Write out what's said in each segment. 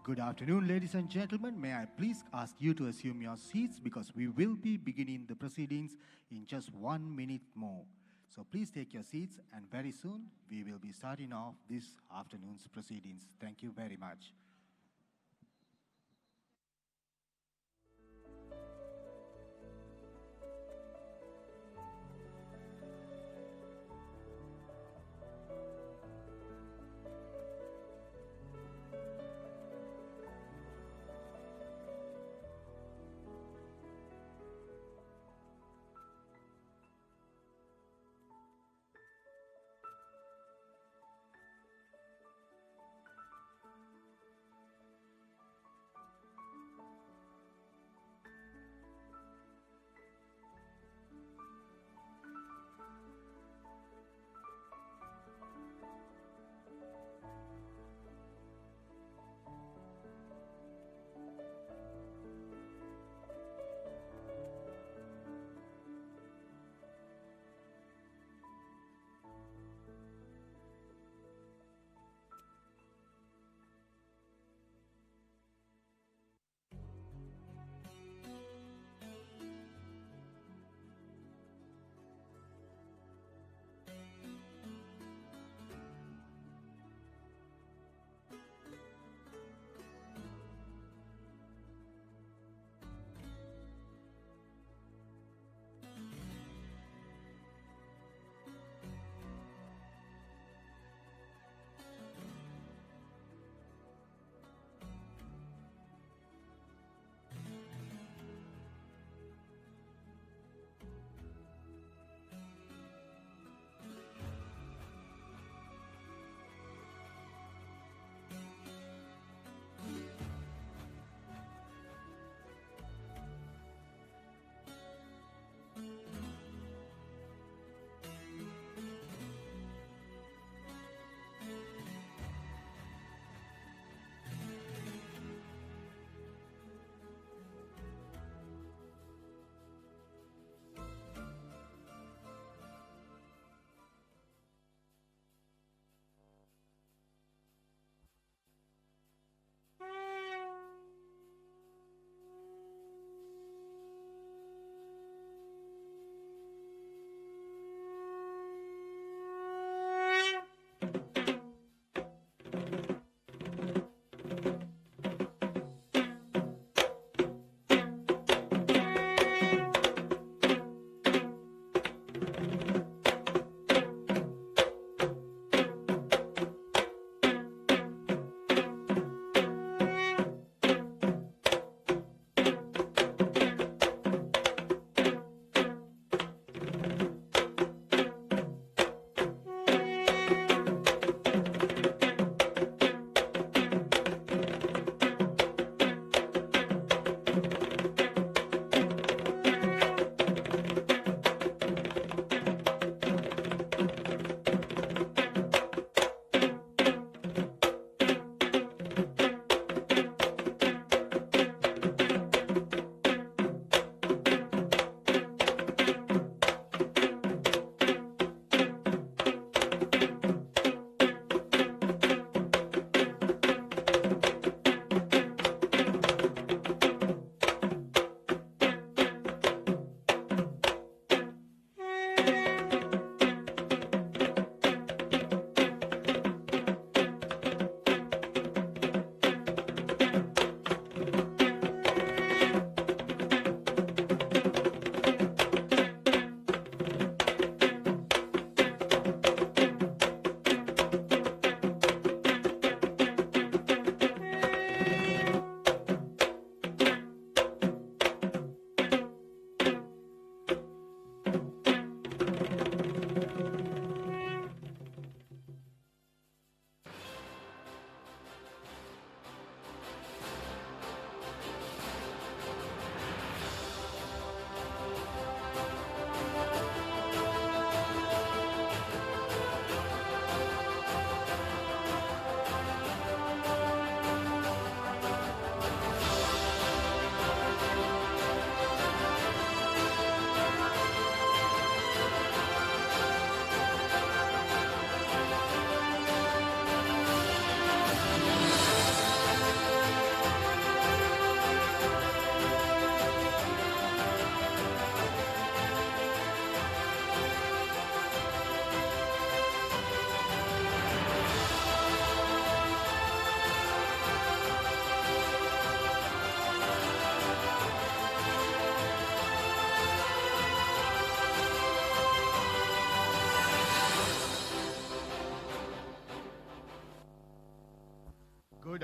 Good afternoon, ladies and gentlemen. May I please ask you to assume your seats because we will be beginning the proceedings in just 1 minute more. So please take your seats, and very soon we will be starting off this afternoon's proceedings. Thank you very much.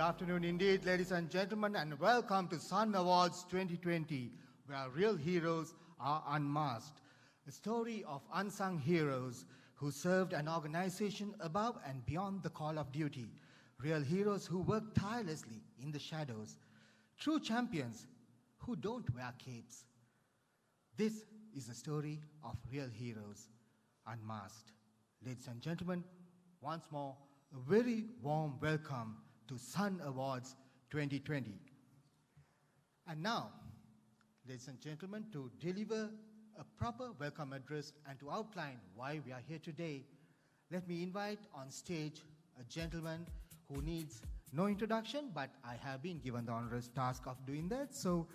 afternoon indeed, ladies and gentlemen, and welcome to Sun Awards 2020, where real heroes are unmasked. A story of unsung heroes who served an organization above and beyond the call of duty. Real heroes who work tirelessly in the shadows. True champions who don't wear capes. This is the story of real heroes unmasked. Ladies and gentlemen, once more, a very warm welcome to Sun Awards 2020. And now, ladies and gentlemen, to deliver a proper welcome address and to outline why we are here today, let me invite on stage a gentleman who needs no introduction, but I have been given the onerous task of doing that. So,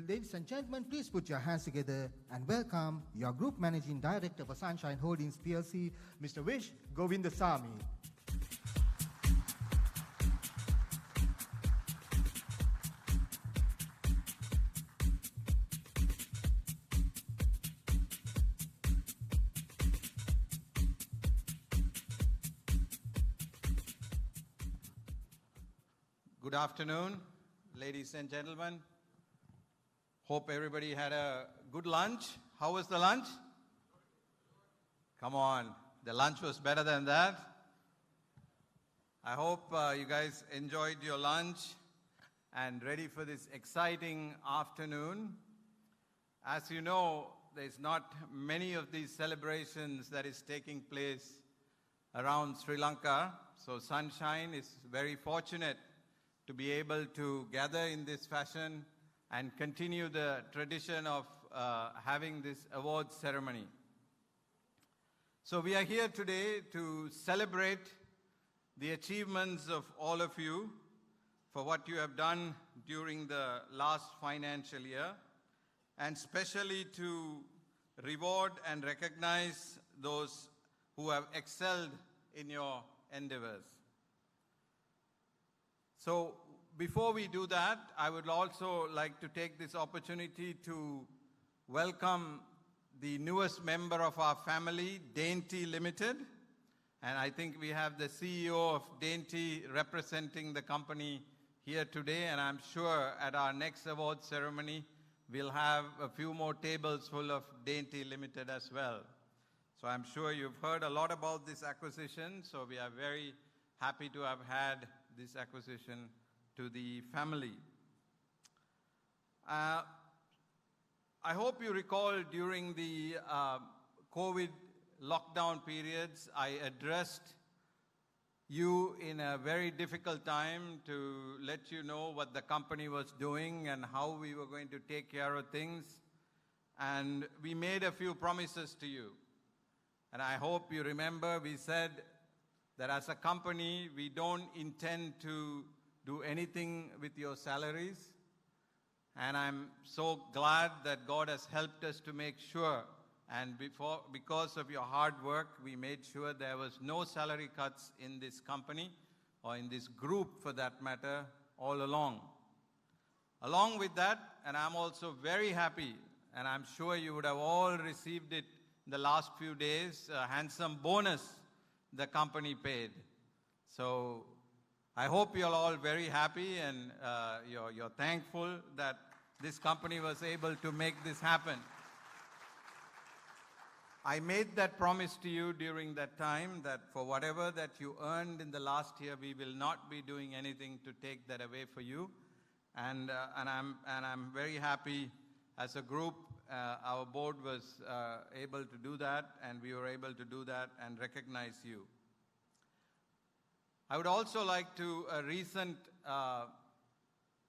ladies and gentlemen, please put your hands together and welcome your Group Managing Director for Sunshine Holdings PLC, Mr. Vish Govindasamy. Good afternoon, ladies and gentlemen. Hope everybody had a good lunch. How was the lunch? Come on, the lunch was better than that. I hope you guys enjoyed your lunch and ready for this exciting afternoon. As you know, there's not many of these celebrations that is taking place around Sri Lanka. So Sunshine is very fortunate to be able to gather in this fashion and continue the tradition of having this awards ceremony. So we are here today to celebrate the achievements of all of you for what you have done during the last financial year, and especially to reward and recognize those who have excelled in your endeavors. So before we do that, I would also like to take this opportunity to welcome the newest member of our family, Dainty Limited. And I think we have the CEO of Dainty representing the company here today. And I'm sure at our next award ceremony, we'll have a few more tables full of Dainty Limited as well. So I'm sure you've heard a lot about this acquisition. So we are very happy to have had this acquisition to the family. I hope you recall during the COVID lockdown periods, I addressed you in a very difficult time to let you know what the company was doing and how we were going to take care of things. And we made a few promises to you. And I hope you remember we said that as a company, we don't intend to do anything with your salaries. And I'm so glad that God has helped us to make sure, and because of your hard work, we made sure there was no salary cuts in this company, or in this group for that matter, all along. Along with that, and I'm also very happy, and I'm sure you would have all received it in the last few days, a handsome bonus the company paid. So I hope you're all very happy and you're thankful that this company was able to make this happen. I made that promise to you during that time that for whatever that you earned in the last year, we will not be doing anything to take that away for you. And I'm very happy as a group, our board was able to do that, and we were able to do that and recognize you. I would also like to, a recent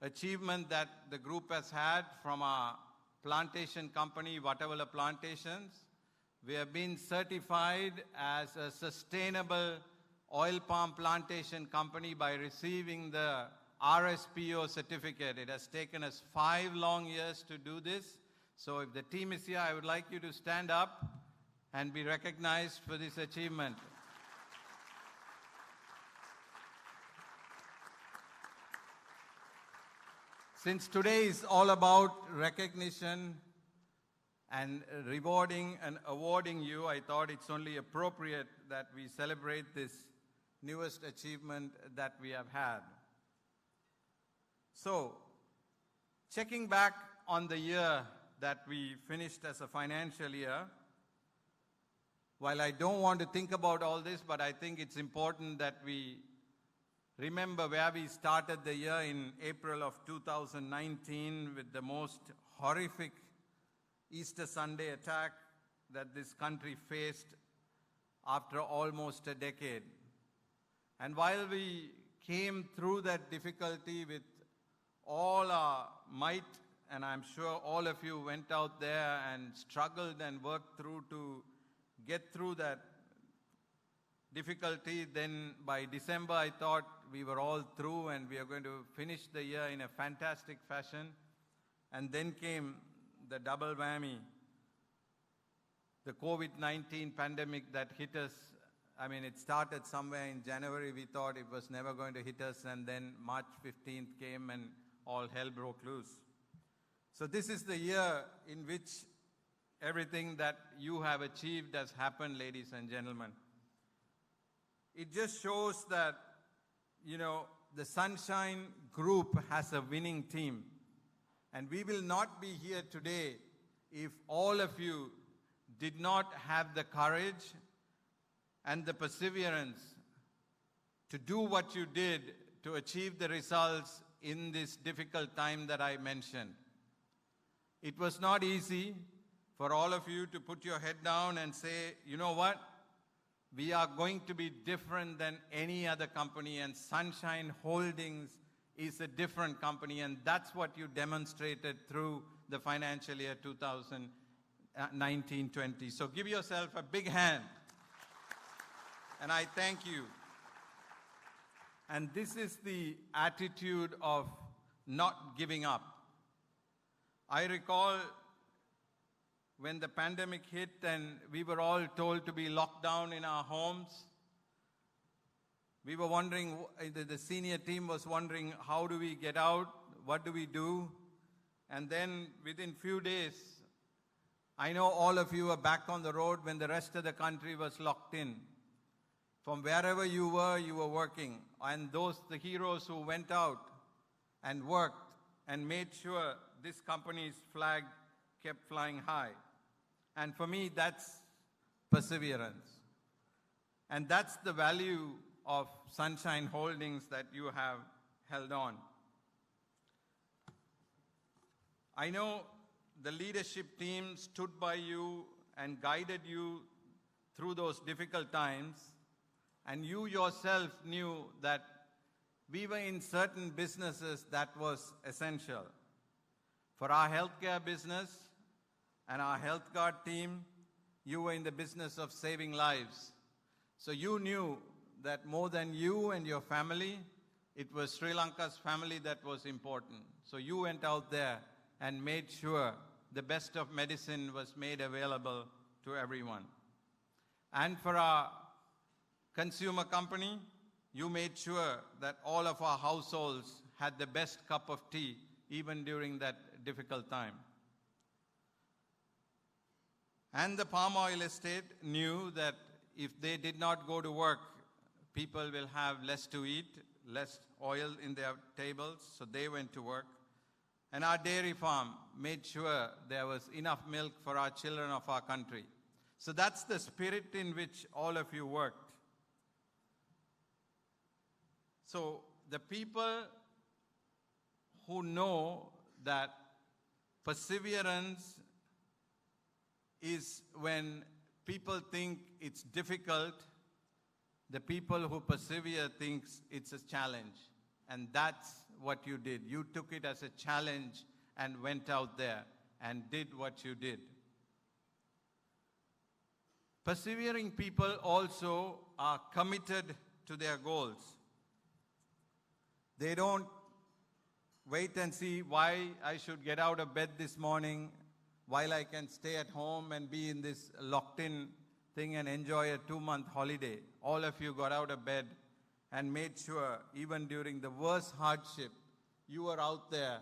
achievement that the group has had from our plantation company, Vatavalla Plantations. We have been certified as a sustainable oil palm plantation company by receiving the RSPO certificate. It has taken us 5 long years to do this. So if the team is here, I would like you to stand up and be recognized for this achievement. Since today is all about recognition and rewarding and awarding you, I thought it's only appropriate that we celebrate this newest achievement that we have had. So, checking back on the year that we finished as a financial year, while I don't want to think about all this, but I think it's important that we remember where we started the year in April of 2019 with the most horrific Easter Sunday attack that this country faced after almost a decade. And while we came through that difficulty with all our might, and I'm sure all of you went out there and struggled and worked through to get through that difficulty, then by December I thought we were all through and we are going to finish the year in a fantastic fashion. And then came the double whammy, the COVID-19 pandemic that hit us. I mean, it started somewhere in January. We thought it was never going to hit us, and then March 15th came and all hell broke loose. So this is the year in which everything that you have achieved has happened, ladies and gentlemen. It just shows that, the Sunshine Group has a winning team. And we will not be here today if all of you did not have the courage and the perseverance to do what you did to achieve the results in this difficult time that I mentioned. It was not easy for all of you to put your head down and say, you know what? We are going to be different than any other company, and Sunshine Holdings is a different company, and that's what you demonstrated through the financial year 2019-20. So give yourself a big hand. And I thank you. And this is the attitude of not giving up. I recall when the pandemic hit and we were all told to be locked down in our homes, we were wondering, the senior team was wondering, how do we get out? What do we do? And then within few days, I know all of you are back on the road when the rest of the country was locked in. From wherever you were working. And the heroes who went out and worked and made sure this company's flag kept flying high. And for me, that's perseverance. And that's the value of Sunshine Holdings that you have held on. I know the leadership team stood by you and guided you through those difficult times, and you yourself knew that we were in certain businesses that was essential. For our healthcare business and our health guard team, you were in the business of saving lives. So you knew that more than you and your family, it was Sri Lanka's family that was important. So you went out there and made sure the best of medicine was made available to everyone. And for our consumer company, you made sure that all of our households had the best cup of tea, even during that difficult time. And the palm oil estate knew that if they did not go to work, people will have less to eat, less oil in their tables, so they went to work. And our dairy farm made sure there was enough milk for our children of our country. So that's the spirit in which all of you worked. So the people who know that perseverance is when people think it's difficult, the people who persevere thinks it's a challenge. And that's what you did. You took it as a challenge and went out there and did what you did. Persevering people also are committed to their goals. They don't wait and see why I should get out of bed this morning while I can stay at home and be in this locked-in thing and enjoy a 2-month holiday. All of you got out of bed and made sure, even during the worst hardship, you were out there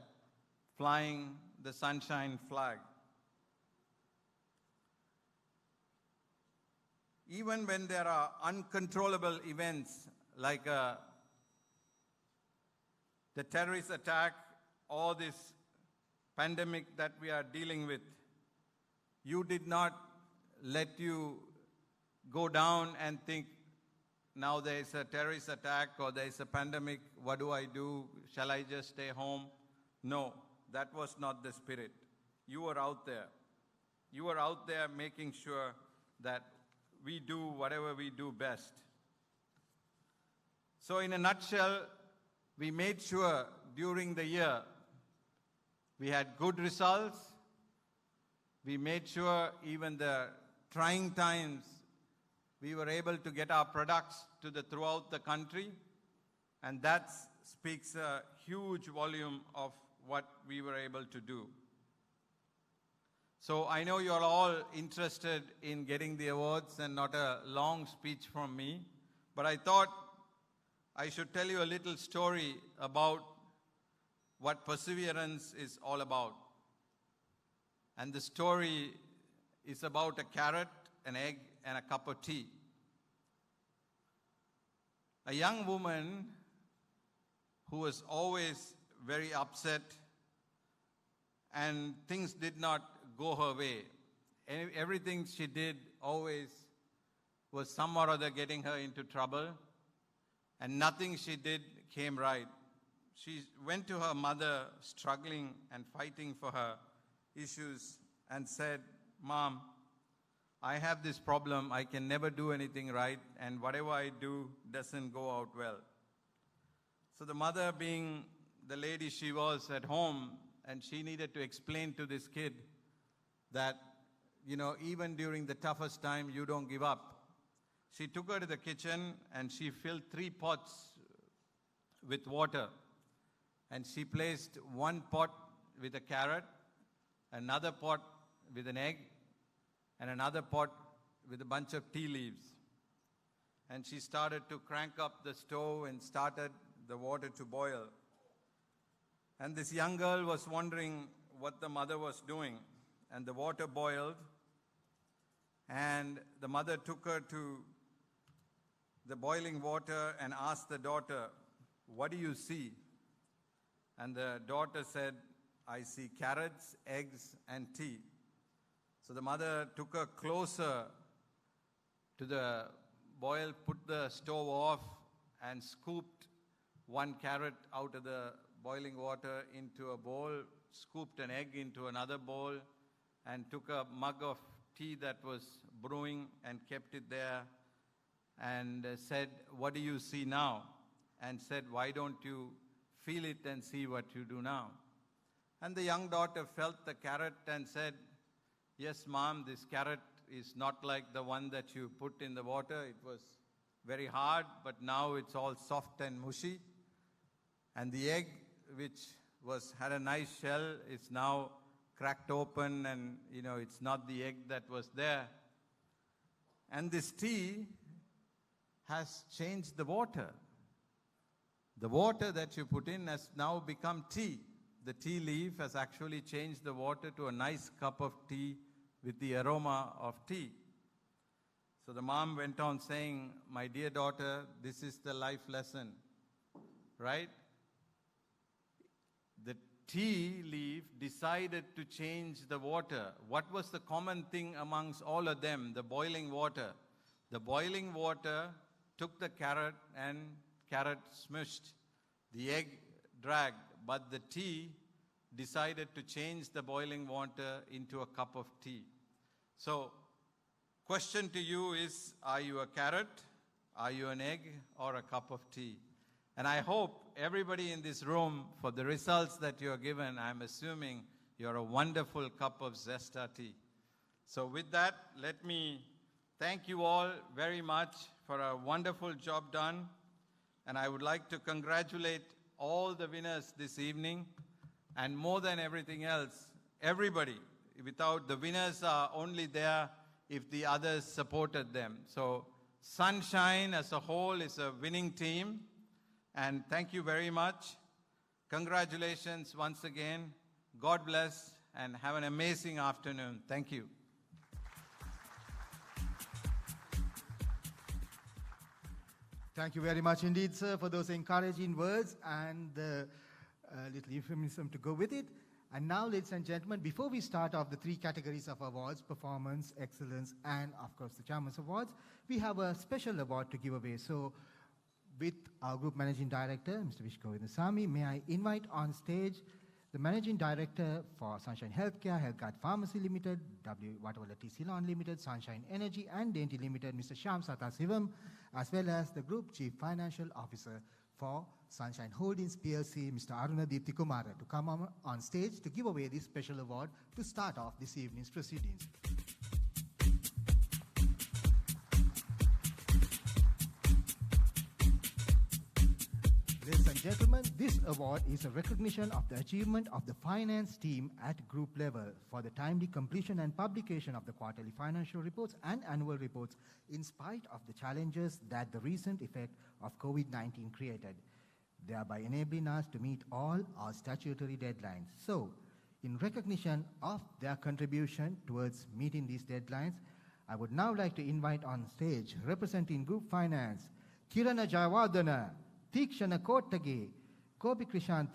flying the sunshine flag. Even when there are uncontrollable events like a the terrorist attack or this pandemic that we are dealing with, you did not let you go down and think, now there is a terrorist attack or there is a pandemic, what do I do? Shall I just stay home? No, that was not the spirit. You were out there. You were out there making sure that we do whatever we do best. So in a nutshell, we made sure during the year we had good results. We made sure even the trying times, we were able to get our products throughout the country. And that speaks a huge volume of what we were able to do. So I know you're all interested in getting the awards and not a long speech from me, but I thought I should tell you a little story about what perseverance is all about. And the story is about a carrot, an egg, and a cup of tea. A young woman who was always very upset and things did not go her way. Everything she did always was some or other getting her into trouble, and nothing she did came right. She went to her mother struggling and fighting for her issues and said, "Mom, I have this problem. I can never do anything right, and whatever I do doesn't go out well." So the mother, being the lady she was at home, and she needed to explain to this kid that, even during the toughest time, you don't give up. She took her to the kitchen and she filled 3 pots with water. And she placed one pot with a carrot, another pot with an egg, and another pot with a bunch of tea leaves. And she started to crank up the stove and started the water to boil. And this young girl was wondering what the mother was doing. And the water boiled, and the mother took her to the boiling water and asked the daughter, "What do you see?" And the daughter said, "I see carrots, eggs, and tea." So the mother took her closer to the boil, put the stove off, and scooped one carrot out of the boiling water into a bowl, scooped an egg into another bowl, and took a mug of tea that was brewing and kept it there and said, "What do you see now?" And said, "Why don't you feel it and see what you do now?" And the young daughter felt the carrot and said, "Yes, Mom, this carrot is not like the one that you put in the water. It was very hard, but now it's all soft and mushy. And the egg, which had a nice shell, is now cracked open, and it's not the egg that was there. And this tea has changed the water. The water that you put in has now become tea. The tea leaf has actually changed the water to a nice cup of tea with the aroma of tea." So the mom went on saying, "My dear daughter, this is the life lesson, right? The tea leaf decided to change the water. What was the common thing amongst all of them? The boiling water. The boiling water took the carrot and carrot smushed. The egg dragged, but the tea decided to change the boiling water into a cup of tea." So, question to you is, are you a carrot, are you an egg, or a cup of tea? And I hope everybody in this room, for the results that you are given, I'm assuming you're a wonderful cup of Zesta tea. So with that, let me thank you all very much for a wonderful job done. And I would like to congratulate all the winners this evening. And more than everything else, everybody. Without the winners are only there if the others supported them. So Sunshine as a whole is a winning team. And thank you very much. Congratulations once again. God bless and have an amazing afternoon. Thank you. Thank you very much indeed, sir, for those encouraging words and the little euphemism to go with it. And now, ladies and gentlemen, before we start off the three categories of awards, performance, excellence, and of course the Chairman's Awards, we have a special award to give away. So with our Group Managing Director, Mr. Vishkovindasamy, may I invite on stage the Managing Director for Sunshine Healthcare, Healthcare Pharmacy Limited, Watawala Ceylon Limited, Sunshine Energy and Dainty Limited, Mr. Shyam Satasivam, as well as the Group Chief Financial Officer for Sunshine Holdings PLC, Mr. Aruna Deepthi Kumara, to come on stage to give away this special award to start off this evening's proceedings. Ladies and gentlemen, this award is a recognition of the achievement of the finance team at group level for the timely completion and publication of the quarterly financial reports and annual reports in spite of the challenges that the recent effect of COVID-19 created, thereby enabling us to meet all our statutory deadlines. So, in recognition of their contribution towards meeting these deadlines, I would now like to invite on stage, representing Group Finance, Kirana Jayawardena, Tikshana Kottage, Kopi Krishant,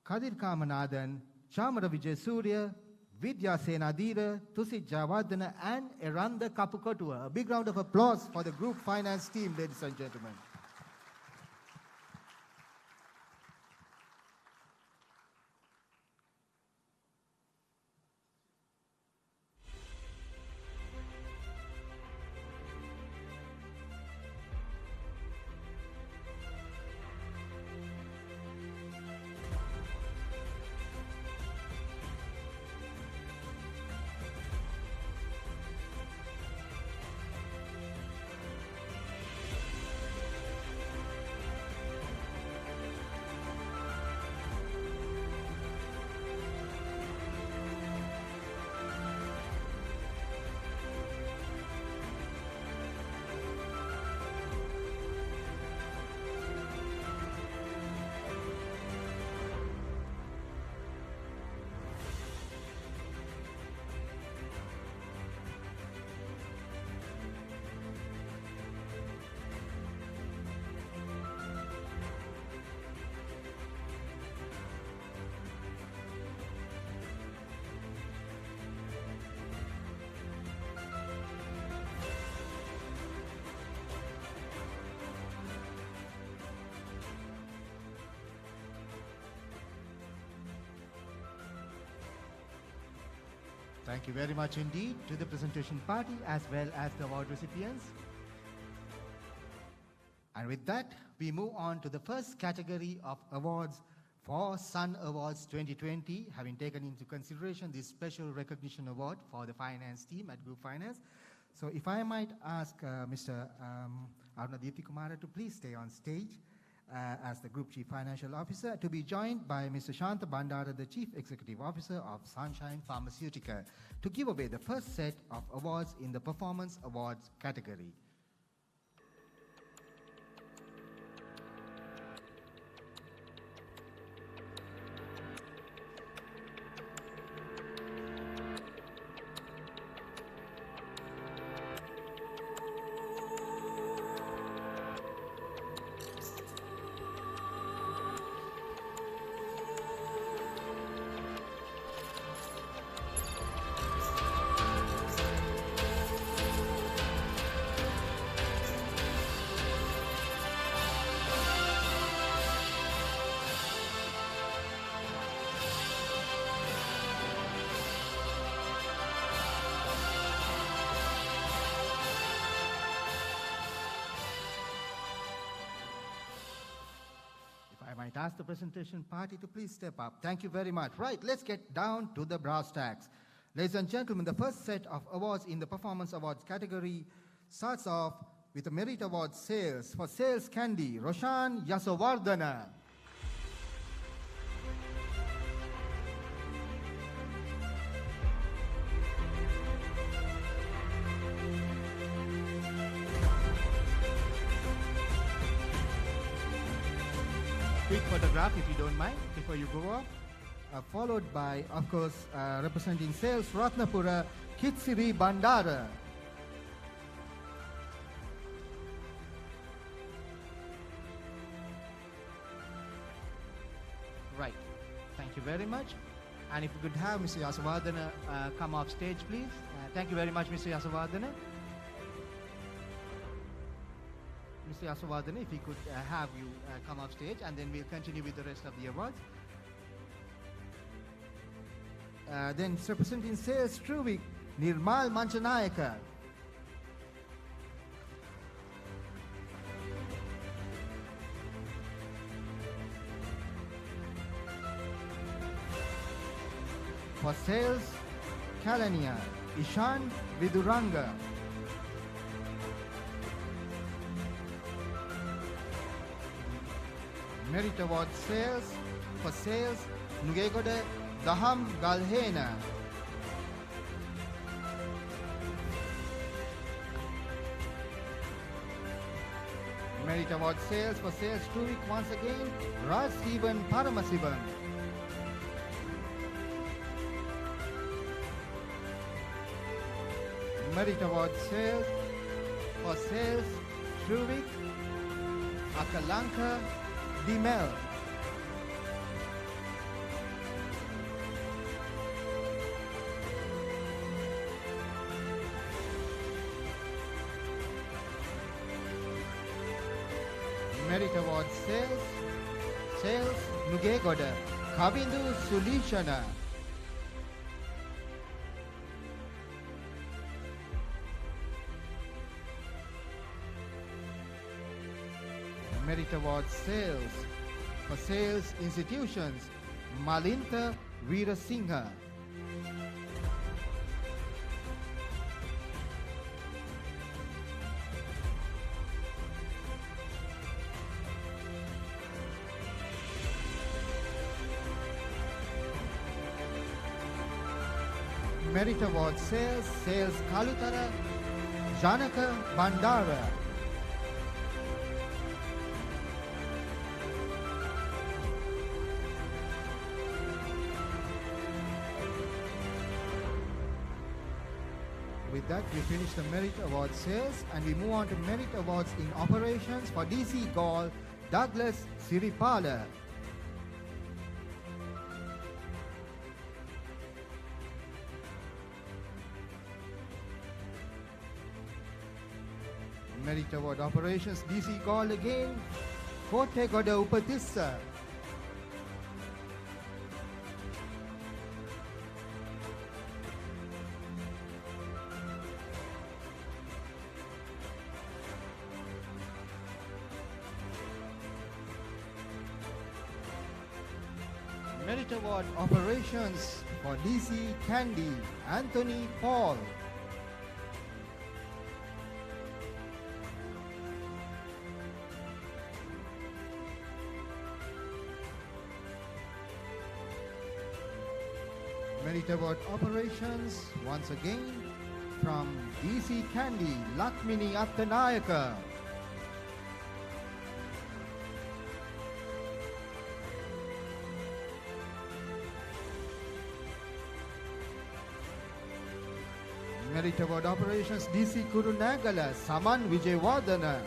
Kadir Kamanathan, Chamara Vijay Surya, Vidya Senadira, Tusi Jayawardena, and Eranda Kapukotua. A big round of applause for the Group Finance team, ladies and gentlemen. Thank you very much indeed to the presentation party as well as the award recipients. And with that, we move on to the first category of awards for Sun Awards 2020, having taken into consideration this special recognition award for the finance team at Group Finance. So if I might ask Mr. Aruna Deepthi Kumara to please stay on stage as the Group Chief Financial Officer, to be joined by Mr. Shanta Bandara, the Chief Executive Officer of Sunshine Pharmaceutica, to give away the first set of awards in the Performance Awards category. Might ask the presentation party to please step up. Thank you very much. Right, let's get down to the brass tacks. Ladies and gentlemen, the first set of awards in the Performance Awards category starts off with a Merit Award Sales for Sales Candy, Roshan Yasovardhana. Quick photograph, if you don't mind, before you go off. Followed by, of course, representing Sales Ratnapura, Kitsiri Bandara. very much. And if we could have Mr. Yasavardhana come off stage, please. Thank you very much, Mr. Yasavardhana. Mr. Yasavardhana, if we could have you come off stage, and then we'll continue with the rest of the awards. Then representing Sales Truvik, Nirmal Manchanayaka. For Sales Kalania, Ishan Viduranga. Merit Award Sales for Sales Nugegoda Daham Galhena. Merit Award Sales for Sales Truvik once again, Raj Stephen Paramasivan. Merit Award Sales for Sales Truvik, Akalanka Dimel. Merit Award Sales Nugegoda, Kavindu Sulishana. Merit Award Sales for Sales Institutions, Malinta Veerasinghe. Merit Award Sales Kalutara, Janaka Bandara. With that, we finish the Merit Award Sales and we move on to Merit Awards in Operations for DC Gaul, Douglas Siripala. Merit Award Operations, DC Gaul again, Kote Goda Upatissa. Merit Award Operations for DC Candy, Anthony Paul. Merit Award Operations, once again, from DC Candy, Lakmini Attanayaka. Merit Award Operations, DC Kurunagala, Saman Vijayawardana.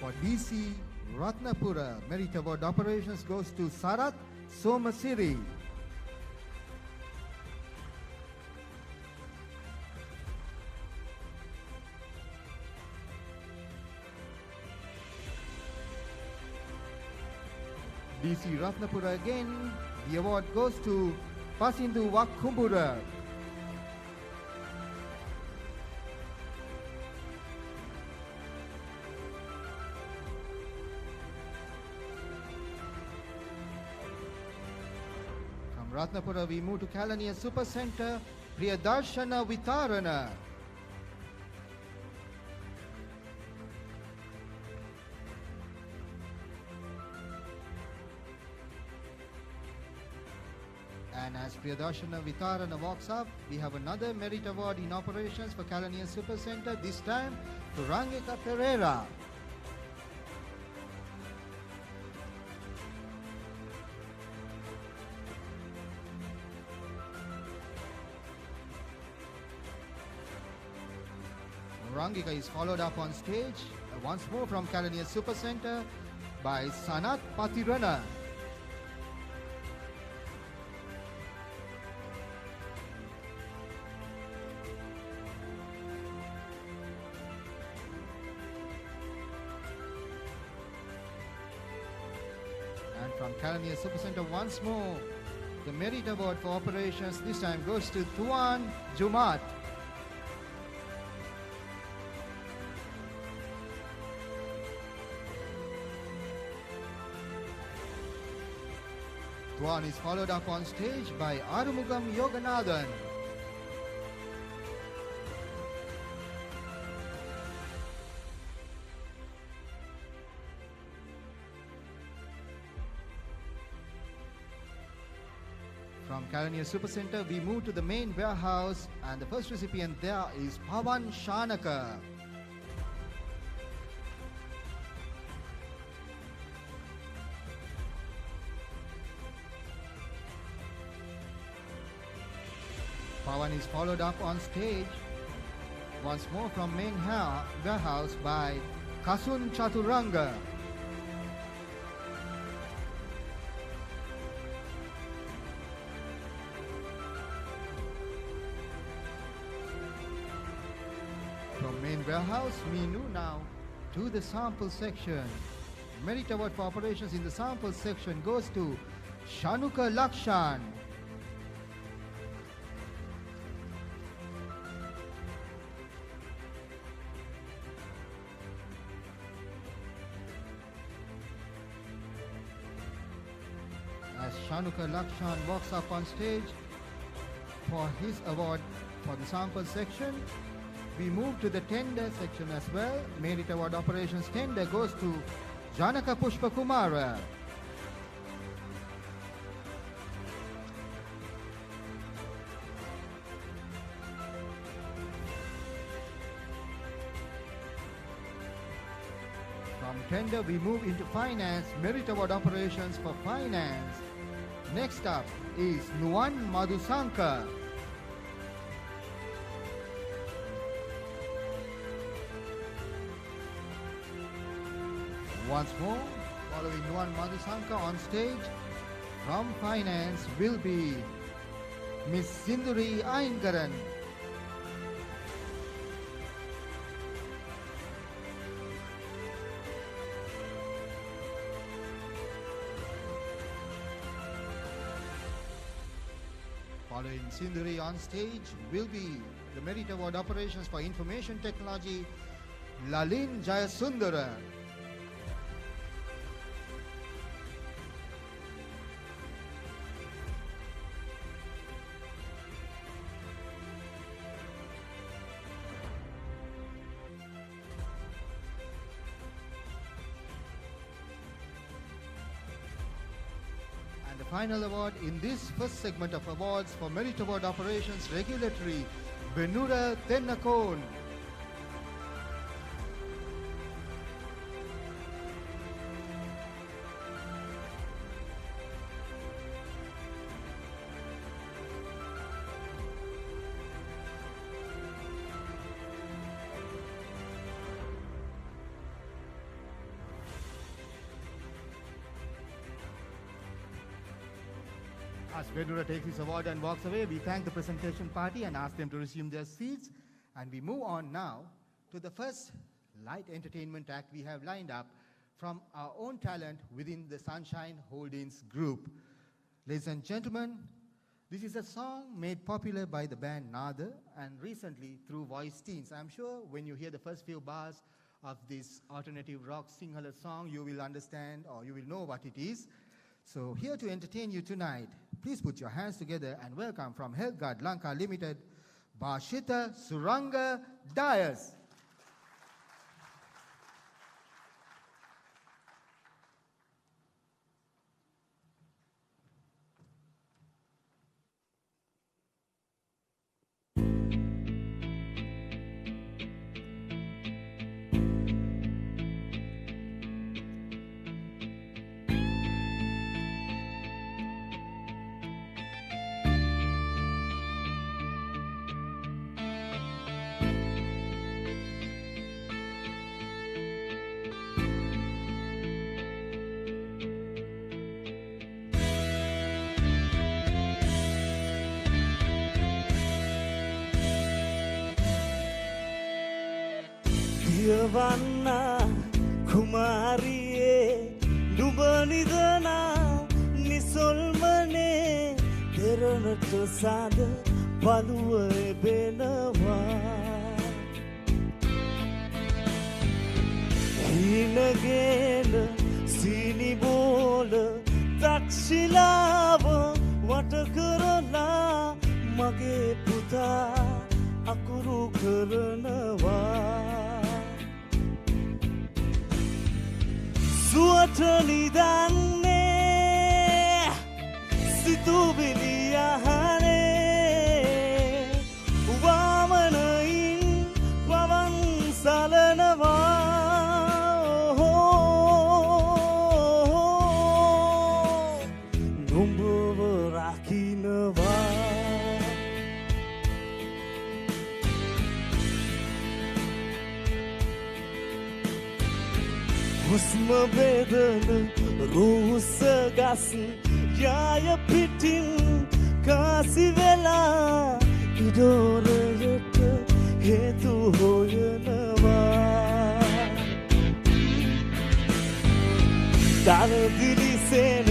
For DC Ratnapura, Merit Award Operations goes to Sarat Somasiri. DC Ratnapura again, the award goes to Pasindu Wakkumbura. From Ratnapura we move to Kalaniya Super Center, Priyadarshana Vitarana. And as Priyadarshana Vitarana walks up, we have another Merit Award in Operations for Kalaniya Super Center, this time to Rangika Pereira. Rangika is followed up on stage once more from Kalaniya Supercenter by Sanat Patirana. And from Kalaniya Supercenter once more, the Merit Award for Operations this time goes to Tuan Jumat. Tuan is followed up on stage by Arumugam Yoganathan. From Kalaniya Supercenter, we move to the main warehouse, and the first recipient there is Pawan Shanaka. Pawan is followed up on stage once more from main warehouse by Kasun Chaturanga. From main warehouse, we move now to the sample section. Merit Award for Operations in the sample section goes to Shanuka Lakshan. As Shanuka Lakshan walks up on stage for his award for the sample section, we move to the tender section as well. Merit Award Operations tender goes to Janaka Pushpakumara. From tender, we move into finance. Merit Award Operations for finance. Next up is Nuan Madhusanka. Once more, following Nuan Madhusanka on stage, from finance will be Miss Sinduri Aingaran. Following Sinduri on stage will be the Merit Award Operations for Information Technology, Lalin Jayasundara. The final award in this first segment of awards for Merit Award Operations Regulatory, Benura Tennakon. As Vedura takes his award and walks away, we thank the presentation party and ask them to resume their seats. And we move on now to the first light entertainment act we have lined up from our own talent within the Sunshine Holdings group. Ladies and gentlemen, this is a song made popular by the band Nada and recently through Voice Teens. I'm sure when you hear the first few bars of this alternative rock Sinhala song, you will understand or you will know what it is. So here to entertain you tonight, please put your hands together and welcome from Healthguard Lanka Limited, Bashita Suranga Dias. කියවන්න කුමාරියේ නුඹ නිදනා නිසොල්මනේ දෙරණට සාද බලුව එබෙනවා හිනගෙන සීනිබෝල තක්ෂිලාව වට කරලා මගේ පුතා අකුරු කරනවා සුවට නිදන්නේ සිතුවිලි යහනේ වාමනයින් පවන් සලනවා නුඹව රකින්නවා හුස්ම බෙදන රූස ගස් යාය පිටින් කාසි වෙලා ඉඩෝරයට හේතු හොයනවා දලදිලිසෙන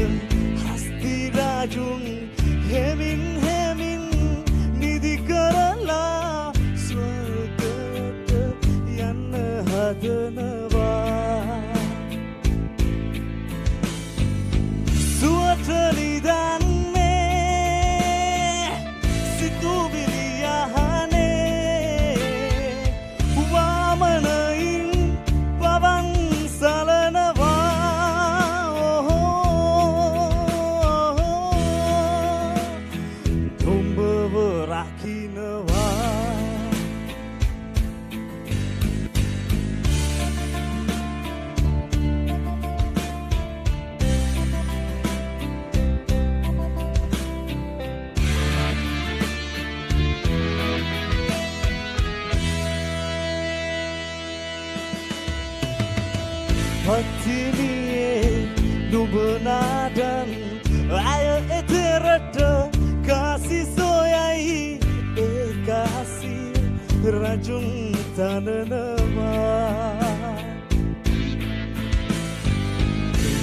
හස්ති රාජුන් හෙමින් හෙමින් නිදි කරලා ස්වර්ගයට යන්න හදනවා සුවට නිදන්නේ සිතුවිලි යහනේ වාමනයින් පවන් සලනවා නුඹව රකින්නවා පත්තිනියේ නුඹ නාදන් අය එතරට කාසි සොයයි ඒ කාසි රජුන් තනනවා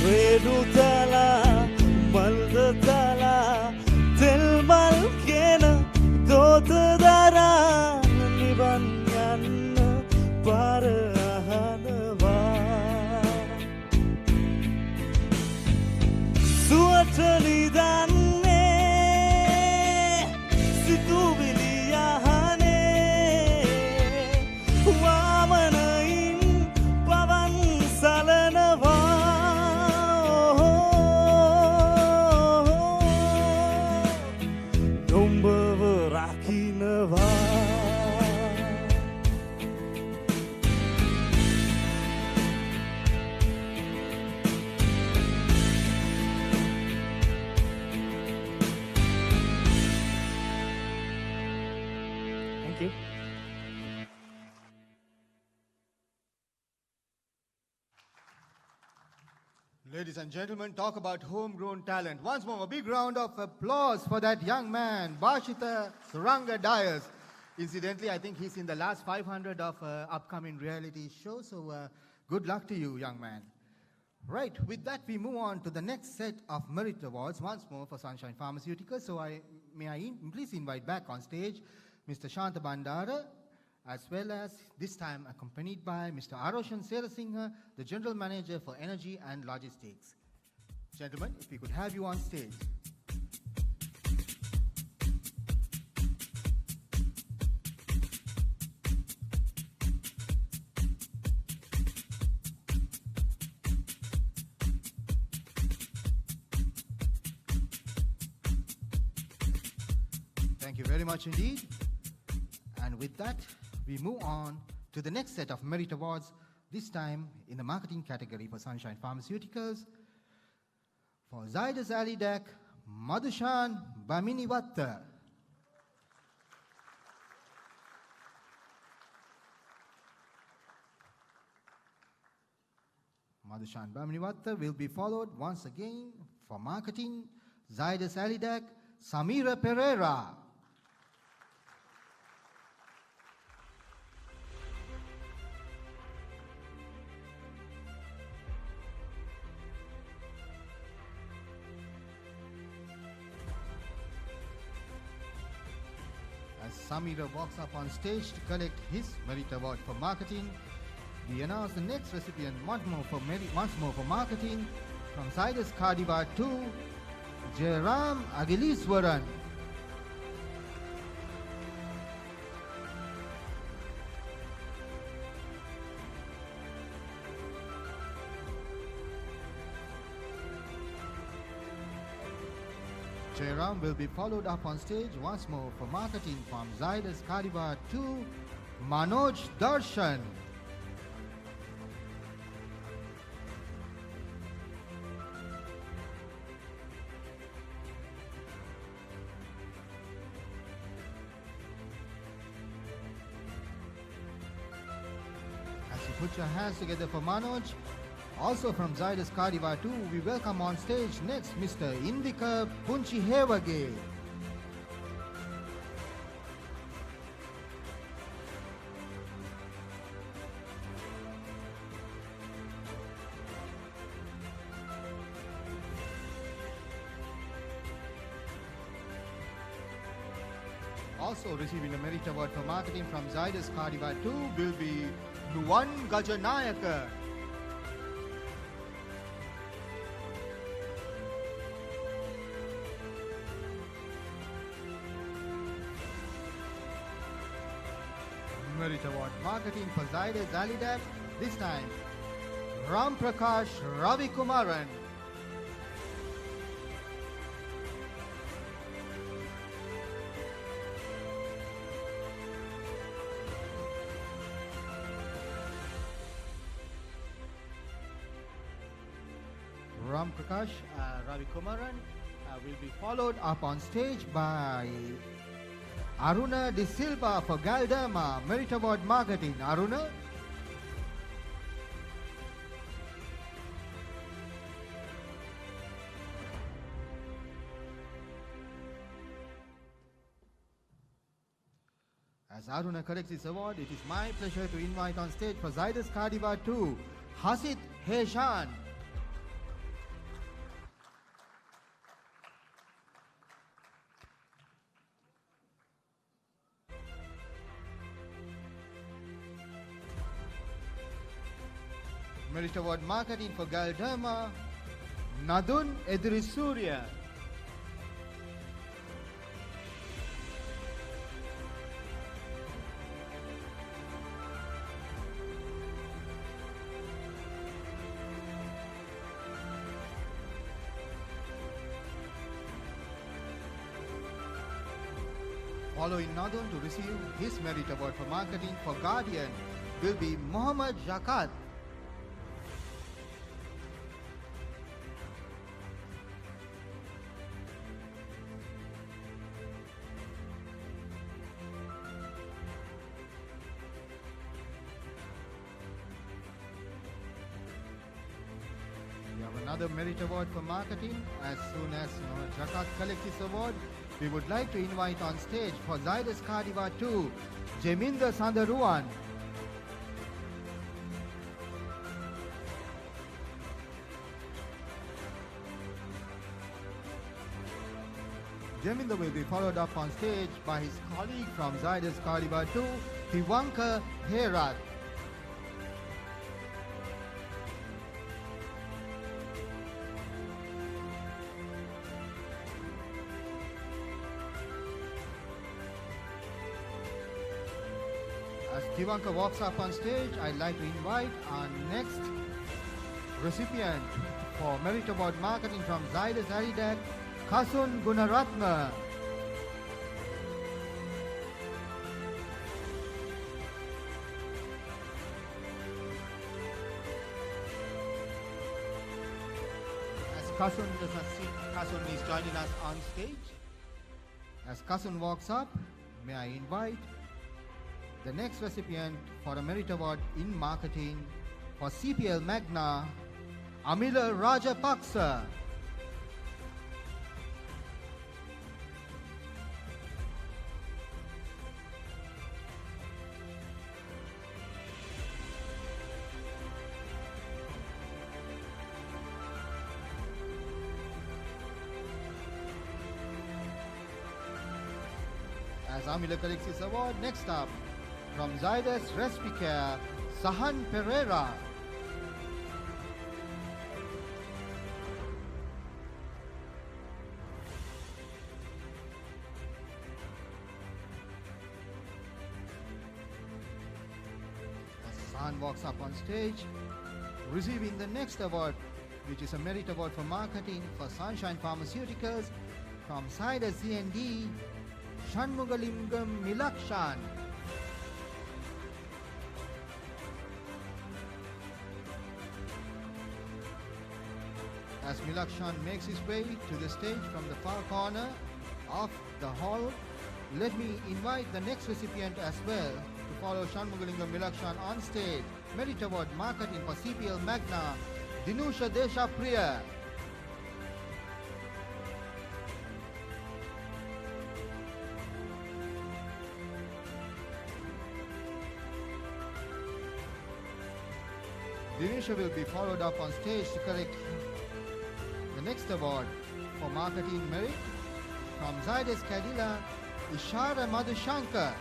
රේඩු තලා මල්ද තලා තෙල් මල් කියන දෝත දරා නිවන් යන්න පාර සුවට නිදන්නේ සිතුවිලි යහනේ වාමනයින් පවන් සලනවා නුඹව රකින්නවා Ladies and gentlemen, talk about homegrown talent. Once more, a big round of applause for that young man, Bashita Suranga Dias. Incidentally, I think he's in the last 500 of upcoming reality shows, so good luck to you, young man. Right, with that, we move on to the next set of merit awards, once more for Sunshine Pharmaceuticals. So may I please invite back on stage Mr. Shanta Bandara, as well as this time accompanied by Mr. Aroshan Serasinghe, the General Manager for Energy and Logistics. Gentlemen, if we could have you on stage. Thank you very much indeed. And with that, we move on to the next set of merit awards, this time in the marketing category for Sunshine Pharmaceuticals. For Zydus Alidac, Madhushan Baminivatta. Madhushan Baminivatta will be followed once again for marketing, Zydus Alidac, Samira Pereira. As Samira walks up on stage to collect his Merit Award for Marketing, we announce the next recipient once more for marketing from Zydus Cardiva 2, Jairam Agiliswaran. Jairam will be followed up on stage once more for marketing from Zydus Cardiva 2, Manoj Darshan. As you put your hands together for Manoj, also from Zydus Cardiva 2, we welcome on stage next Mr. Indika Punchihevage. Also receiving the Merit Award for Marketing from Zydus Cardiva 2 will be Nuwan Gajanayaka. Merit Award Marketing for Zydus Alidab, this time Ram Prakash Ravi Kumaran. Ram Prakash Ravi Kumaran will be followed up on stage by Aruna De Silva for Galderma, Merit Award Marketing. Aruna. As Aruna collects this award, it is my pleasure to invite on stage for Zydus Cardiva 2, Hasit Heshan. Merit Award Marketing for Galderma, Nadun Edrisurya. Following Nadun to receive his Merit Award for Marketing for Guardian will be Mohammad Jakat. Another Merit Award for Marketing. As soon as Jakat collects this award, we would like to invite on stage for Zydus Cardiva 2, Jeminder Sandaruan. Jeminder will be followed up on stage by his colleague from Zydus Cardiva 2, Tiwanka Herat. As Tiwanka walks up on stage, I'd like to invite our next recipient for Merit Award Marketing from Zydus Alidab, Kasun Gunaratna. As Kasun does not see, Kasun is joining us on stage. As Kasun walks up, may I invite the next recipient for a Merit Award in Marketing for CPL Magna, Amila Rajapaksa. As As Amila collects his award, next up, from Zydus Respicare, Sahan Pereira. As Sahan walks up on stage, receiving the next award, which is a Merit Award for Marketing for Sunshine Pharmaceuticals, from Zydus Z&D, Shanmugalingam Milakshan. As Milakshan makes his way to the stage from the far corner of the hall, let me invite the next recipient as well to follow Shanmugalingam Milakshan on stage. Merit Award Marketing for CPL Magna, Dinusha Deshapriya. Dinusha will be followed up on stage to collect the next award for Marketing Merit from Zydus Cadilla, Ishara Madhushankar.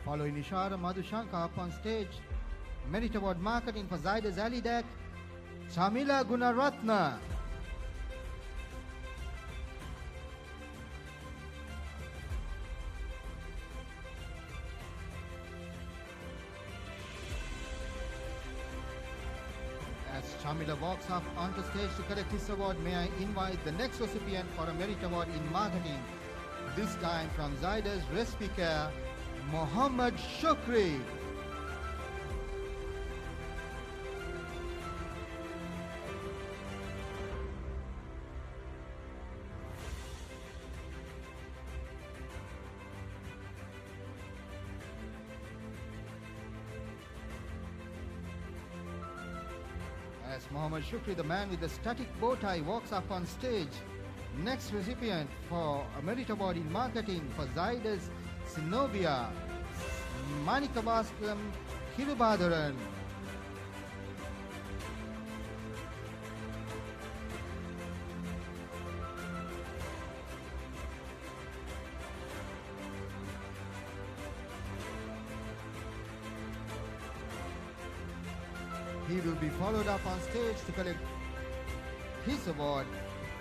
Following Ishara Madhushankar up on stage, Merit Award Marketing for Zydus Alidac, Chamila Gunaratna. As Chamila walks up onto stage to collect his award, may I invite the next recipient for a Merit Award in Marketing, this time from Zydus Respicare, Mohammad Shukri. As Mohammad Shukri, the man with the static bow tie, walks up on stage, next recipient for a Merit Award in Marketing for Zydus Sinovia, Manikavaskalam Kirubadaran. He will be followed up on stage to collect his award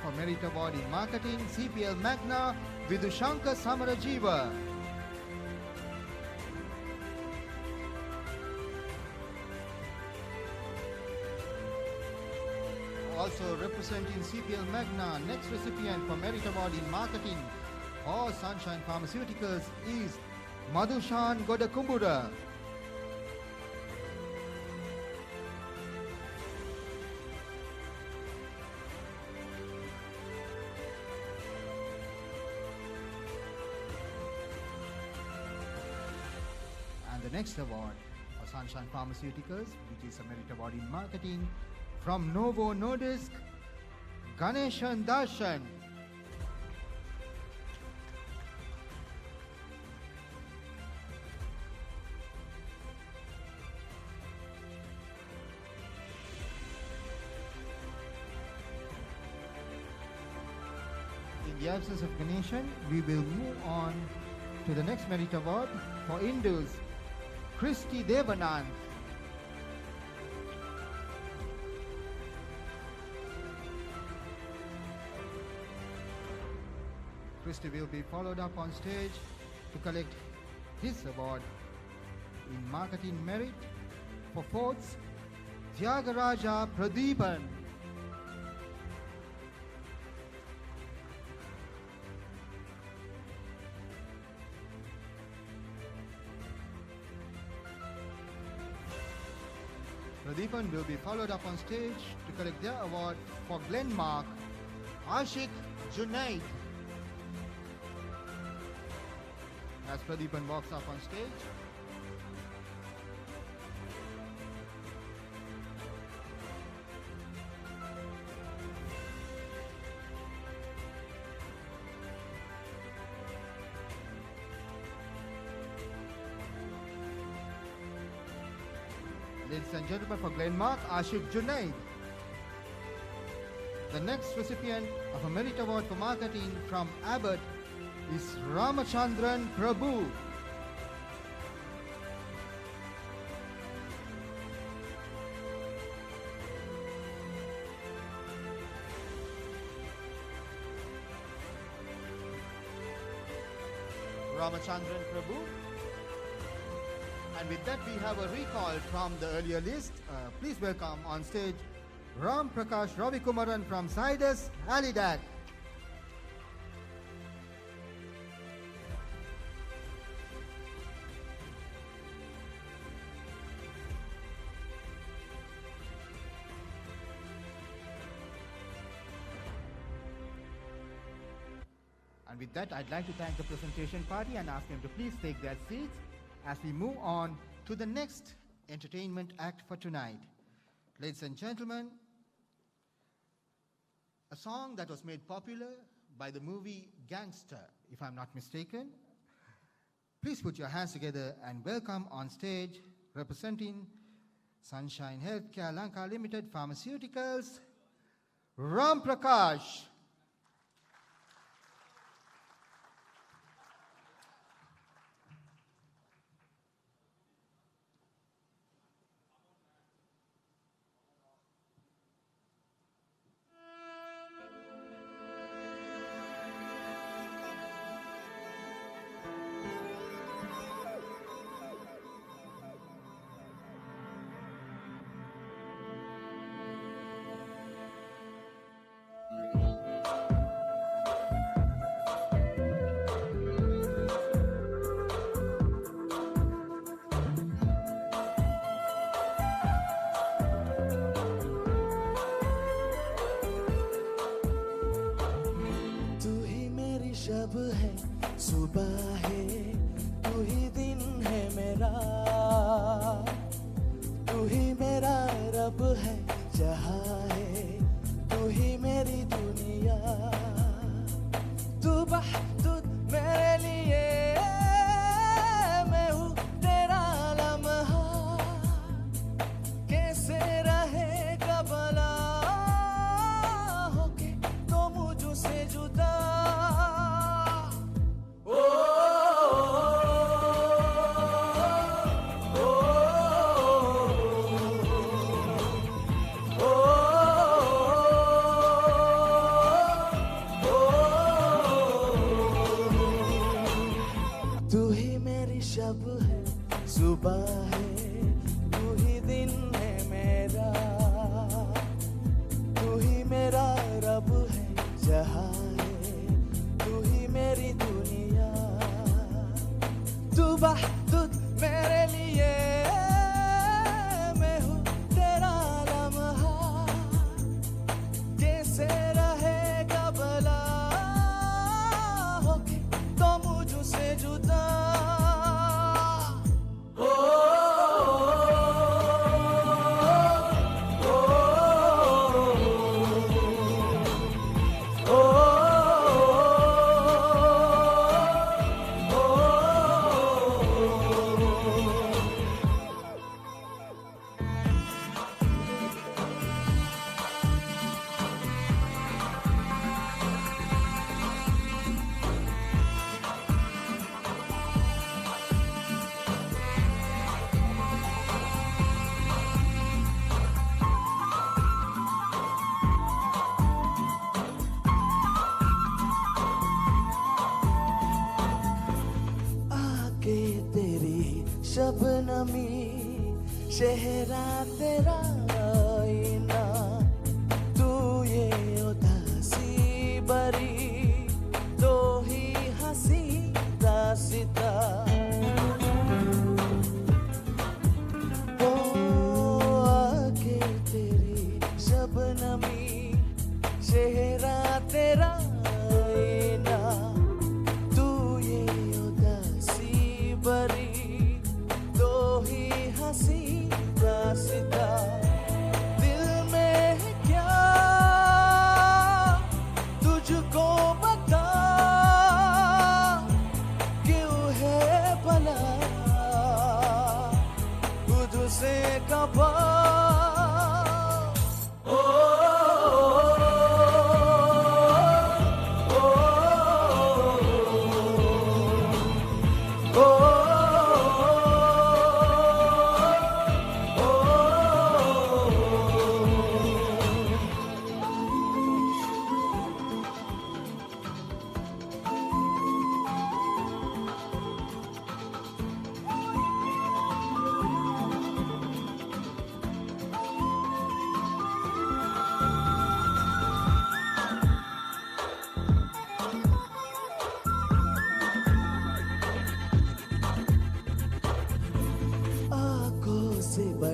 for Merit Award in Marketing, CPL Magna, Vidushankar Samarajiva. Also representing CPL Magna, next recipient for Merit Award in Marketing for Sunshine Pharmaceuticals is Madhushan Godakumbura. And the next award for Sunshine Pharmaceuticals, which is a Merit Award in Marketing, from Novo Nordisk, Ganeshan Darshan. In the absence of Ganeshan, we will move on to the next Merit Award for Indus, Christy Devanand. Christy will be followed up on stage to collect his award in Marketing Merit for Forts, Tyagaraja Pradeepan. Pradeepan will be followed up on stage to collect their award for Glenmark, Ashik Junaid. As Pradeepan walks up on stage, Ladies and gentlemen, for Glenmark, Ashik Junaid. The next recipient of a Merit Award for Marketing from Abbott is Ramachandran Prabhu. Ramachandran Prabhu. And with that, we have a recall from the earlier list. Please welcome on stage Ram Prakash Ravi Kumaran from Zydus Halidac. And with that, I'd like to thank the presentation party and ask them to please take their seats as we move on to the next entertainment act for tonight. Ladies and gentlemen, a song that was made popular by the movie Gangster, if I'm not mistaken. Please put your hands together and welcome on stage, representing Sunshine Healthcare Lanka Limited Pharmaceuticals, Ram Prakash. शब है सुबह है तू ही दिन है मेरा तू ही मेरा रब है जहाँ है तू ही मेरी दुनिया तू बहदुद मेरे लिए मैं हूँ तेरा लम्हा कैसे रहेगा भला होके तो मुझसे जुदा सुबह है तू ही दिन है मेरा तू ही मेरा रब है जहाँ है तू ही मेरी दुनिया तू बहदुद मेरे लिए मैं हूँ तेरा लम्हा कैसे रहेगा भला होके तो मुझसे जुदा शबनमी शहरा तेरा आईना तू ये उदासी बरी तो ही हंसी दास्ता ओ आके तेरी शबनमी शहरा तेरा आईना तू ये उदासी बरी दिल में है क्या तुझको बता क्यों है भला खुद से कबा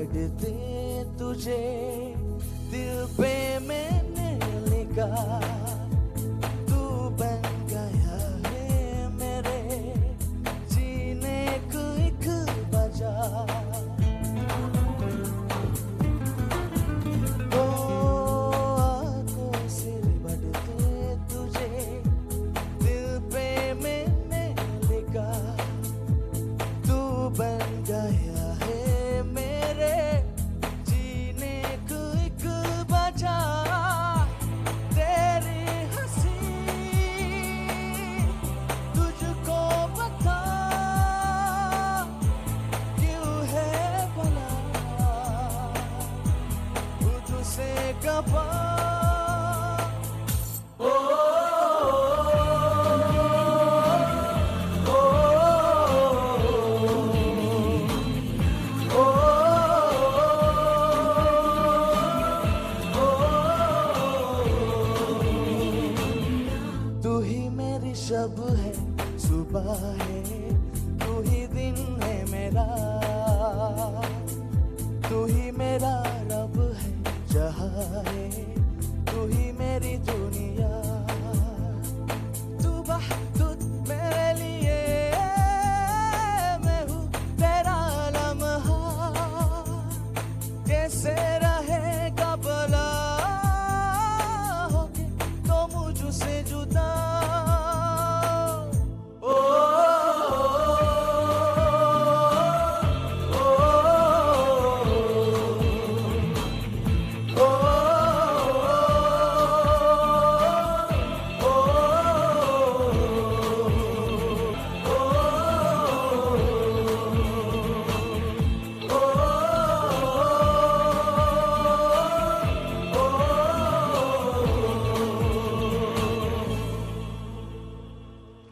बढ़ते तुझे दिल पे मैंने लिखा तू बन गया है मेरे जीने को एक वजह ओ आंखों से बढ़ते तुझे दिल पे मैंने लिखा तू बन गया है मेरे जीने को एक वजह तेरी हंसी तुझको बता क्यों है भला खुद से कपा तू ही मेरी शब है सुबह है तू ही दिन है मेरा तू ही मेरा रब है जहाँ है तू ही मेरी दुनिया तू बहदुद मेरे लिए मैं हूँ तेरा लम्हा कैसे रहेगा भला होके तो मुझसे जुदा ओ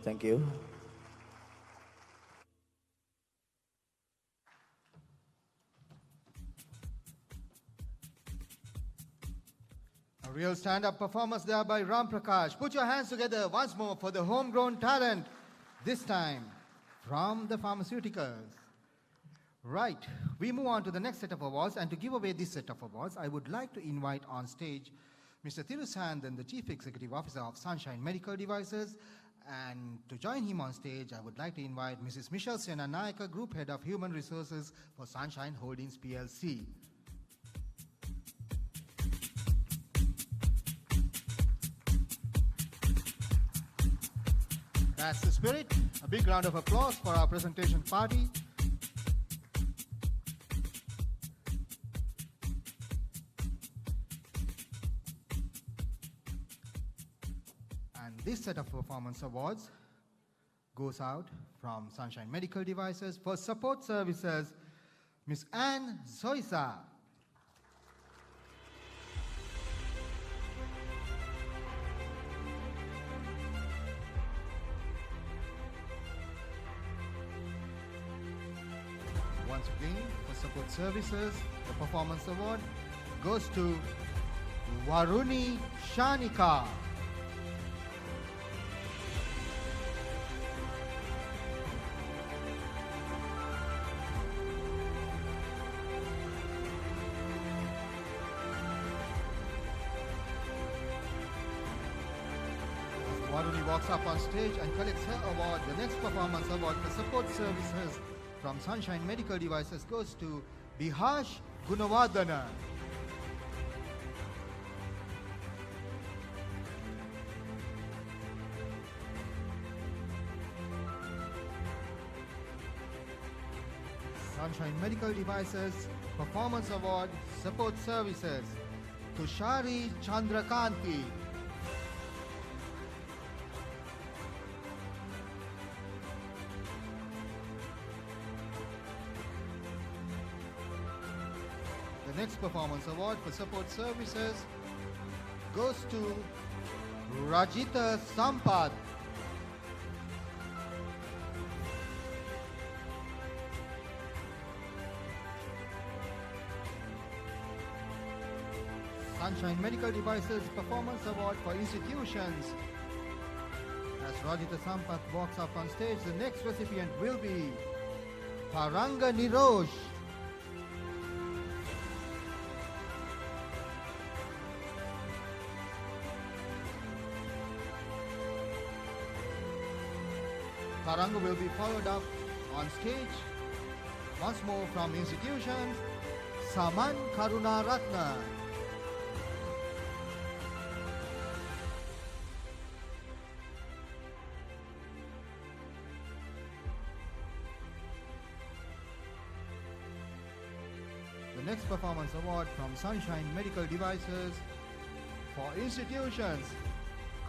Thank you. A real stand-up performance there by Ram Prakash. Put your hands together once more for the homegrown talent, this time from the pharmaceuticals. Right, we move on to the next set of awards, and to give away this set of awards, I would like to invite on stage Mr. Thirusandan, the Chief Executive Officer of Sunshine Medical Devices, and to join him on stage, I would like to invite Mrs. Michelle Senanayaka, Group Head of Human Resources for Sunshine Holdings PLC. That's the spirit. A big round of applause for our presentation party. And this set of performance awards goes out from Sunshine Medical Devices for support services, Ms. Anne Zoisa. Once again, for support services, the performance award goes to Varuni Shanika. As Varuni walks up on stage and collects her award, the next performance award for support services from Sunshine Medical Devices goes to Bihash Gunawardana. Sunshine Medical Devices Performance Award Support Services to Shari Chandrakanti. The next performance award for support services goes to Rajita Sampath. Sunshine Medical Devices Performance Award for institutions. As Rajita Sampath walks up on stage, the next recipient will be Paranga Nirosh. Tarangu will be followed up on stage. Once more from institutions, Saman Karuna Ratna. The next performance award from Sunshine Medical Devices for institutions,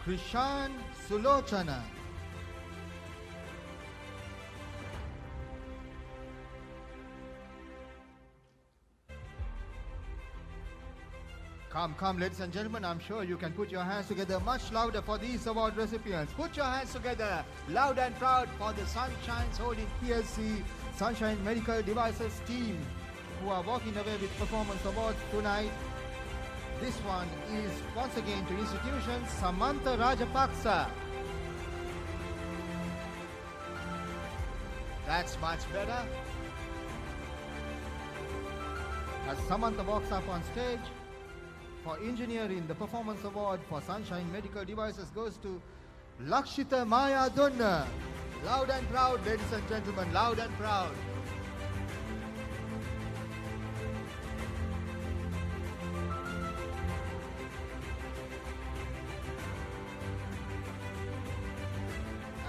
Krishan Sulochana. Come, ladies and gentlemen, I'm sure you can put your hands together much louder for these award recipients. Put your hands together, loud and proud, for the Sunshine's Holdings PLC, Sunshine Medical Devices team, who are walking away with performance awards tonight. This one is once again to institutions, Samantha Rajapaksa. That's much better. As Samantha walks up on stage, for engineering, the performance award for Sunshine Medical Devices goes to Lakshita Maya Dunna. Loud and proud, ladies and gentlemen, loud and proud.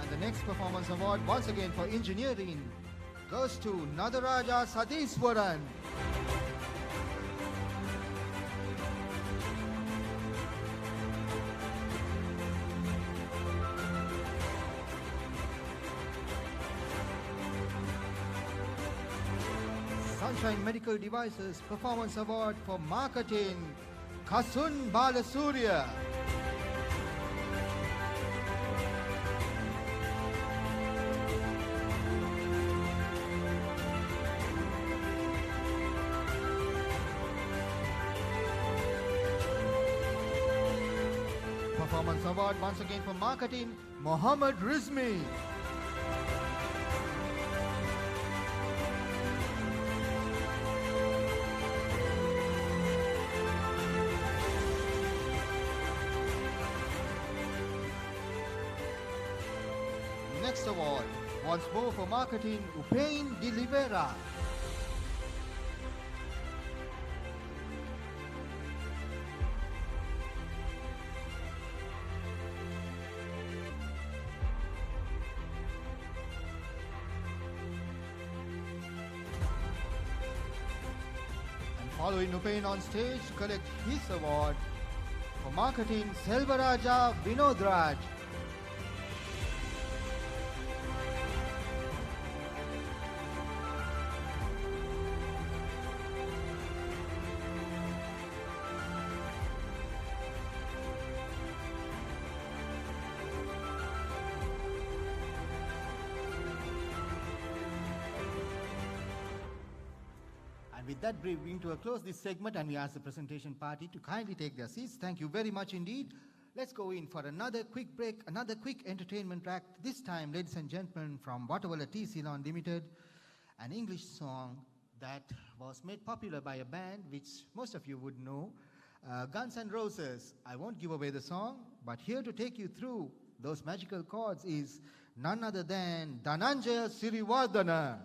And the next performance award, once again for engineering, goes to Nadaraja Satiswaran. Sunshine Medical Devices Performance Award for Marketing, Kasun Balasurya. Performance Award once again for Marketing, Mohammed Rizmi. Next award, once more for Marketing, Upain de Libera. And following Upain on stage to collect his award for Marketing, Selvaraja Vinodraj. And with that, we bring to a close this segment, and we ask the presentation party to kindly take their seats. Thank you very much indeed. Let's go in for another quick break, another quick entertainment track. This time, ladies and gentlemen, from Watawala Tea Ceylon Limited, an English song that was made popular by a band which most of you would know, Guns N' Roses. I won't give away the song, but here to take you through those magical chords is none other than Dhananjaya Sirivardhana.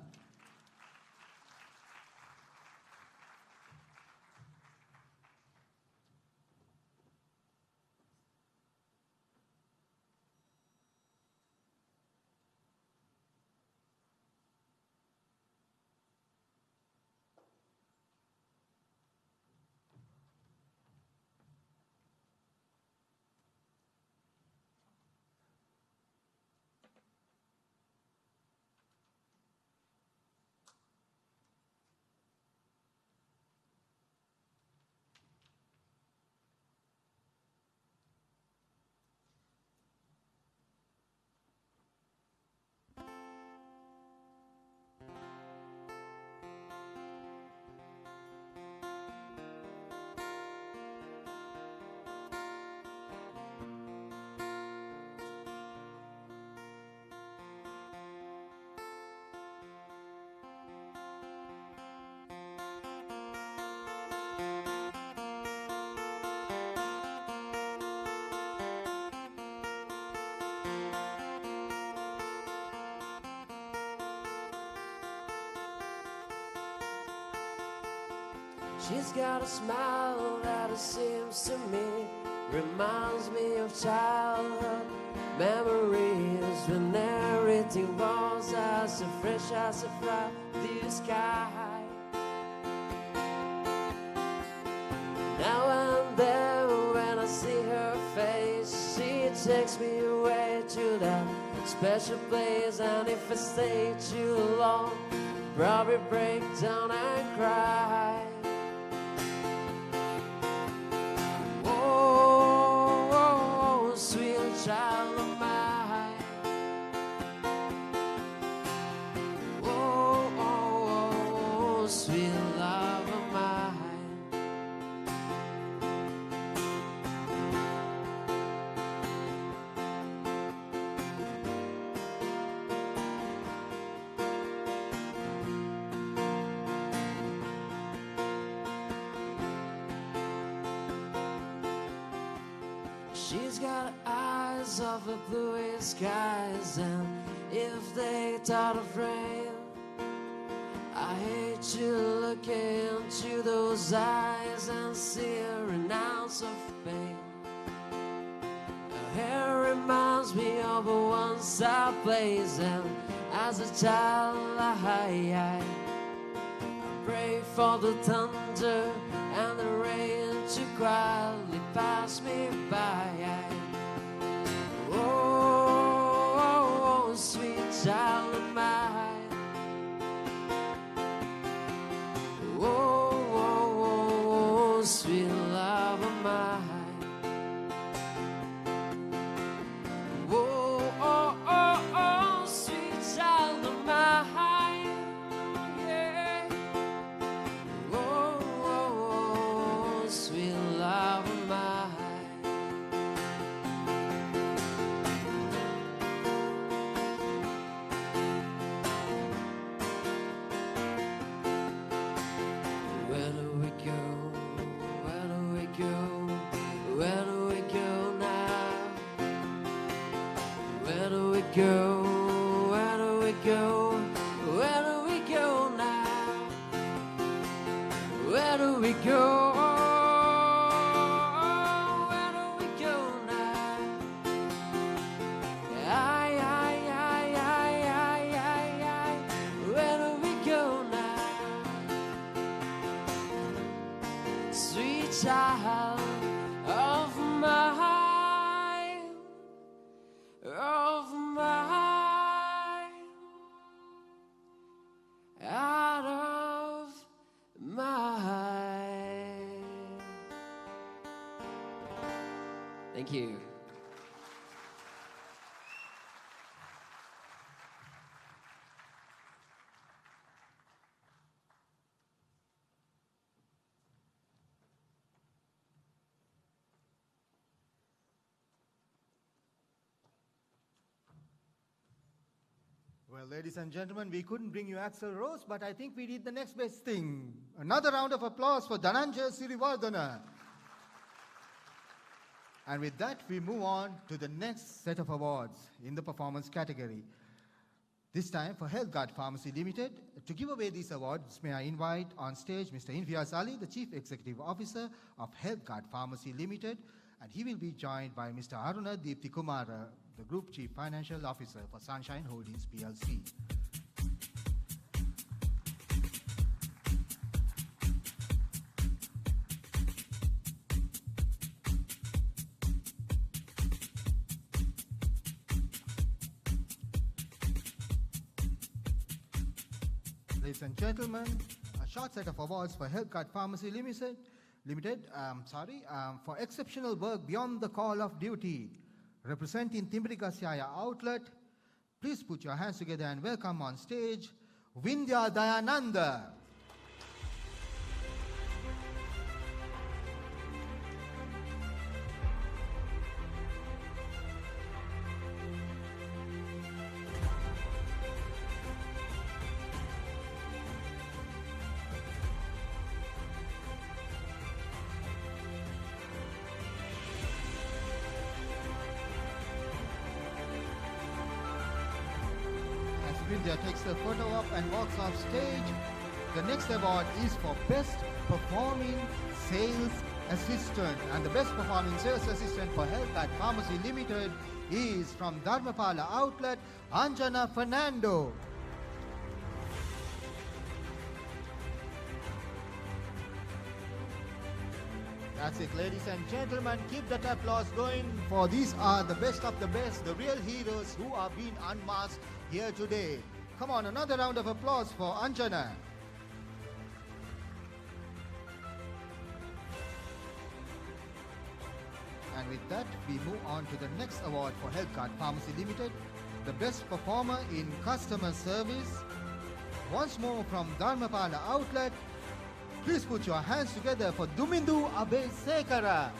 She's got a smile that it seems to me reminds me of childhood memories when everything was as fresh as a Friday sky. Now and then when I see her face, she takes me away to that special place. And if I stay too long, probably break down and cry. Oh, sweet child of mine. Oh, sweet love of mine. She's got eyes of the bluest skies, and if they thought of rain, I hate to look into those eyes and see an ounce of pain. Her hair reminds me of a one-side place, and as a child I pray for the thunder and the rain to quietly pass me by. Oh, sweet child of mine. Oh, sweet love of mine. Oh, sweet child of mine. Yeah. Oh, sweet love of mine. Where do we go? Where do we go? Where do we go now? Where do we go? Where do we go? Where do we go now? Where do we go? Where do we go now? Where do we go now? Sweet child of mine, out of mine. Thank you. Well, ladies and gentlemen, we couldn't bring you Axel Rose, but I think we did the next best thing. Another round of applause for Dhananjay Sirivardhana. And with that, we move on to the next set of awards in the performance category. This time for HealthGuard Pharmacy Limited. To give away these awards, may I invite on stage Mr. Infiaz Ali, the Chief Executive Officer of HealthGuard Pharmacy Limited, and he will be joined by Mr. Aruna Deepthi Kumara, the Group Chief Financial Officer for Sunshine Holdings PLC. Ladies and gentlemen, a short set of awards for HealthGuard Pharmacy Limited, for exceptional work beyond the call of duty. Representing Timbrika Siaya Outlet, please put your hands together and welcome on stage Vindhya Dayananda. Vindhya takes the photo up and walks off stage. The next award is for Best Performing Sales Assistant. And the Best Performing Sales Assistant for Health Pharmacy Limited is from Dharmapala Outlet, Anjana Fernando. That's it, ladies and gentlemen. Keep that applause going, for these are the best of the best, the real heroes who are being unmasked here today. Come on, another round of applause for Anjana. And with that, we move on to the next award for Healthcard Pharmacy Limited, the best performer in customer service. Once more from Dharmapala Outlet, please put your hands together for Dumindu Abe Sekara.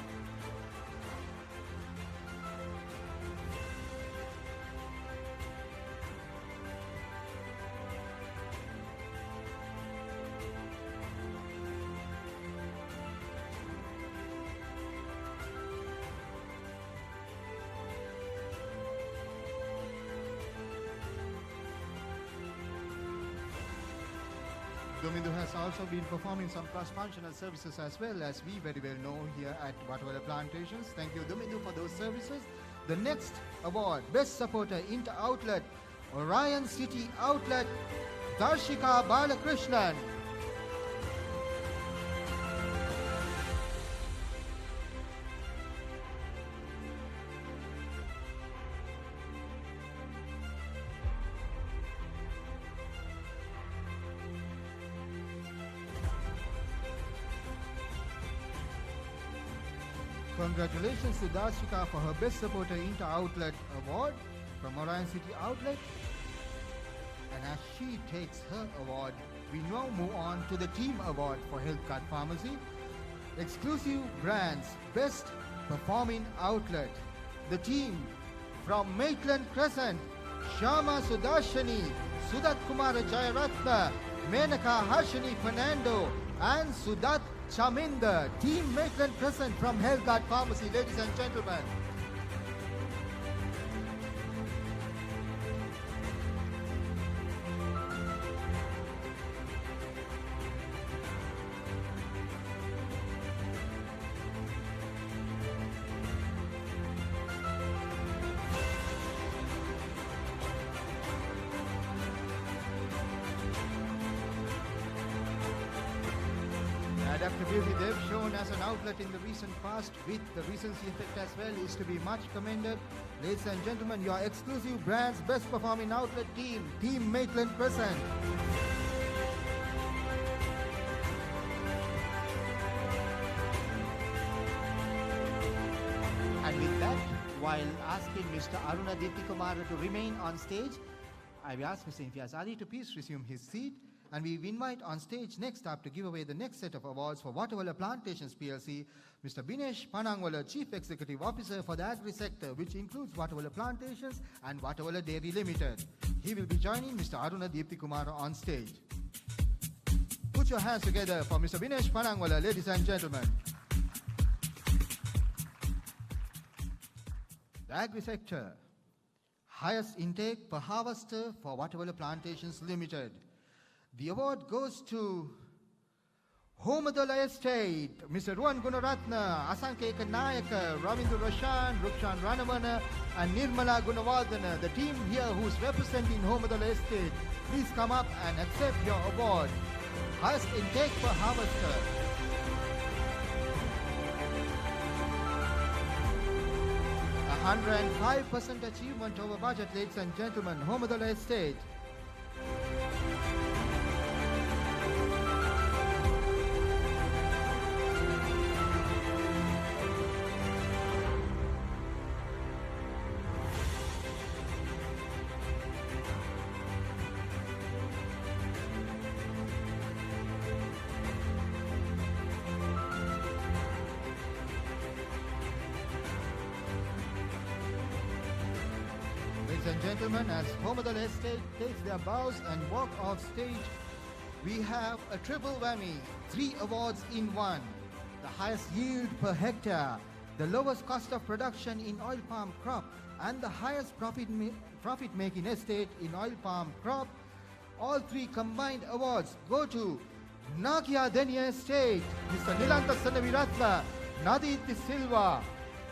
Domindu has also been performing some cross-functional services as well, as we very well know here at Watawala Plantations. Thank you, Domindu, for those services. The next award, Best Supporter Inter-Outlet, Orion City Outlet, Darshika Balakrishnan. Congratulations to Darshika for her Best Supporter Inter-Outlet Award from Orion City Outlet. And as she takes her award, we now move on to the Team Award for Healthcard Pharmacy. Exclusive Brands Best Performing Outlet. The team from Maitland Crescent, Shama Sudarshani, Sudat Kumar Jayaratna, Menaka Harshini Fernando, and Sudat Chaminder. Team Maitland Crescent from Healthcard Pharmacy, ladies and gentlemen. Adaptive Beauty, they've shown as an outlet in the recent past with the recency effect as well, is to be much commended. Ladies and gentlemen, your exclusive brands best performing outlet team, Team Maitland Crescent. And with that, while asking Mr. Aruna Diptikumara to remain on stage, I will ask Mr. Imtiaz Ali to please resume his seat. And we invite on stage next up to give away the next set of awards for Watawala Plantations PLC, Mr. Binesh Panangwala, Chief Executive Officer for the Agri Sector, which includes Watawala Plantations and Watawala Dairy Limited. He will be joining Mr. Aruna Diptikumara on stage. Put your hands together for Mr. Binesh Panangwala, ladies and gentlemen. The Agri Sector, highest intake per harvester for Watawala Plantations Limited. The award goes to Homadala Estate, Mr. Ruan Gunaratna, Asanke Nayaka, Ravindu Roshan, Rukshan Ranamana, and Nirmala Gunawardana, the team here who's representing Homadala Estate. Please come up and accept your award. Highest intake per harvester. A 105% achievement over budget, ladies and gentlemen. Homadala Estate. Ladies and gentlemen, as Homadala Estate takes their bows and walk off stage, we have a triple whammy, 3 awards in one. The highest yield per hectare, the lowest cost of production in oil palm crop, and the highest profit-making estate in oil palm crop. All three combined awards go to Nakia Denia Estate, Mr. Nilanta Sanaviratna, Nadit De Silva,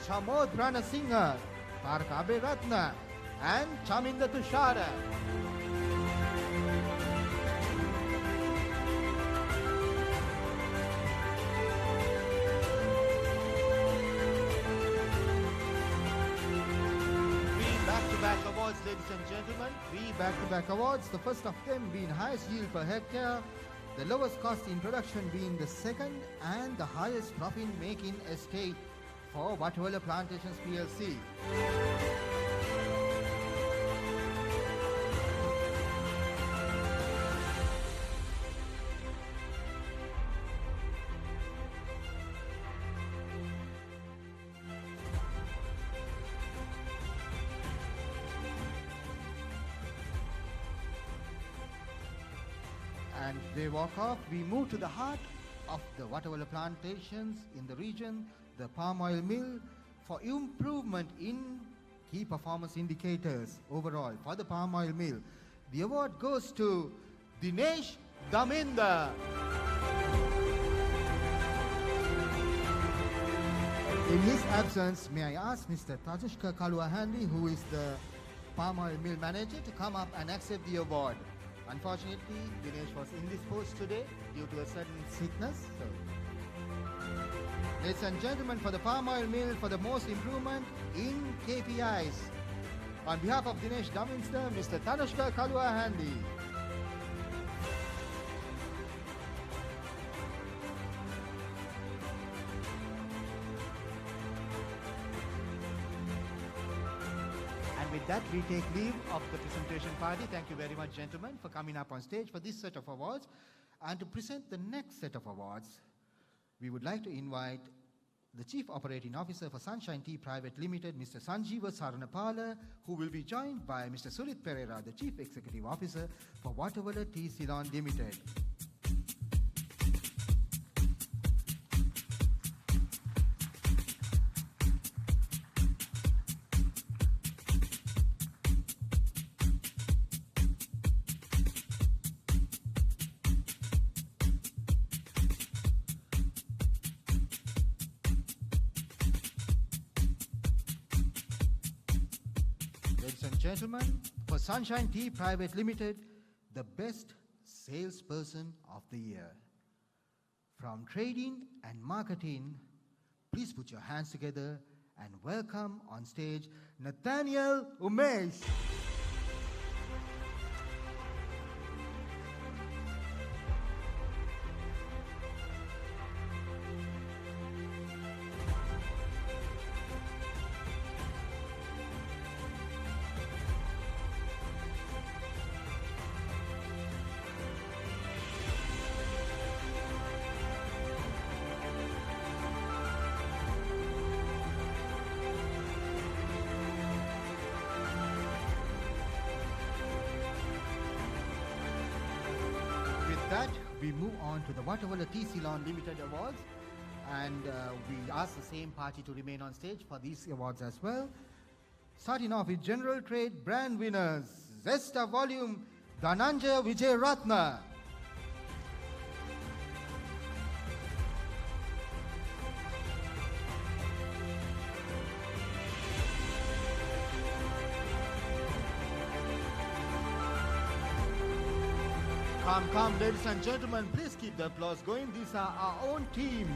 Chamod Prana Singha, Tarkabe Ratna, and Chaminda Tushara. Back-to-back awards, ladies and gentlemen. Three back-to-back awards. The first of them being highest yield per hectare, the lowest cost in production being the second, and the highest profit-making estate for Watawala Plantations PLC. And they walk off. We move to the heart of the Watawala plantations in the region, the palm oil mill, for improvement in key performance indicators overall for the palm oil mill. The award goes to Dinesh Daminda. In his absence, may I ask Mr. Tajushka Kaluahandi, who is the palm oil mill manager, to come up and accept the award. Unfortunately, Dinesh was indisposed today due to a sudden sickness. Ladies and gentlemen, for the palm oil mill for the most improvement in KPIs, on behalf of Dinesh Daminster, Mr. Tanushka Kaluahandi. With that, we take leave of the presentation party. Thank you very much, gentlemen, for coming up on stage for this set of awards. And to present the next set of awards, we would like to invite the Chief Operating Officer for Sunshine Tea Private Limited, Mr. Sanjeeva Saranapala, who will be joined by Mr. Surit Pereira, the Chief Executive Officer for Watawala Tea Ceylon Limited. Gentlemen, for Sunshine Tea Private Limited, the best salesperson of the year. From trading and marketing, please put your hands together and welcome on stage Nathaniel Umesh. That, we move on to the Watawala Tea Ceylon Limited Awards, and we ask the same party to remain on stage for these awards as well. Starting off with General Trade Brand Winners, Zesta Volume, Dhananjaya Vijay Ratna. Come, ladies and gentlemen, please keep the applause going. These are our own team.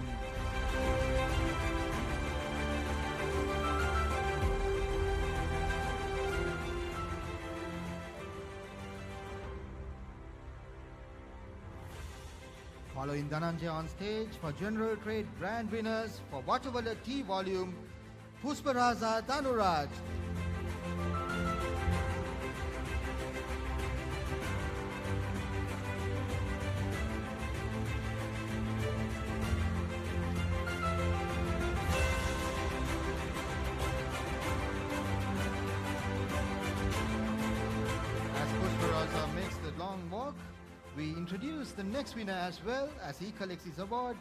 Following Dhananjay on stage for General Trade Brand Winners for Watawala Tea Volume, Pusparaza Dhanuraj. We introduce the next winner as well as he collects his award.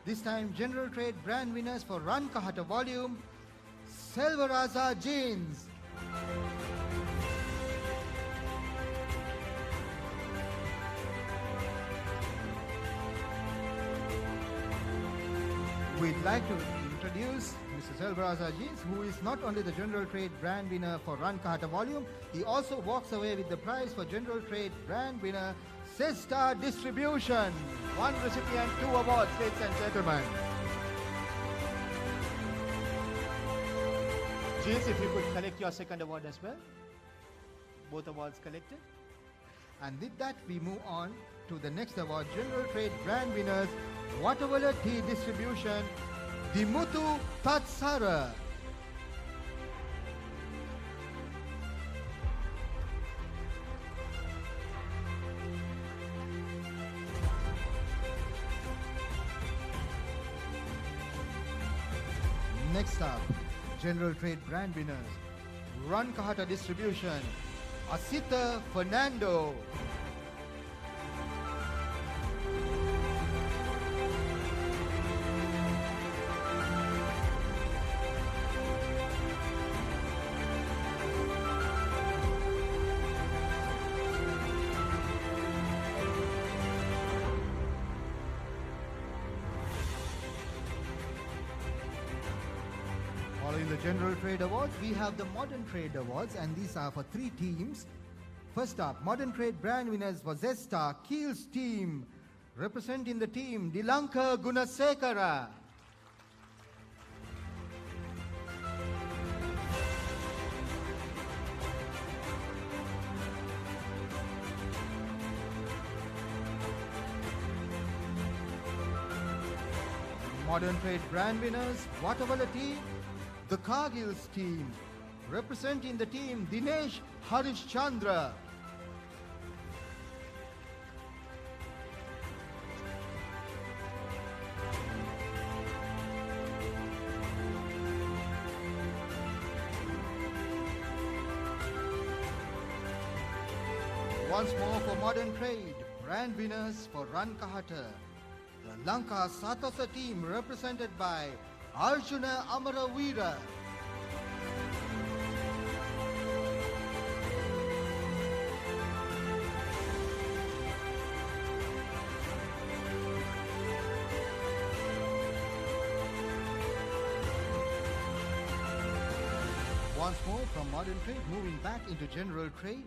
This time General Trade Brand Winners for Ran Kahata Volume, Selvaraza Jeans. We'd like to introduce Mr. Selvaraza Jeans, who is not only the General Trade Brand winner for Run Kahata Volume, he also walks away with the prize for General Trade Brand winner, Star Distribution. One recipient, 2 awards, ladies and gentlemen. Jeans, if you could collect your second award as well. Both awards collected. And with that, we move on to the next award, General Trade Brand winners, Watavala Tea Distribution, Dimutu Tatsara. Next up, General Trade Brand winners, Run Kahata Distribution, Asita Fernando. Following the General Trade Awards, we have the Modern Trade Awards, and these are for 3 teams. First up, Modern Trade Brand winners for Zesta Keels team. Representing the team, Dilanka Gunasekara. Modern Trade Brand winners, Watavala team, the Cargills team. Representing the team, Dinesh Harishchandra. Once more for Modern Trade, brand winners for Run Kahata. The Lanka Satasa team represented by Arjuna Amaravira. Once more from Modern Trade, moving back into General Trade,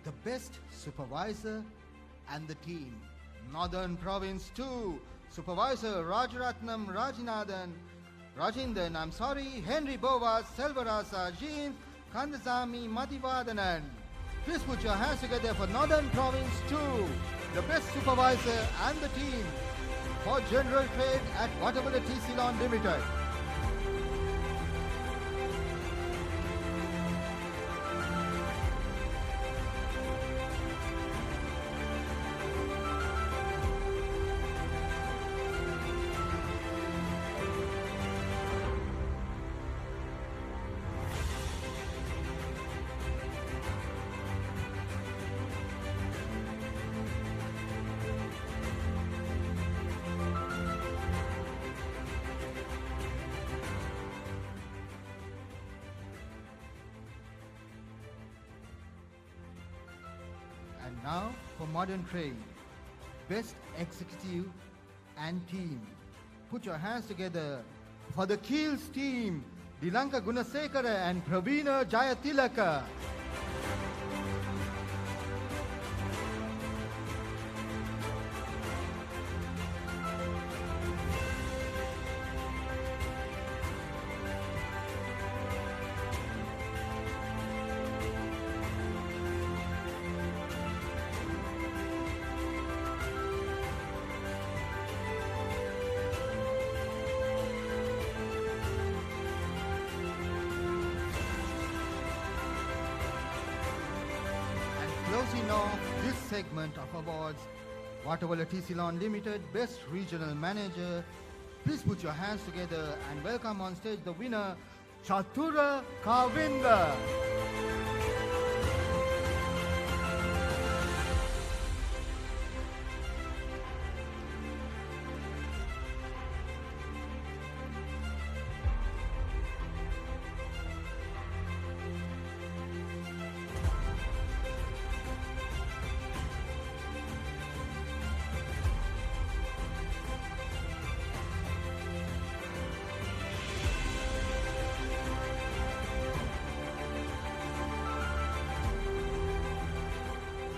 the best supervisor and the team. Northern Province 2, Supervisor Rajaratnam Rajindan, Henry Bova, Selvarasa, Jean, Kandasamy, Madhivadanan. Please put your hands together for Northern Province 2, the best supervisor and the team for General Trade at Watavala Tea Ceylon Limited. And now for Modern Trade, best executive and team. Put your hands together for the Keels team, Dilanka Gunasekara and Pravina Jayatilaka. Closing off this segment of awards, Watavala Tea Ceylon Limited Best Regional Manager. Please put your hands together and welcome on stage the winner, Chatura Kavinda.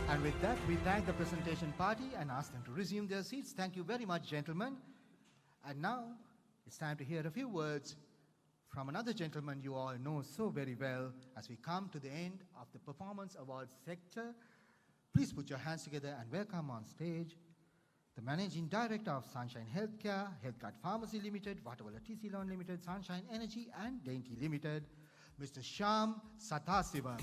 And with that, we thank the presentation party and ask them to resume their seats. Thank you very much, gentlemen. And now, it's time to hear a few words from another gentleman you all know so very well as we come to the end of the Performance Awards sector. Please put your hands together and welcome on stage the Managing Director of Sunshine Healthcare, Healthcare Pharmacy Limited, Vatavalla TC Loan Limited, Sunshine Energy and Dainty Limited, Mr. Shyam Sathasivan.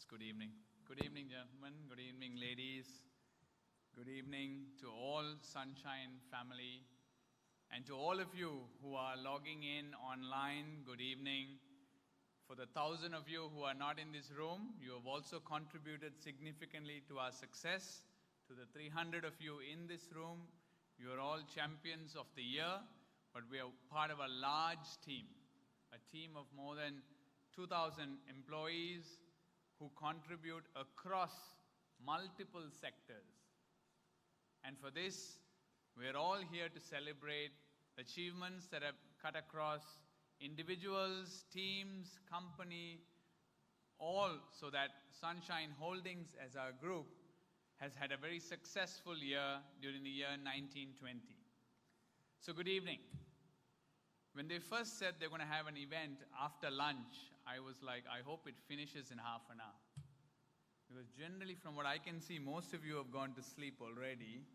Good evening. Good evening, gentlemen. Good evening, ladies. Good evening to all Sunshine family. And to all of you who are logging in online, good evening. For the 1,000 of you who are not in this room, you have also contributed significantly to our success. To the 300 of you in this room, you are all champions of the year, but we are part of a large team, a team of more than 2,000 employees who contribute across multiple sectors. And for this, we're all here to celebrate achievements that have cut across individuals, teams, company, all so that Sunshine Holdings as our group has had a very successful year during the year 1920. So good evening. When they first said they're going to have an event after lunch, I was like, I hope it finishes in half an hour. Because generally, from what I can see, most of you have gone to sleep already.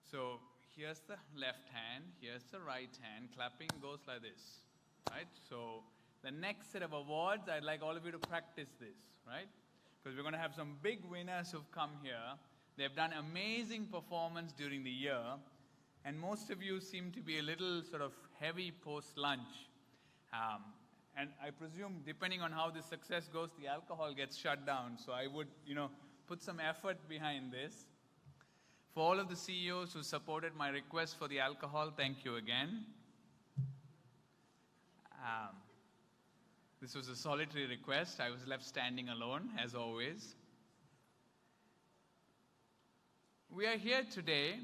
So here's the left hand, here's the right hand. Clapping goes like this, right? So the next set of awards, I'd like all of you to practice this, right? Because we're going to have some big winners who've come here. They've done amazing performance during the year. And most of you seem to be a little sort of heavy post-lunch. And I presume, depending on how this success goes, the alcohol gets shut down. So I would, put some effort behind this. For all of the CEOs who supported my request for the alcohol, thank you again. This was a solitary request. I was left standing alone, as always. We are here today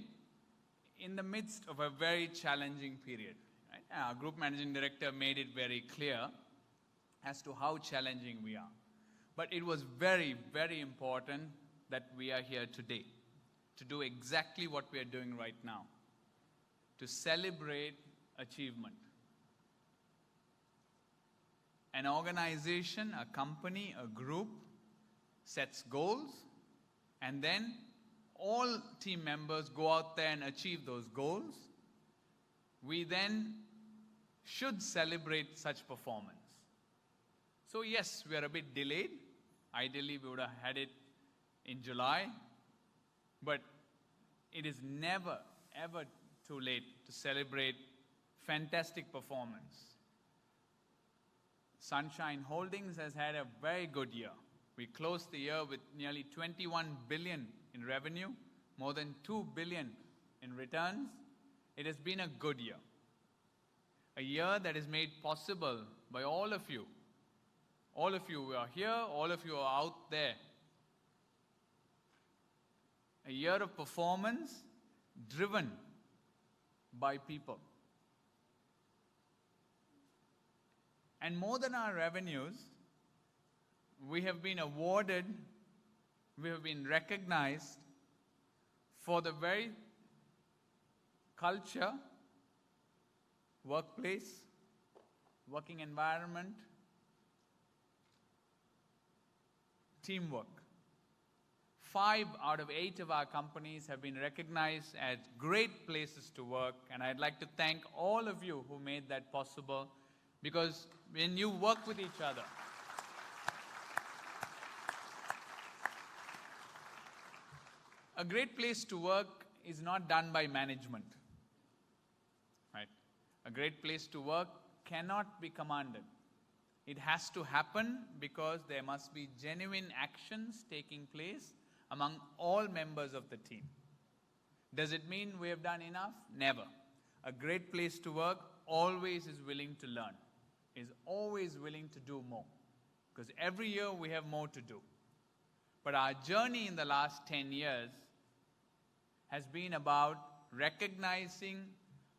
in the midst of a very challenging period. Right? Our Group Managing Director made it very clear as to how challenging we are. But it was very, very important that we are here today to do exactly what we are doing right now, to celebrate achievement. An organization, a company, a group sets goals, and then all team members go out there and achieve those goals. We then should celebrate such performance. So yes, we are a bit delayed. Ideally, we would have had it in July, but it is never, ever too late to celebrate fantastic performance. Sunshine Holdings has had a very good year. We closed the year with nearly 21 billion in revenue, more than 2 billion in returns. It has been a good year. A year that is made possible by all of you. All of you are here, all of you are out there. A year of performance driven by people. And more than our revenues, we have been awarded, we have been recognized for the very culture, workplace, working environment, teamwork. 5 out of 8 of our companies have been recognized as great places to work, and I'd like to thank all of you who made that possible, because when you work with each other, a great place to work is not done by management, right? A great place to work cannot be commanded. It has to happen because there must be genuine actions taking place among all members of the team. Does it mean we have done enough? Never. A great place to work always is willing to learn. is always willing to do more, because every year we have more to do. But our journey in the last 10 years has been about recognizing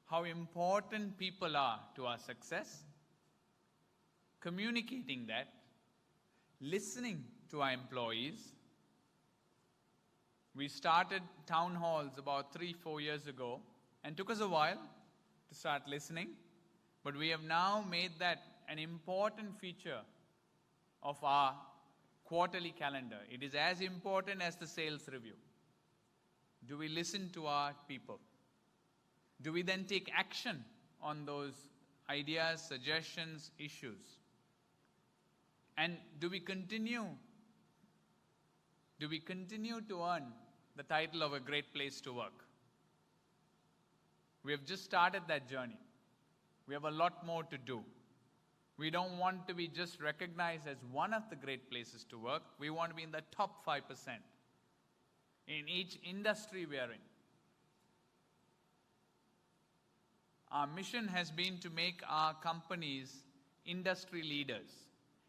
how important people are to our success, communicating that, listening to our employees. We started town halls about 3-4 years ago, and took us a while to start listening, but we have now made that an important feature of our quarterly calendar. It is as important as the sales review. Do we listen to our people? Do we then take action on those ideas, suggestions, issues? And do we continue to earn the title of a great place to work? We have just started that journey. We have a lot more to do. We don't want to be just recognized as one of the great places to work. We want to be in the top 5% in each industry we are in. Our mission has been to make our companies industry leaders.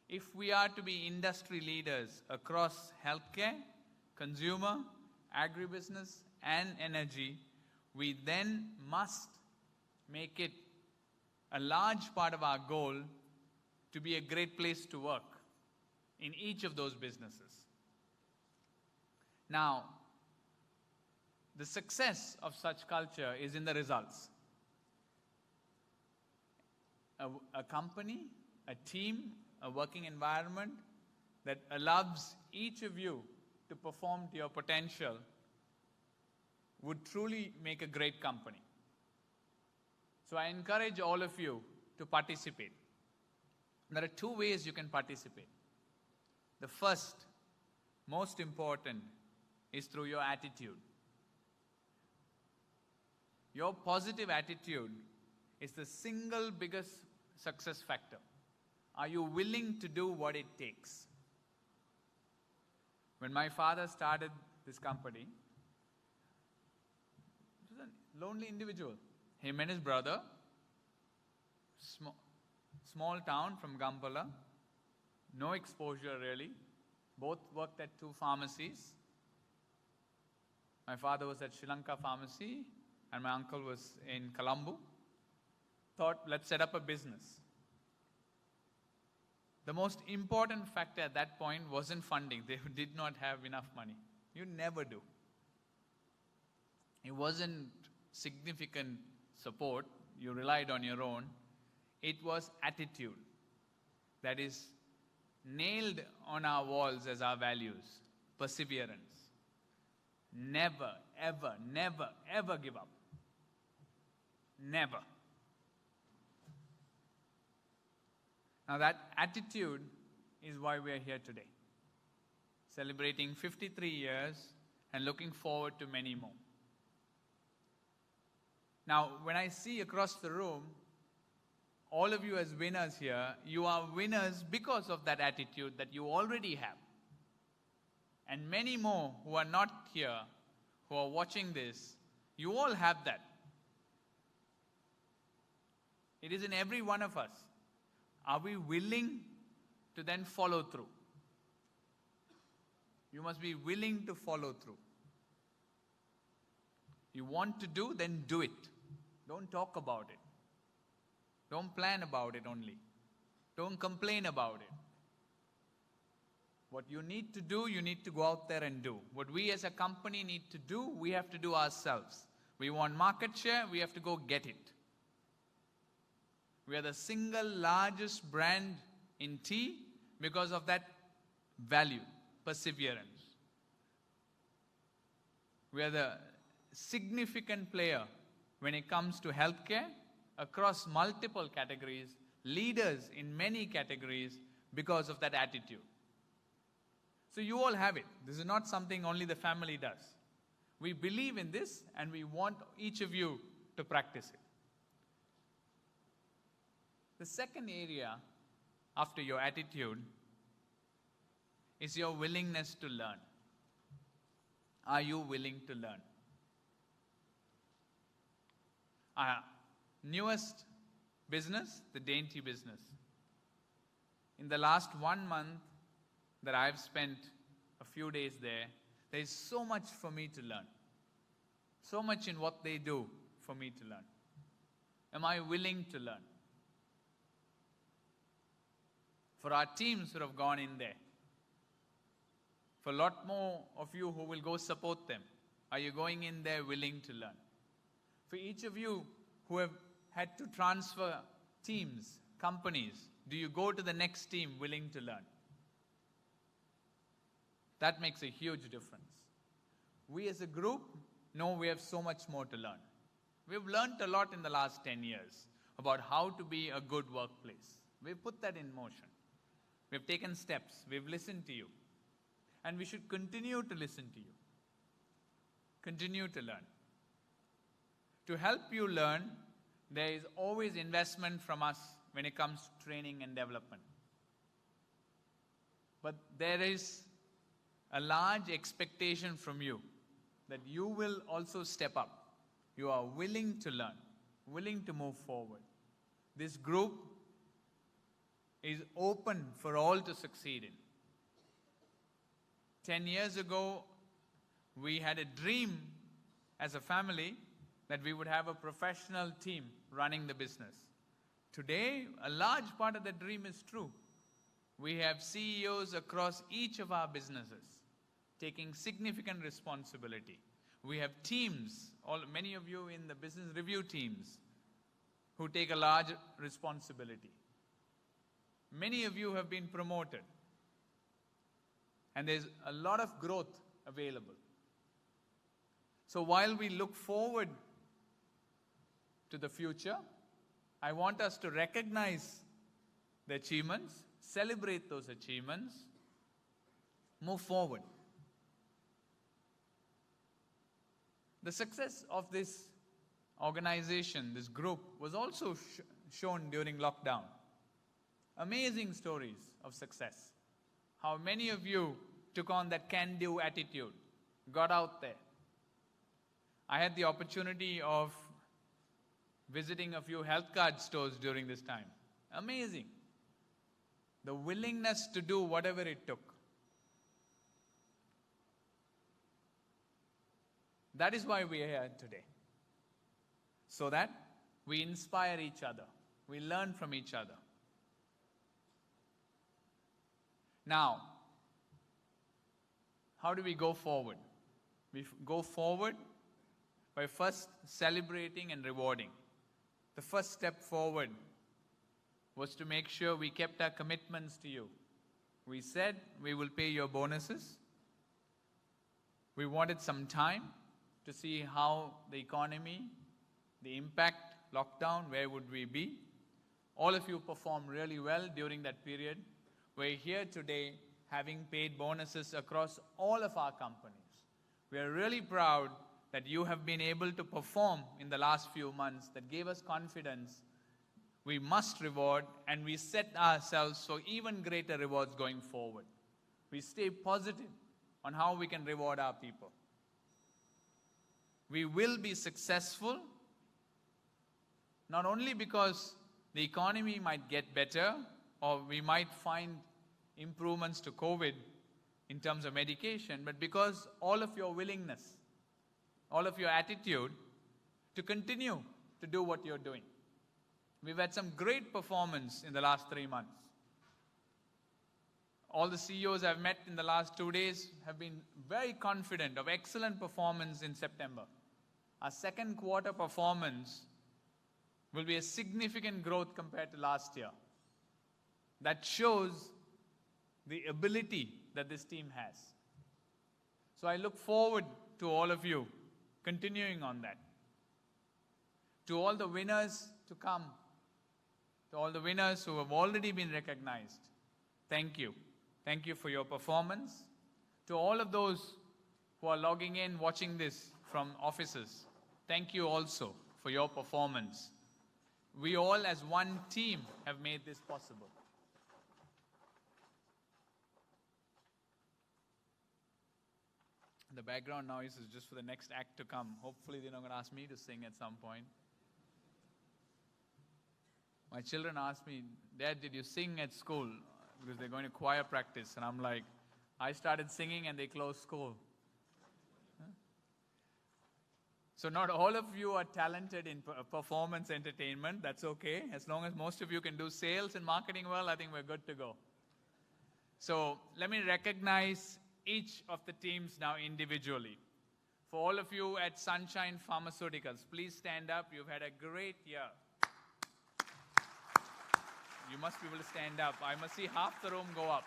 If we are to be industry leaders across healthcare, consumer, agribusiness, and energy, we then must make it a large part of our goal to be a great place to work in each of those businesses. Now, the success of such culture is in the results. A company, a team, a working environment that allows each of you to perform to your potential would truly make a great company. So I encourage all of you to participate. There are 2 ways you can participate. The first, most important, is through your attitude. Your positive attitude is the single biggest success factor. Are you willing to do what it takes? When my father started this company, he was a lonely individual. Him and his brother, small town from Gampala, no exposure really. Both worked at 2 pharmacies. My father was at Sri Lanka Pharmacy and my uncle was in Colombo. Thought, let's set up a business. The most important factor at that point wasn't funding. They did not have enough money. You never do. It wasn't significant support. You relied on your own. It was attitude that is nailed on our walls as our values. Perseverance. Never, ever, never, ever give up. Never. Now that attitude is why we are here today, celebrating 53 years and looking forward to many more. Now, when I see across the room, all of you as winners here, you are winners because of that attitude that you already have. And many more who are not here, who are watching this, you all have that. It is in every one of us. Are we willing to then follow through? You must be willing to follow through. You want to do, then do it. Don't talk about it. Don't plan about it only. Don't complain about it. What you need to do, you need to go out there and do. What we as a company need to do, we have to do ourselves. We want market share, we have to go get it. We are the single largest brand in tea because of that value, perseverance. We are the significant player when it comes to healthcare across multiple categories, leaders in many categories because of that attitude. So you all have it. This is not something only the family does. We believe in this and we want each of you to practice it. The second area after your attitude is your willingness to learn. Are you willing to learn? Our newest business, the dainty business, in the last 1 month that I've spent a few days there, there is so much for me to learn. So much in what they do for me to learn. Am I willing to learn? For our teams who have gone in there, for a lot more of you who will go support them, are you going in there willing to learn? For each of you who have had to transfer teams, companies, do you go to the next team willing to learn? That makes a huge difference. We as a group know we have so much more to learn. We've learned a lot in the last 10 years about how to be a good workplace. We've put that in motion. We've taken steps. We've listened to you. And we should continue to listen to you. Continue to learn. To help you learn, there is always investment from us when it comes to training and development. But there is a large expectation from you that you will also step up. You are willing to learn, willing to move forward. This group is open for all to succeed in. 10 years ago, we had a dream as a family that we would have a professional team running the business. Today, a large part of the dream is true. We have CEOs across each of our businesses taking significant responsibility. We have teams, many of you in the business review teams, who take a large responsibility. Many of you have been promoted. And there's a lot of growth available. So while we look forward to the future, I want us to recognize the achievements, celebrate those achievements, move forward. The success of this organization, this group, was also shown during lockdown. Amazing stories of success. How many of you took on that can-do attitude, got out there. I had the opportunity of visiting a few health card stores during this time. Amazing. The willingness to do whatever it took. That is why we are here today. So that we inspire each other. We learn from each other. Now, how do we go forward? We go forward by first celebrating and rewarding. The first step forward was to make sure we kept our commitments to you. We said we will pay your bonuses. We wanted some time to see how the economy, the impact, lockdown, where would we be. All of you performed really well during that period. We're here today having paid bonuses across all of our companies. We are really proud that you have been able to perform in the last few months. That gave us confidence. We must reward, and we set ourselves for even greater rewards going forward. We stay positive on how we can reward our people. We will be successful not only because the economy might get better, or we might find improvements to COVID in terms of medication, but because all of your willingness, all of your attitude to continue to do what you're doing. We've had some great performance in the last 3 months. All the CEOs I've met in the last 2 days have been very confident of excellent performance in September. Our second quarter performance will be a significant growth compared to last year. That shows the ability that this team has. So I look forward to all of you continuing on that. To all the winners to come, to all the winners who have already been recognized, thank you. Thank you for your performance. To all of those who are logging in, watching this from offices, thank you also for your performance. We all as one team have made this possible. The background noise is just for the next act to come. Hopefully they're not going to ask me to sing at some point. My children ask me, Dad, did you sing at school? because they're going to choir practice. And I'm like, I started singing and they closed school. So not all of you are talented in performance entertainment. That's okay. As long as most of you can do sales and marketing well, I think we're good to go. So let me recognize each of the teams now individually. For all of you at Sunshine Pharmaceuticals, please stand up. You've had a great year. You must be able to stand up. I must see half the room go up.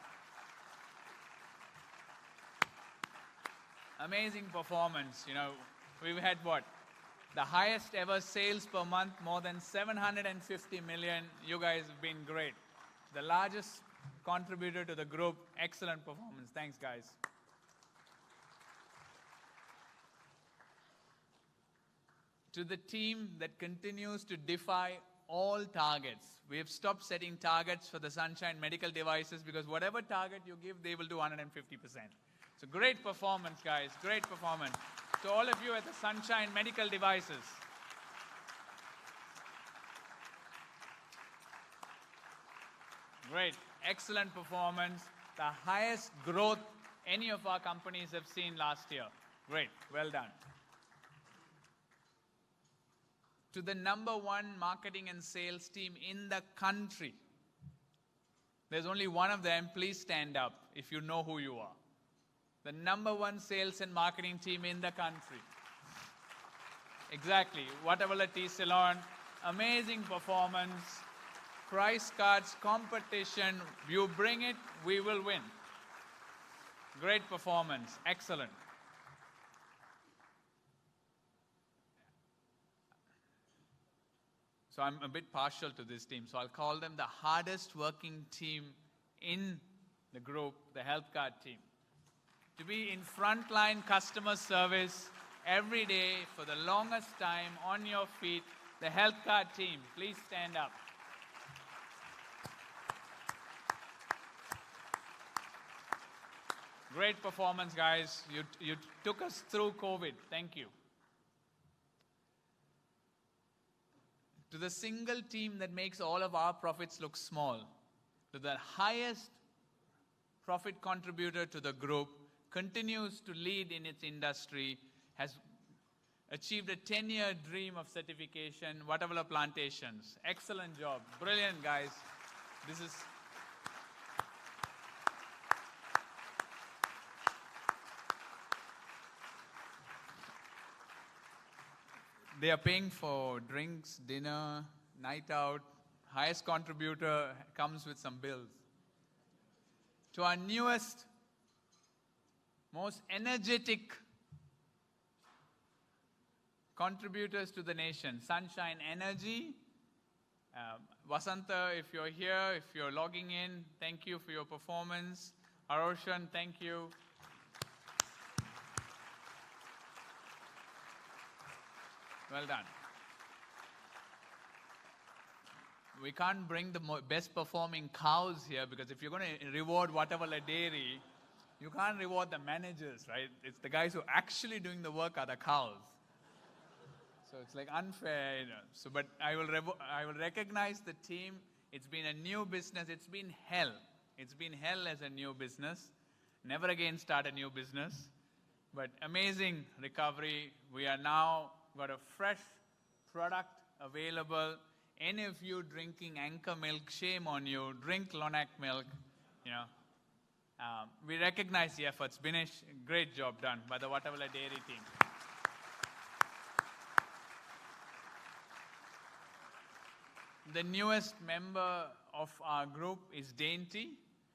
Amazing performance. You know, we've had what? The highest ever sales per month, more than 750 million. You guys have been great. The largest contributor to the group. Excellent performance. Thanks, guys. To the team that continues to defy all targets. We have stopped setting targets for the Sunshine Medical Devices because whatever target you give, they will do 150%. So great performance, guys. Great performance. To all of you at the Sunshine Medical Devices. Great. Excellent performance. The highest growth any of our companies have seen last year. Great. Well done. To the #1 marketing and sales team in the country. There's only one of them. Please stand up if you know who you are. The #1 sales and marketing team in the country. Exactly. Whatever Salon. Amazing performance. Price cards, competition. You bring it, we will win. Great performance. Excellent. So I'm a bit partial to this team. So I'll call them the hardest working team in the group, the health card team. To be in frontline customer service every day for the longest time on your feet, the health card team, please stand up. Great performance, guys. You took us through COVID. Thank you. To the single team that makes all of our profits look small, to the highest profit contributor to the group, continues to lead in its industry, has achieved a 10-year dream of certification, Whatever Plantations. Excellent job. Brilliant, guys. This is... They are paying for drinks, dinner, night out. Highest contributor comes with some bills. To our newest, most energetic contributors to the nation, Sunshine Energy. Vasanta, if you're here, if you're logging in, thank you for your performance. Aroshan, thank you. Well done. We can't bring the best performing cows here because if you're going to reward Whatever Dairy, you can't reward the managers, right? It's the guys who are actually doing the work are the cows. So it's like unfair, you know. So, but I will recognize the team. It's been a new business. It's been hell. It's been hell as a new business. Never again start a new business. But amazing recovery. We are now got a fresh product available. Any of you drinking Anchor milk, shame on you. Drink Lonac milk. You know, we recognize the efforts. Binesh, great job done by the Whatever Dairy team. The newest member of our group is Dainty.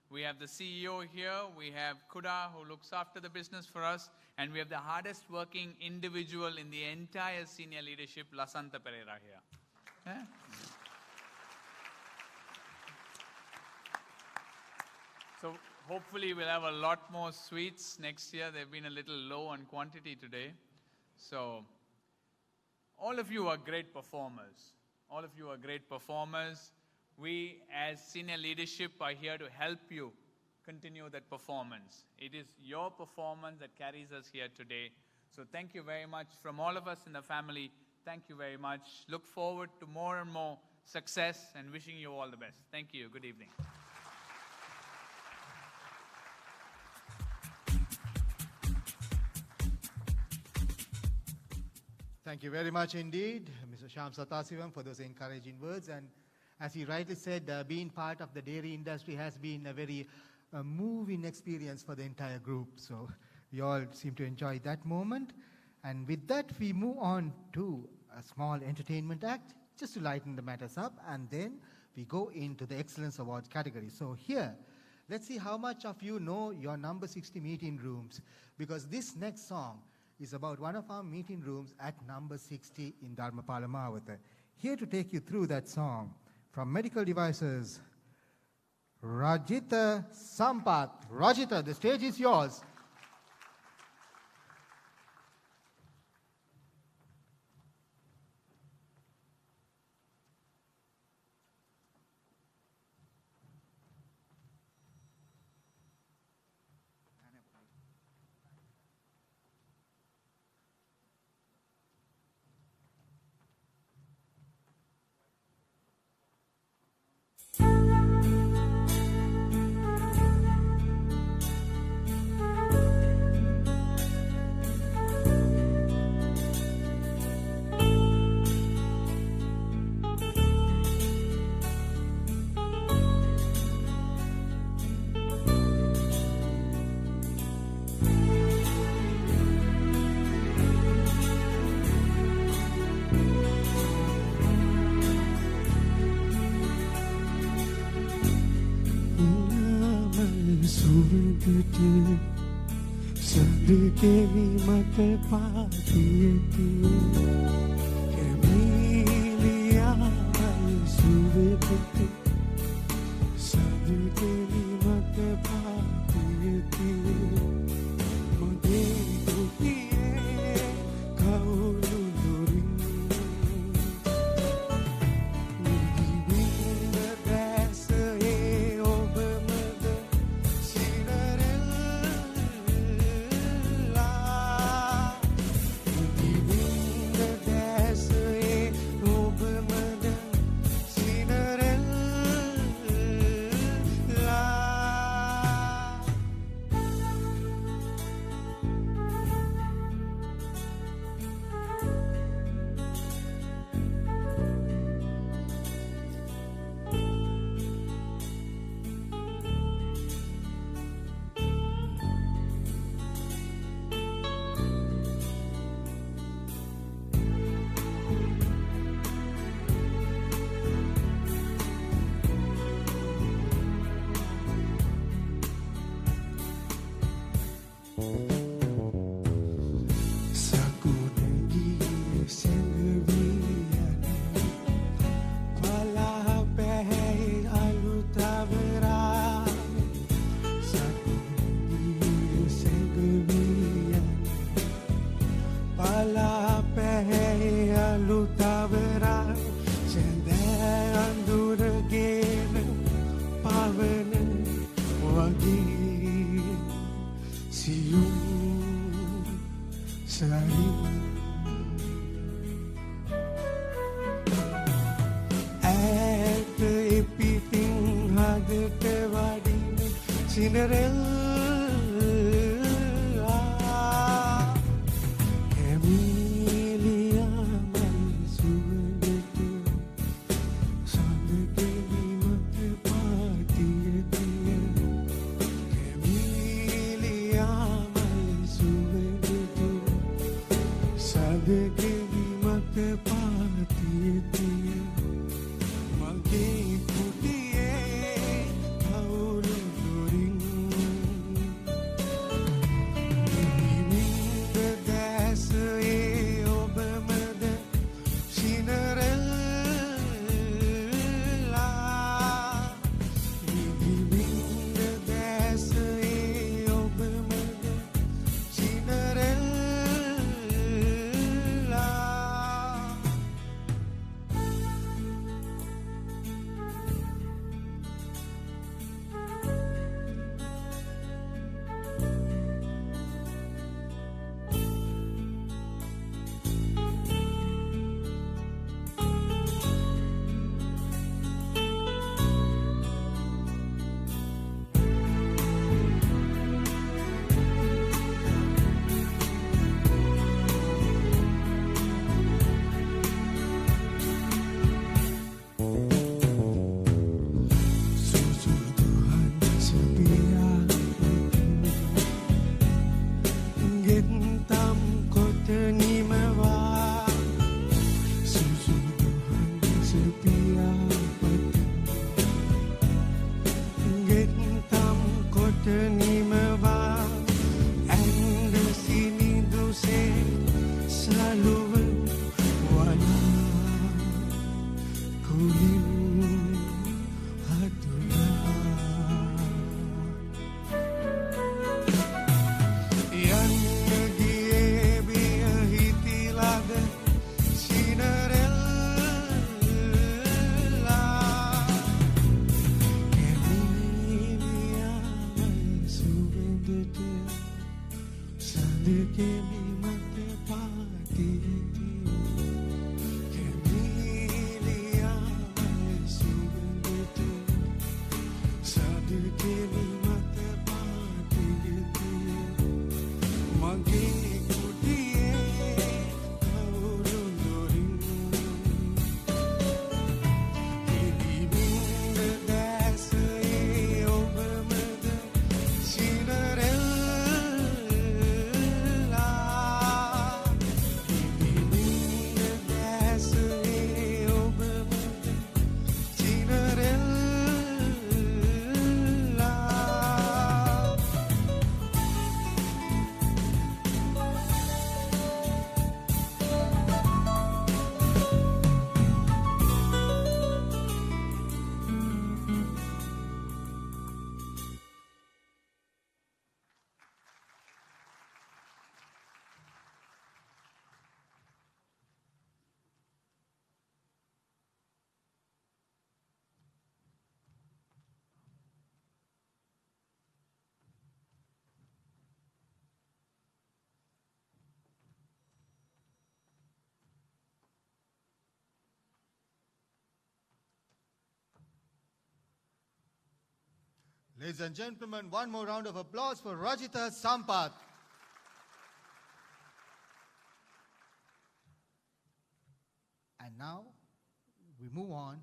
We have the CEO here. We have Kuda, who looks after the business for us. And we have the hardest working individual in the entire senior leadership, Lasanta Pereira here. Yeah. So hopefully we'll have a lot more sweets next year. They've been a little low on quantity today. So all of you are great performers. All of you are great performers. We as senior leadership are here to help you continue that performance. It is your performance that carries us here today. So thank you very much from all of us in the family. Thank you very much. Look forward to more and more success and wishing you all the best. Thank you. Good evening. Thank you very much indeed, Mr. Shyam Sathasivam, for those encouraging words. And as he rightly said, being part of the dairy industry has been a very moving experience for the entire group. So we all seem to enjoy that moment. And with that, we move on to a small entertainment act, just to lighten the matters up. And then we go into the Excellence Awards category. So here, let's see how much of you know your number 60 meeting rooms, because this next song is about one of our meeting rooms at number 60 in Dharmapala Mawatha. Here to take you through that song, from Medical Devices, Rajita Sampath. Rajita, the stage is yours. සඳකෙවි මත පාතියති කැමීලියායි සුවකති සඳකෙවි මත පාතියති මගේ දුතියේ කවුරු නොරින් නිදිවිඳ දැසයේ ඔබමද Gentam kota nimba and sini duse selalu wala kulim hatuna yang gie biya hitilaga Cinderella Camellia subendete sadike mi mate patiti Camellia subendete sadike mi mate patiti Magi kudie kaurundoring Kidibinde dasa obamada Cinderella Kidibinde dasa obamada Cinderella Ladies and gentlemen, one more round of applause for Rajita Sampath. And now we move on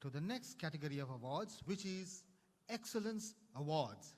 to the next category of awards, which is Excellence Awards.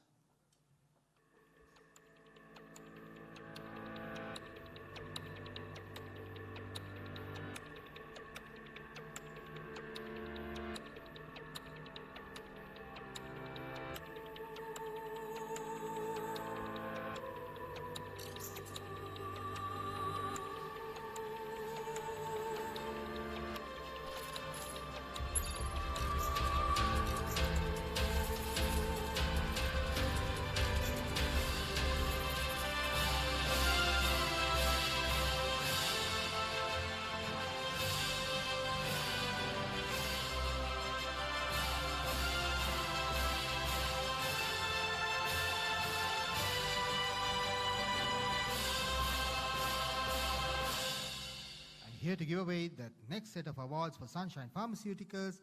Here to give away the next set of awards for Sunshine Pharmaceuticals,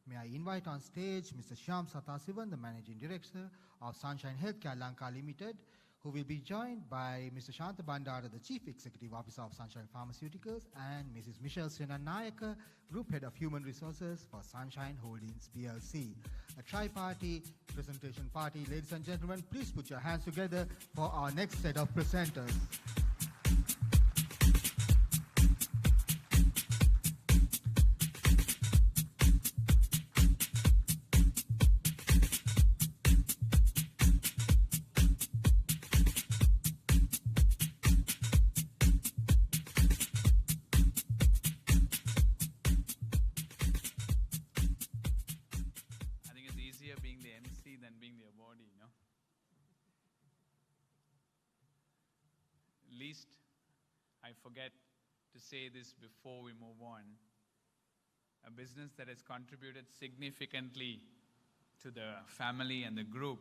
may I invite on stage Mr. Shyam Sathasivan, the Managing Director of Sunshine Healthcare Lanka Limited, who will be joined by Mr. Shanta Bandara, the Chief Executive Officer of Sunshine Pharmaceuticals, and Mrs. Michelle Srenan Nayaka, Group Head of Human Resources for Sunshine Holdings PLC. A tri-party presentation party. Ladies and gentlemen, please put your hands together for our next set of presenters. Being the MC than being the awardee, you know. Least I forget to say this before we move on. A business that has contributed significantly to the family and the group,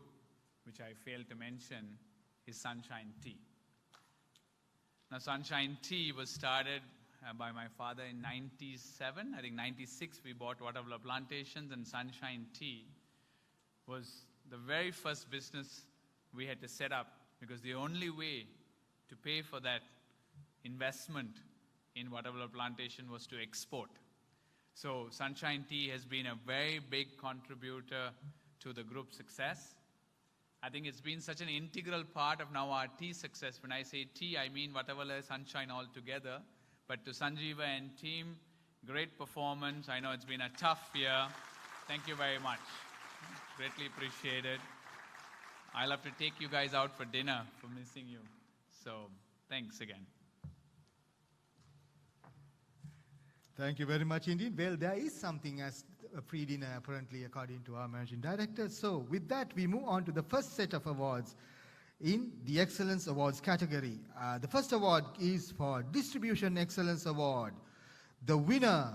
which I failed to mention, is Sunshine Tea. Now, Sunshine Tea was started by my father in 97. I think 96 we bought Watervilla Plantations, and Sunshine Tea was the very first business we had to set up, because the only way to pay for that investment in Watervilla Plantation was to export. So Sunshine Tea has been a very big contributor to the group's success. I think it's been such an integral part of now our tea success. When I say tea, I mean Watervilla Sunshine altogether. But to Sanjeeva and team, Great performance. I know it's been a tough year. Thank you very much. Greatly appreciated. I'll have to take you guys out for dinner for missing you. So, thanks again. Thank you very much indeed. Well, there is something as a free dinner apparently according to our managing director. So with that, we move on to the first set of awards in the Excellence Awards category. The first award is for Distribution Excellence Award. The winner,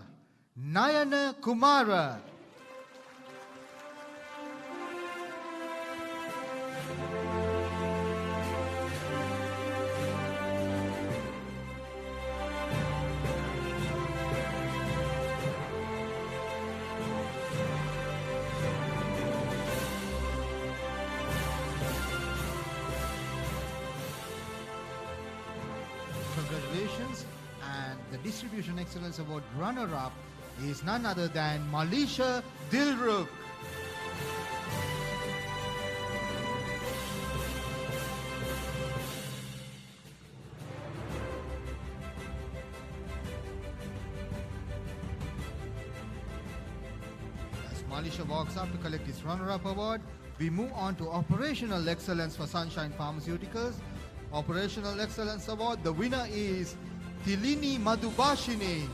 Nayana Kumara. Congratulations. And the Distribution Excellence Award runner-up is none other than Malisha Dilruk. As Malisha walks up to collect his runner-up award, we move on to Operational Excellence for Sunshine Pharmaceuticals. Operational Excellence Award, the winner is Tilini Madhubashini.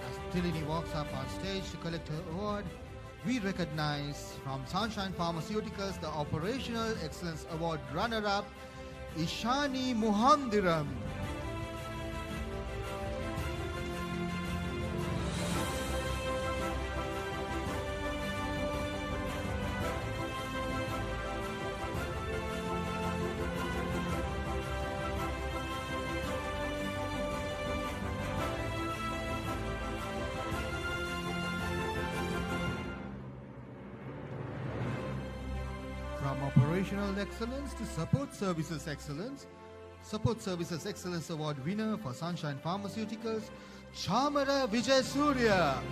As Tilini walks up on stage to collect her award, we recognize from Sunshine Pharmaceuticals the Operational Excellence Award runner-up, Ishani Muhandiram. From Operational Excellence to Support Services Excellence, Support Services Excellence Award winner for Sunshine Pharmaceuticals, Chamara Vijay Surya.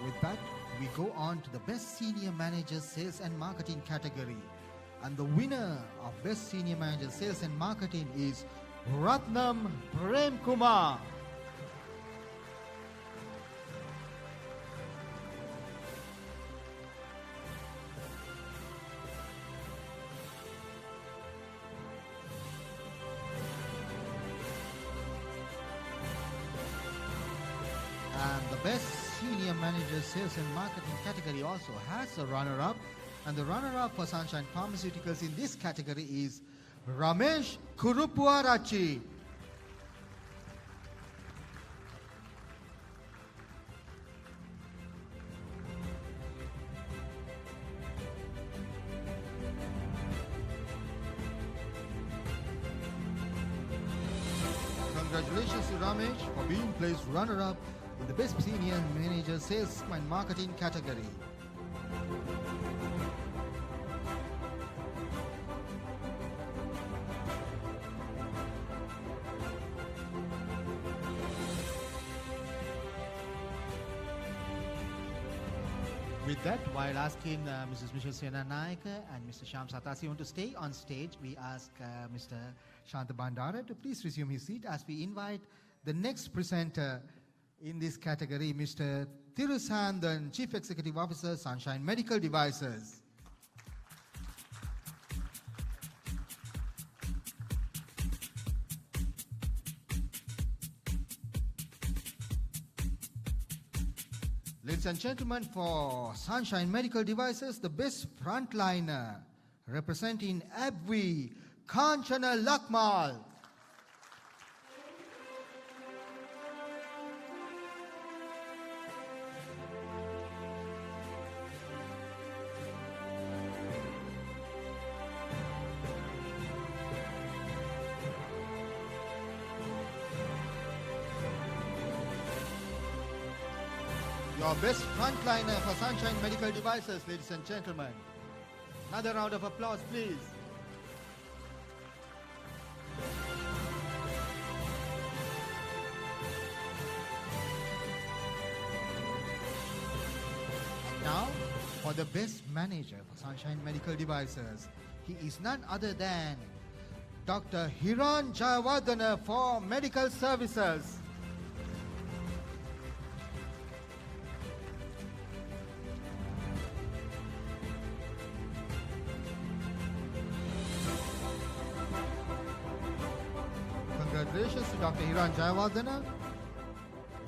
With that, we go on to the Best Senior Manager Sales and Marketing category. And the winner of Best Senior Manager Sales and Marketing is Ratnam Prem Kumar. And the Best Senior Manager Sales and Marketing category also has a runner-up. And the runner-up for Sunshine Pharmaceuticals in this category is Ramesh Kurupuarachi. Congratulations to Ramesh for being placed runner-up in the Best Senior Manager Sales and Marketing category. With that, while asking Mrs. Michelle Sena Naik and Mr. Shyam Satasivan to stay on stage, we ask Mr. Shanta Bandara to please resume his seat as we invite the next presenter in this category, Mr. Thirusandan, Chief Executive Officer, Sunshine Medical Devices. Ladies and gentlemen, for Sunshine Medical Devices, the best frontliner representing AbbVie, Kanchana Lakmal. Your best frontliner for Sunshine Medical Devices, ladies and gentlemen. Another round of applause, please. And now, for the best manager for Sunshine Medical Devices, he is none other than Dr. Hiran Jayawardena for Medical Services. Congratulations to Dr. Hiran Jayawardena,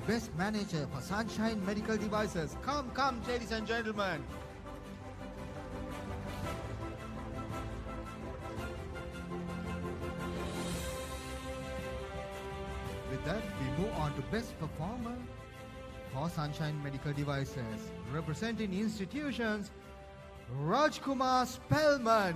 Best Manager for Sunshine Medical Devices. Come, ladies and gentlemen. With that, we move on to Best Performer for Sunshine Medical Devices. Representing institutions, Rajkumar Spellman.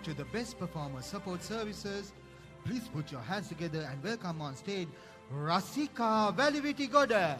To the Best Performer Support Services, please put your hands together and welcome on stage Rasika Velivitigoda.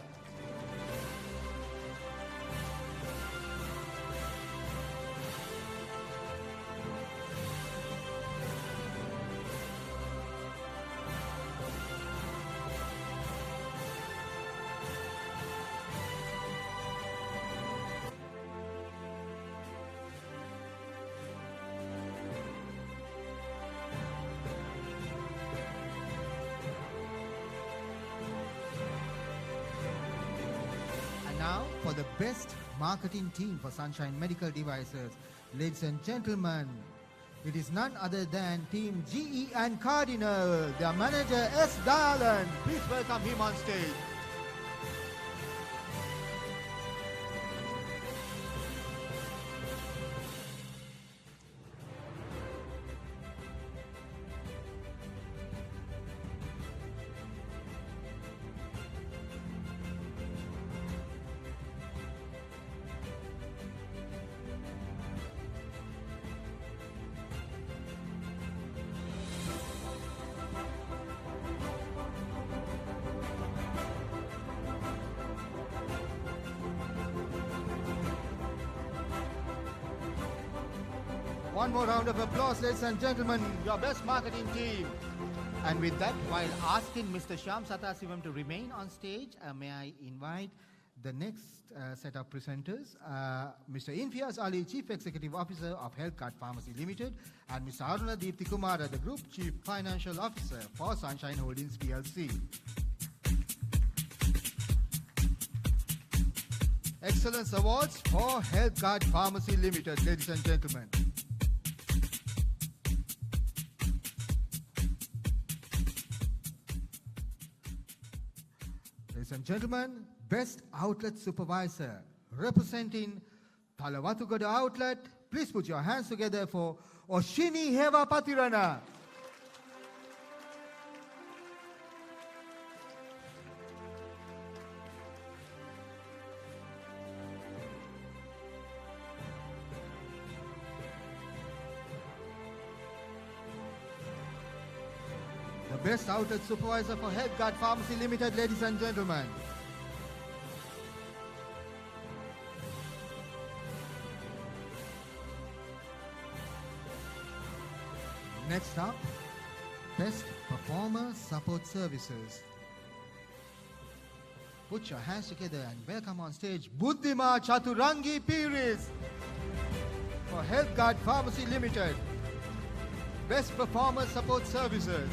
Now for the best marketing team for Sunshine Medical Devices. Ladies and gentlemen, it is none other than Team GE and Cardinal, their manager S. Dalan. Please welcome him on stage. One more round of applause, ladies and gentlemen, your best marketing team. And with that, while asking Mr. Shyam Sathasivam to remain on stage, may I invite the next set of presenters, Mr. Infiaz Ali, Chief Executive Officer of Healthcard Pharmacy Limited, and Mr. Aruna Deepthi Kumara, the Group Chief Financial Officer for Sunshine Holdings PLC. Excellence Awards for Healthcard Pharmacy Limited, ladies and gentlemen. Ladies and gentlemen, Best Outlet Supervisor, representing Talawatugoda Outlet, please put your hands together for Oshini Heva Patirana. The Best Outlet Supervisor for Healthcard Pharmacy Limited, ladies and gentlemen. Next up, Best Performer Support Services. Put your hands together and welcome on stage Buddhima Chaturangi Piris for Healthcard Pharmacy Limited. Best Performer Support Services.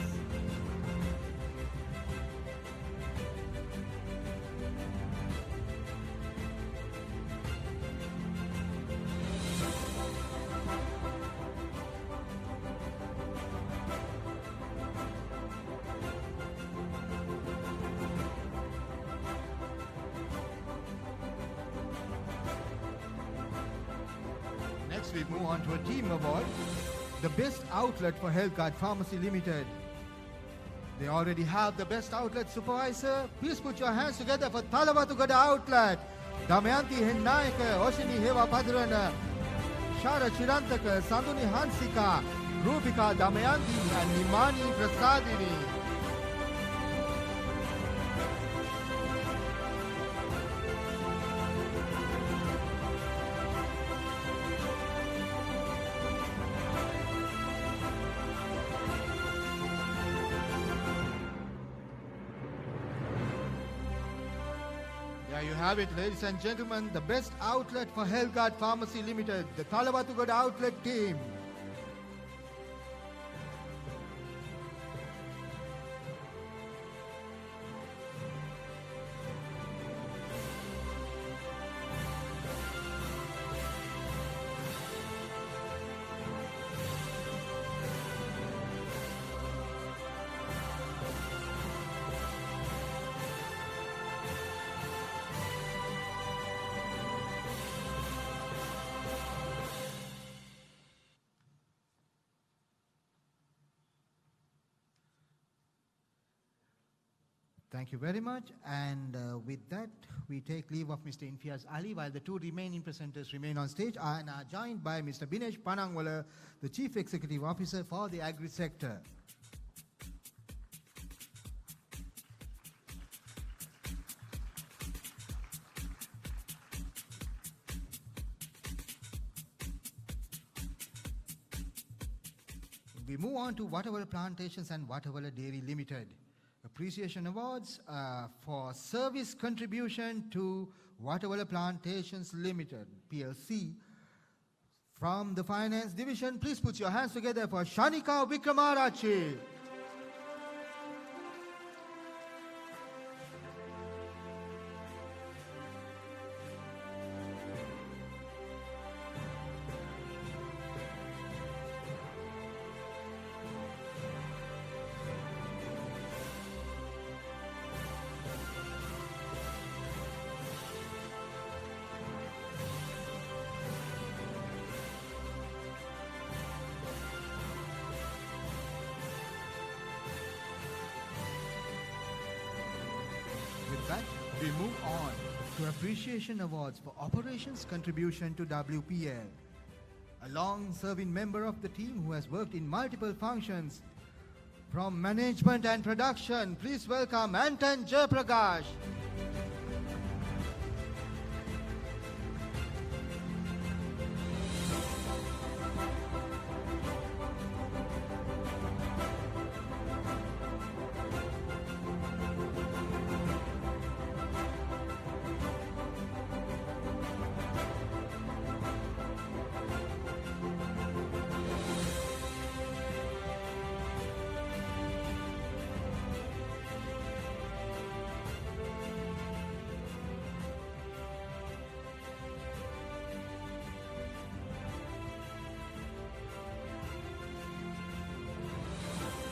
we move on to a team award. The best outlet for Health Guard Pharmacy Limited. They already have the best outlet supervisor. Please put your hands together for Talavatugada Outlet. Damayanti Hennayaka, Oshini Heva Padrana, Shara Chirantaka, Sanduni Hansika, Rupika Damayanti, and Nimani Prasadini. There you have it, ladies and gentlemen, the best outlet for Health Guard Pharmacy Limited, the Talavatugada Outlet team. Thank you very much. And with that, we take leave of Mr. Infiaz Ali while the two remaining presenters remain on stage and are joined by Mr. Binesh Panangwala, the Chief Executive Officer for the Agri Sector. We move on to Waterwala Plantations and Waterwala Dairy Limited. Appreciation Awards for service contribution to Waterwala Plantations Limited, PLC. From the Finance Division, please put your hands together for Shanika Wikramarachi. With that, we move on to Appreciation Awards for Operations Contribution to WPL. A long-serving member of the team who has worked in multiple functions from management and production, please welcome Anton Jayaprakash.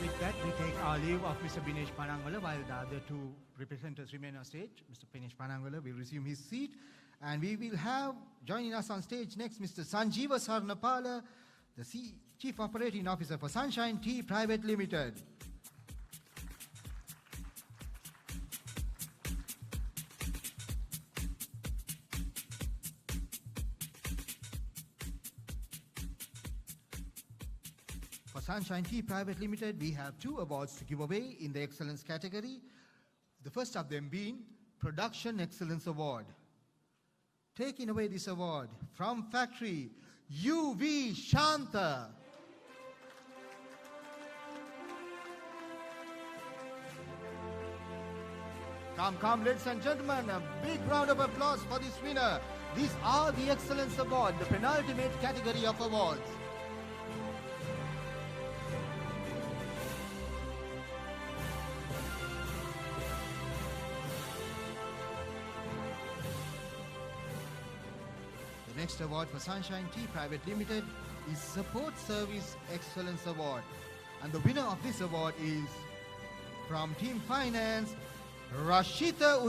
With that, we take our leave of Mr. Binesh Panangwala while the other two representatives remain on stage. Mr. Binesh Panangwala will resume his seat, and we will have joining us on stage next Mr. Sanjeeva Sarnapala, the Chief Operating Officer for Sunshine Tea Private Limited. For Sunshine Tea Private Limited, we have two awards to give away in the Excellence category. The first of them being Production Excellence Award. Taking away this award from factory, UV Shanta. Come, ladies and gentlemen, a big round of applause for this winner. These are the Excellence Award, the penultimate category of awards. The next award for Sunshine Tea Private Limited is Support Service Excellence Award. And the winner of this award is from Team Finance, Rashita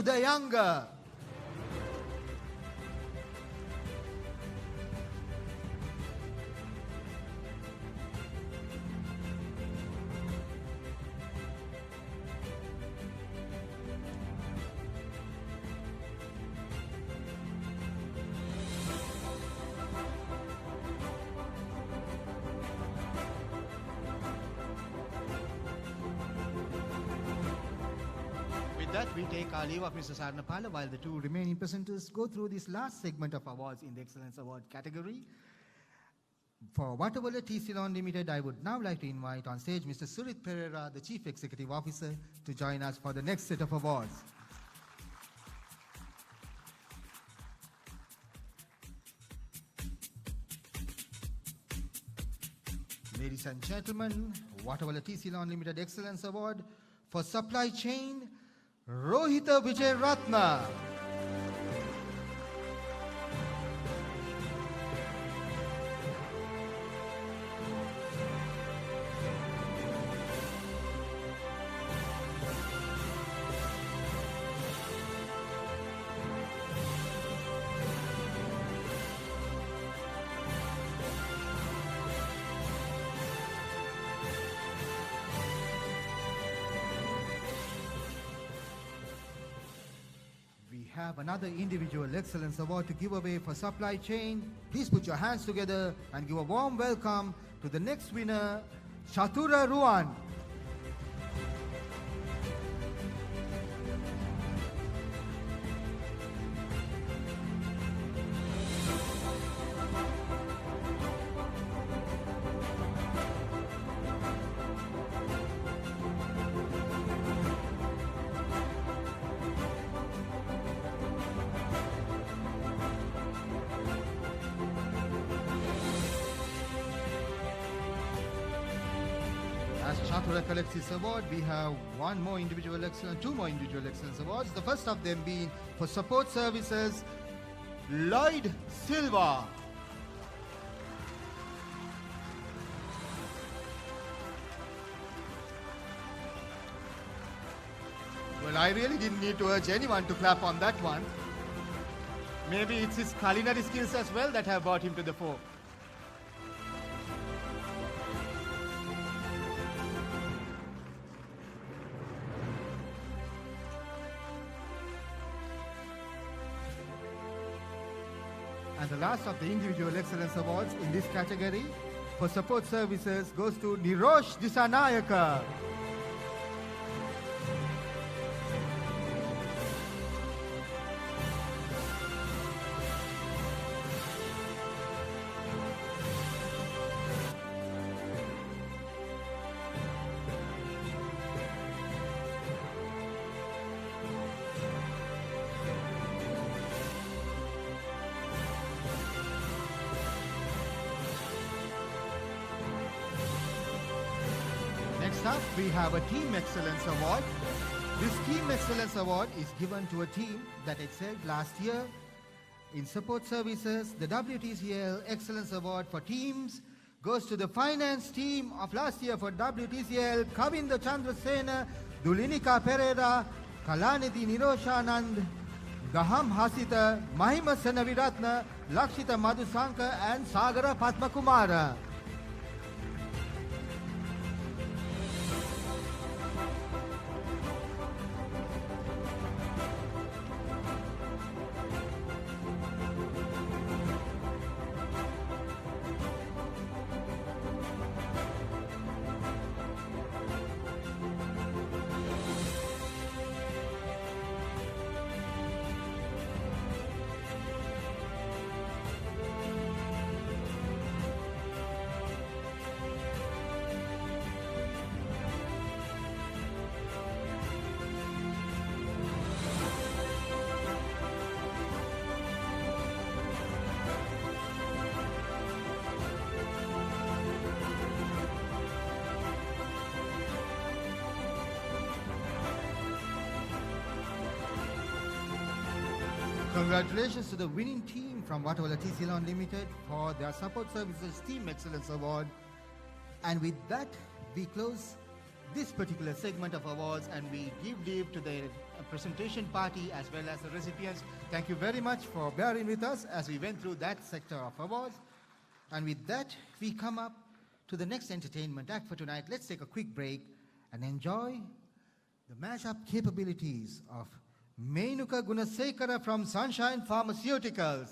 that, we take our leave of Mr. Sarnapala while the two remaining presenters go through this last segment of awards in the Excellence Award category. For Waterwala Tea Ceylon Limited, I would now like to invite on stage Mr. Surit Pereira, the Chief Executive Officer, to join us for the next set of awards. Ladies and gentlemen, Waterwala Tea Ceylon Limited Excellence Award for Supply Chain, Rohita Vijay Ratna. Have another individual excellence award to give away for supply chain. Please put your hands together and give a warm welcome to the next winner, Chatura Ruan. As Chatura collects this award, we have two more individual excellence awards. The first of them being for support services, Lloyd Silva. Well, I really didn't need to urge anyone to clap on that one. Maybe it's his culinary skills as well that have brought him to the fore. And the last of the individual excellence awards in this category for support services goes to Nirosh Disanayaka. Next up, we have a Team Excellence Award. This Team Excellence Award is given to a team that excelled last year in support services. The WTCL Excellence Award for teams goes to the finance team of last year for WTCL, Kavinda Chandrasena, Dulinika Pereira, Kalanidhi Niroshanand, Gaham Hasita, Mahima Sanaviratna, Lakshita Madhusanka, and Sagara Padmakumara. Congratulations to the winning team from Waterwala Tea Ceylon Limited for their Support Services Team Excellence Award. And with that, we close this particular segment of awards and we give leave to the presentation party as well as the recipients. Thank you very much for bearing with us as we went through that sector of awards. And with that, we come up to the next entertainment act for tonight. Let's take a quick break and enjoy the mashup capabilities of Menuka Gunasekara from Sunshine Pharmaceuticals.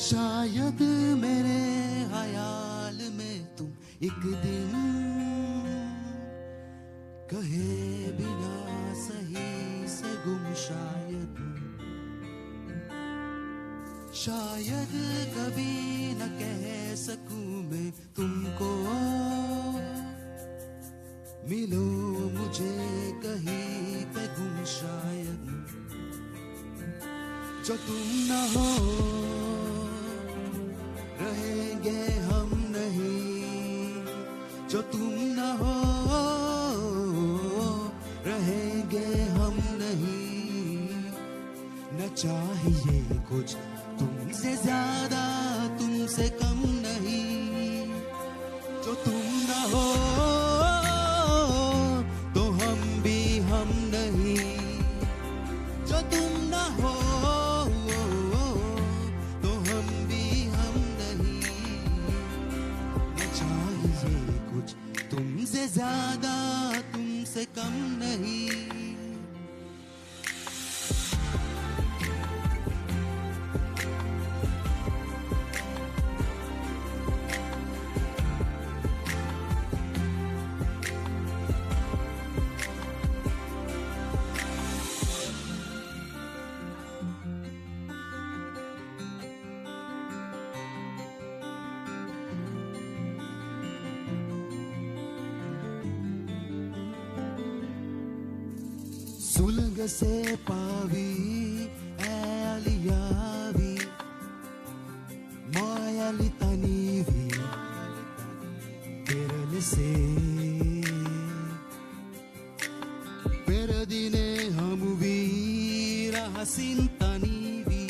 शायद मेरे ख्याल में तुम एक दिन कहे बिना सही से गुम शायद कभी न कह सकूं मैं तुमको मिलो मुझे कहीं पे गुम शायद जो तुम न हो रहेंगे हम नहीं जो तुम न हो रहेंगे हम नहीं न चाहिए कुछ तुमसे ज्यादा तुमसे कम नहीं जो तुम न हो तो हम भी हम नहीं जो तुम न हो तो हम भी हम नहीं न चाहिए कुछ तुमसे ज्यादा तुमसे कम नहीं सुलग से पावी ऐलियावी मायाली तनीवी पेरल से पेरदिने हम वीर हसीन तनीवी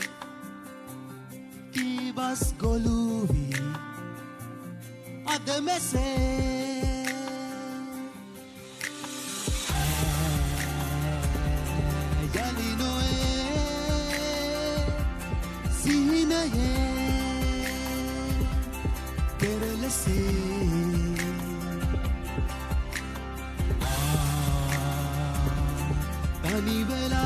की बस गोलूवी अदमे से Tanivela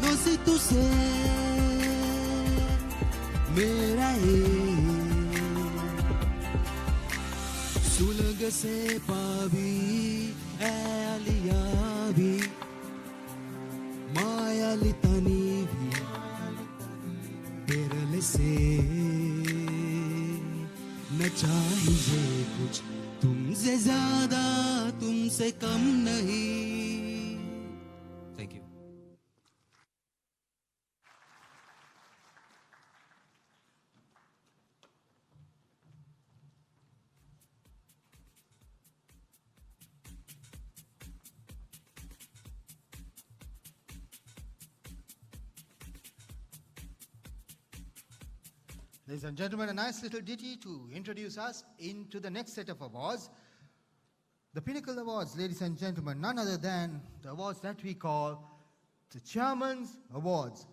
no si tu se mera hai सुलग से पावी ऐलिया भी मायाली तनी भी पेरल से न चाहिए कुछ तुमसे ज्यादा तुमसे कम नहीं thank you Ladies and gentlemen, a nice little ditty to introduce us into the next set of awards. The Pinnacle Awards, ladies and gentlemen, none other than the awards that we call the Chairman's Awards.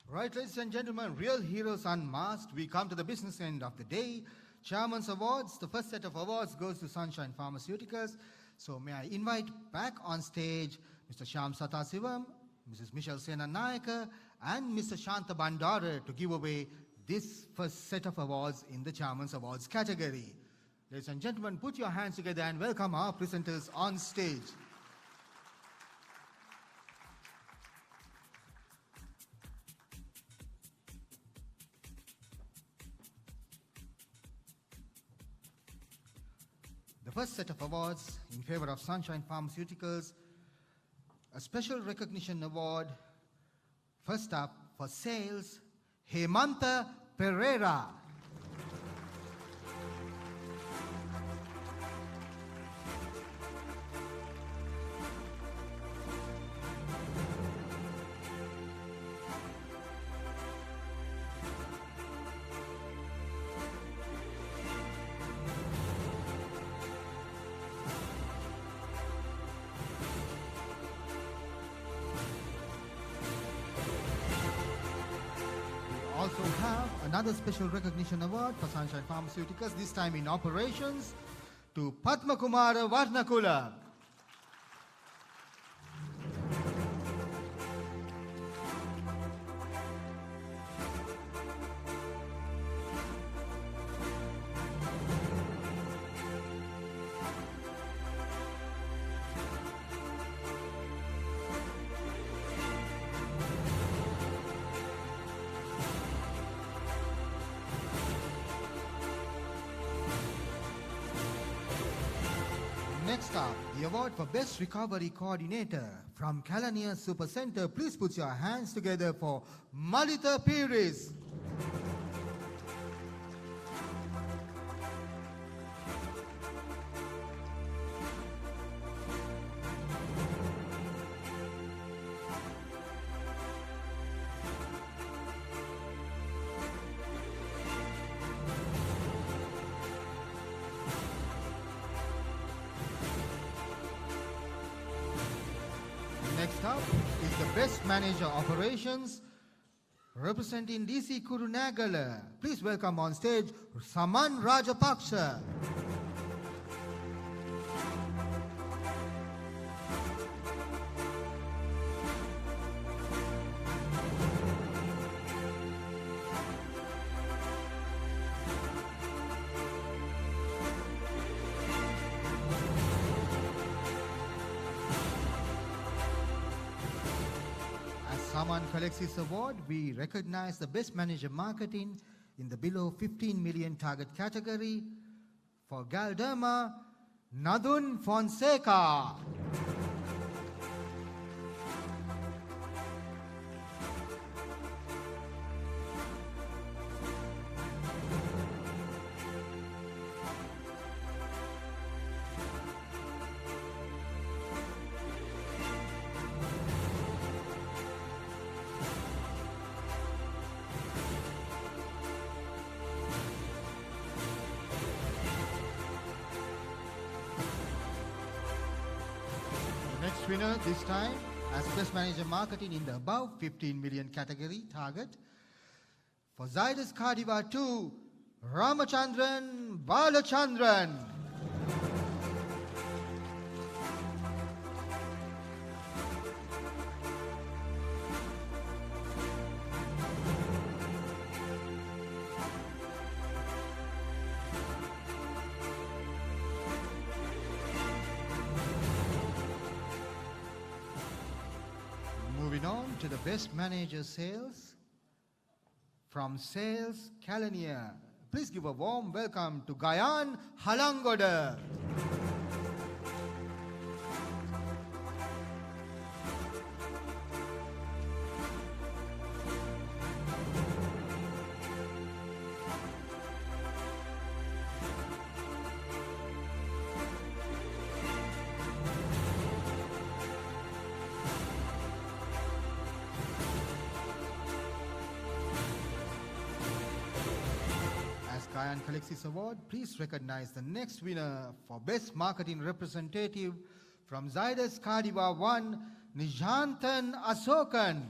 Right, ladies and gentlemen, real heroes unmasked. We come to the business end of the day. Chairman's Awards. The first set of awards goes to Sunshine Pharmaceuticals. So may I invite back on stage Mr. Shyam Satasivam, Mrs. Michelle Sena Nayaka, and Mr. Shanta Bandara to give away this first set of awards in the Chairman's Awards category. Ladies and gentlemen, put your hands together and welcome our presenters on stage. The first set of awards in favor of Sunshine Pharmaceuticals a special recognition award. First up, for sales, Hemanta Pereira. Also have another special recognition award for Sunshine Pharmaceuticals, this time in operations, to Padma Kumara Varnakula. Next up, the award for Best Recovery Coordinator from Kalania Super Center. Please put your hands together for Malita Pires. Next up is the Best Manager Operations representing DC Kurunagala. Please welcome on stage Saman Rajapaksha. Saman collects this award. We recognize the Best Manager Marketing in the below 15 million target category for Galderma Nadun Fonseca. Next winner this time as Best Manager Marketing in the above 15 million category target for Zydus Cardiva 2, Ramachandran Balachandran. Moving on to the Best Manager Sales from Sales Kalania. Please give a warm welcome to Gayan Halangoda. Gayan collects this award, please recognize the next winner for Best Marketing Representative from Zydus Cardiva 1, Nijantan Asokan.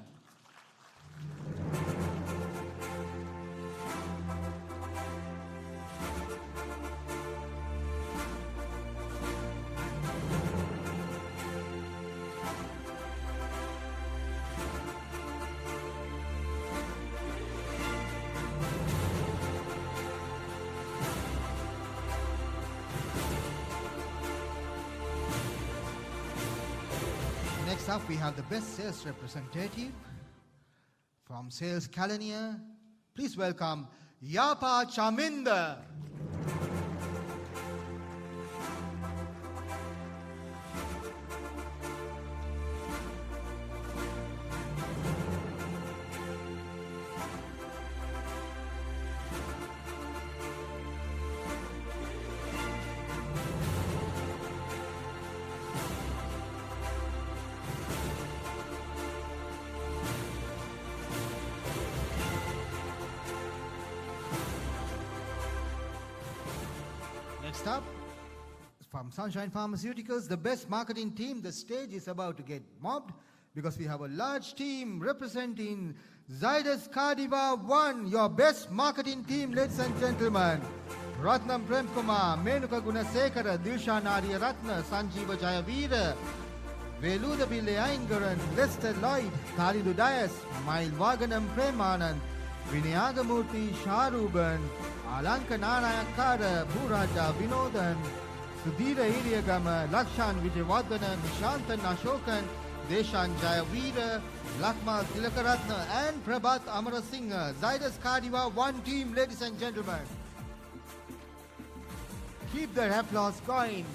Next up, we have the Best Sales Representative from Sales Kalania. Please welcome Yapa Chaminda. Next up, from Sunshine Pharmaceuticals, the best marketing team. The stage is about to get mobbed because we have a large team representing Zydus Cardiva 1, your best marketing team, ladies and gentlemen. Ratnam Premkumar, Menuka Gunasekara, Dilshan Arya Ratna, Sanjeeva Jayavira, Veluda Bille Aingaran, Lester Lloyd, Thalidu Dias, Mail Vaganam Premanand, Vinayagamurti Sharuban, Alanka Narayakara, Buraja Vinodan, Sudhira Iriyagama, Lakshan Vijayavardhana, Nishantan Ashokan, Deshan Jayavira, Lakmal Tilakaratna, and Prabhat Amarasinghe. Zydus Cardiva 1 team, ladies and gentlemen. Keep the applause going.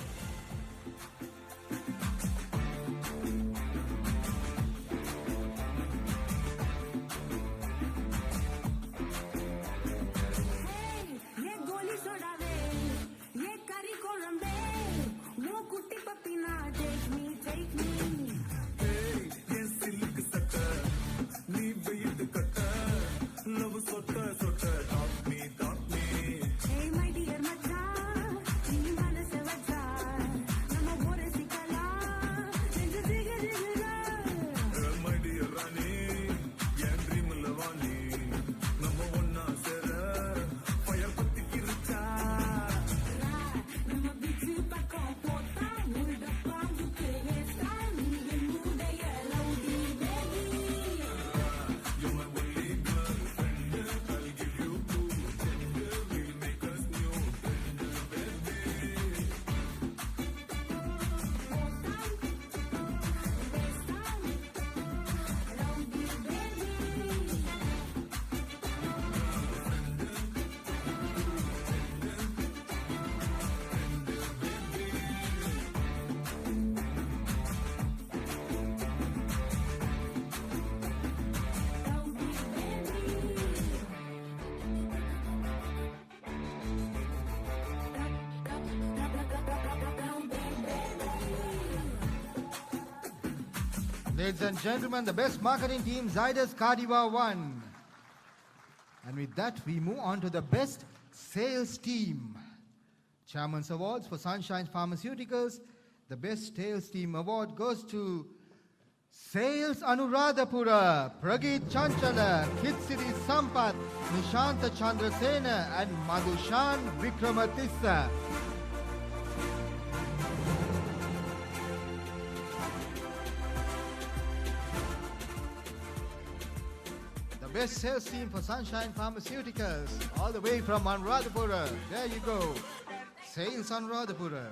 Ladies and gentlemen, the best marketing team, Zydus Cardiva 1. And with that, we move on to the best sales team. Chairman's Awards for Sunshine Pharmaceuticals. The best sales team award goes to Sales Anuradhapura, Pragit Chanchala, Kitsiri Sampath, Nishanta Chandrasena, and Madhushan Vikramatissa. Best sales team for Sunshine Pharmaceuticals, all the way from Anuradhapura. There you go. Sales Anuradhapura.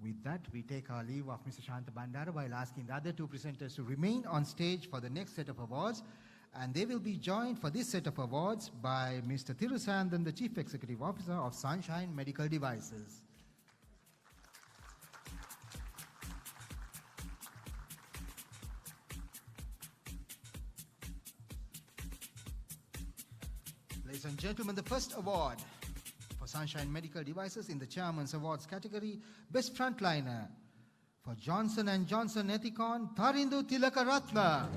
With that, we take our leave of Mr. Shanta Bandara while asking the other two presenters to remain on stage for the next set of awards. And they will be joined for this set of awards by Mr. Thirusandan, the Chief Executive Officer of Sunshine Medical Devices. Ladies and gentlemen, the first award for Sunshine Medical Devices in the Chairman's Awards category, Best Frontliner for Johnson & Johnson Ethicon, Tharindu Tilakaratna.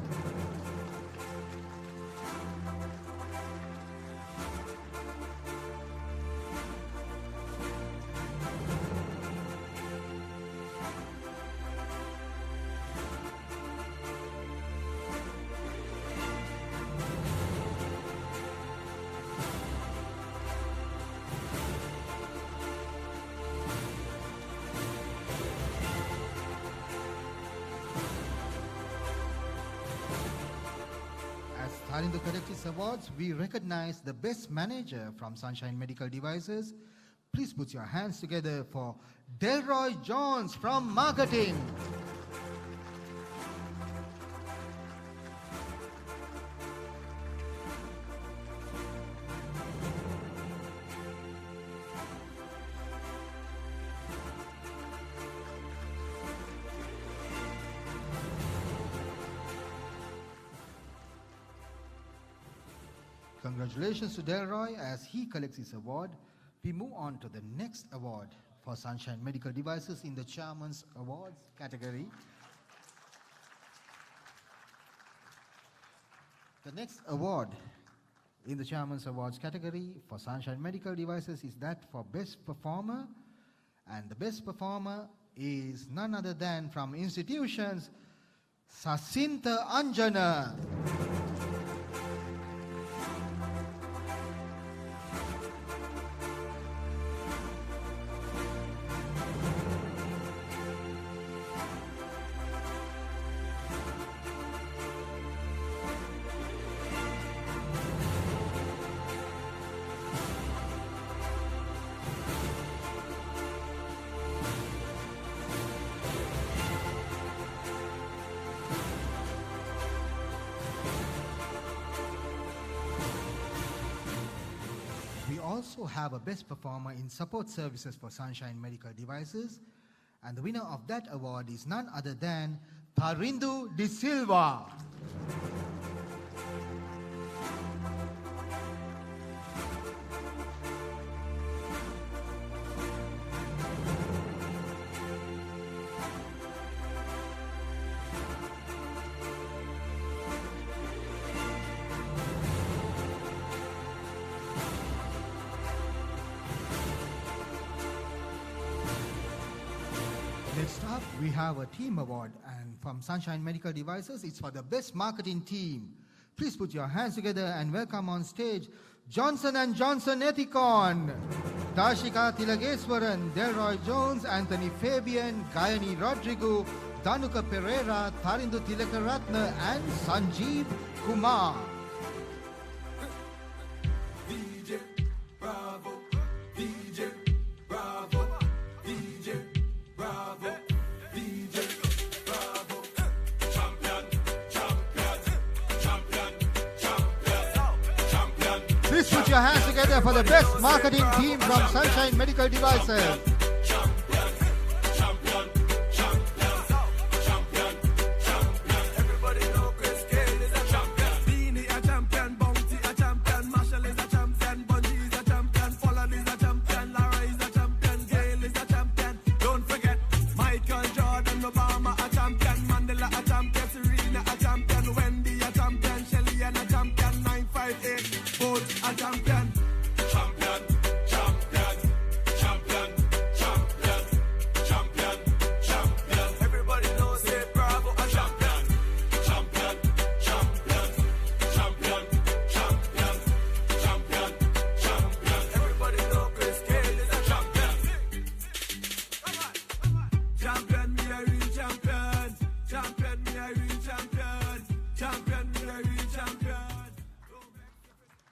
In the Collective Awards, we recognize the best manager from Sunshine Medical Devices. Please put your hands together for Delroy Jones from Marketing. Congratulations to Delroy as he collects his award. We move on to the next award for Sunshine Medical Devices in the Chairman's Awards category. The next award in the Chairman's Awards category for Sunshine Medical Devices is that for Best Performer. And the Best Performer is none other than from institutions, Sasinta Anjana. Also have a Best Performer in Support Services for Sunshine Medical Devices, and the winner of that award is none other than Parindu De Silva. Next up, we have a team award, and from Sunshine Medical Devices, it's for the best marketing team. Please put your hands together and welcome on stage Johnson & Johnson Ethicon, Dashika Tilageswaran, Delroy Jones, Anthony Fabian, Gayani Rodrigo, Danuka Pereira, Tharindu Tilakaratna, and Sanjeev Kumar. Please put your hands together for the best marketing team from Sunshine Medical Devices.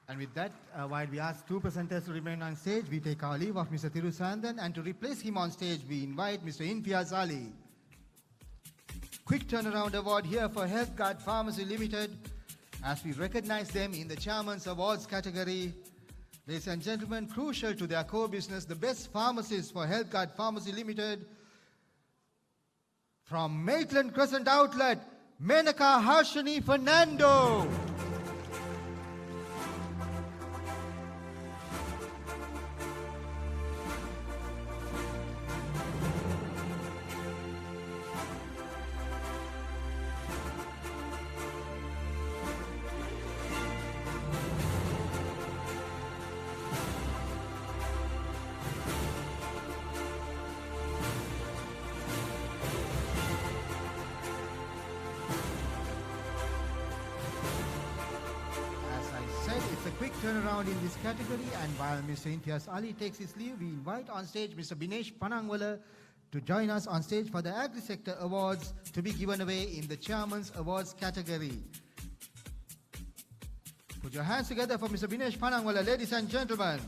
And with that, while we ask two presenters to remain on stage, we take our leave of Mr. Thirusandan, and to replace him on stage, we invite Mr. Infiaz Ali. Quick turnaround award here for HealthGuard Pharmacy Limited, as we recognize them in the Chairman's Awards category. Ladies and gentlemen, crucial to their core business, the best pharmacist for HealthGuard Pharmacy Limited, from Maitland Crescent Outlet, Menaka Harshini Fernando. Quick turnaround in this category, and while Mr. Imtiaz Ali takes his leave, we invite on stage Mr. Binesh Panangwala to join us on stage for the Agri-Sector Awards to be given away in the Chairman's Awards category. Put your hands together for Mr. Binesh Panangwala, ladies and gentlemen.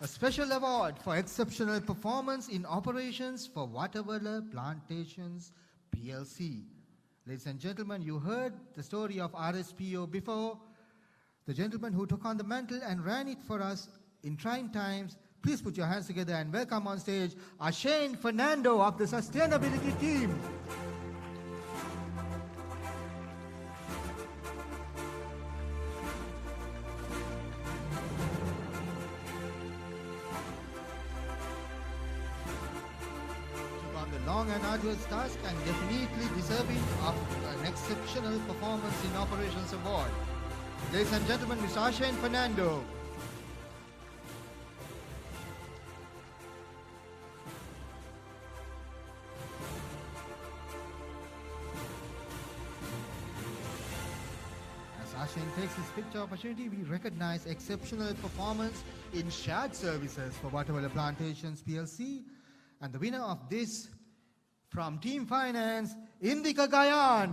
A special award for exceptional performance in operations for Waterwala Plantations PLC. Ladies and gentlemen, you heard the story of RSPO before. The gentleman who took on the mantle and ran it for us in trying times. Please put your hands together and welcome on stage Ashane Fernando of the Sustainability Team. long and arduous task and definitely deserving of an exceptional performance in operations award. Ladies and gentlemen, Mr. Ashane Fernando. As Ashane takes his picture opportunity, we recognize exceptional performance in shared services for Waterwala Plantations PLC. And the winner of this from Team Finance, Indika Gayan.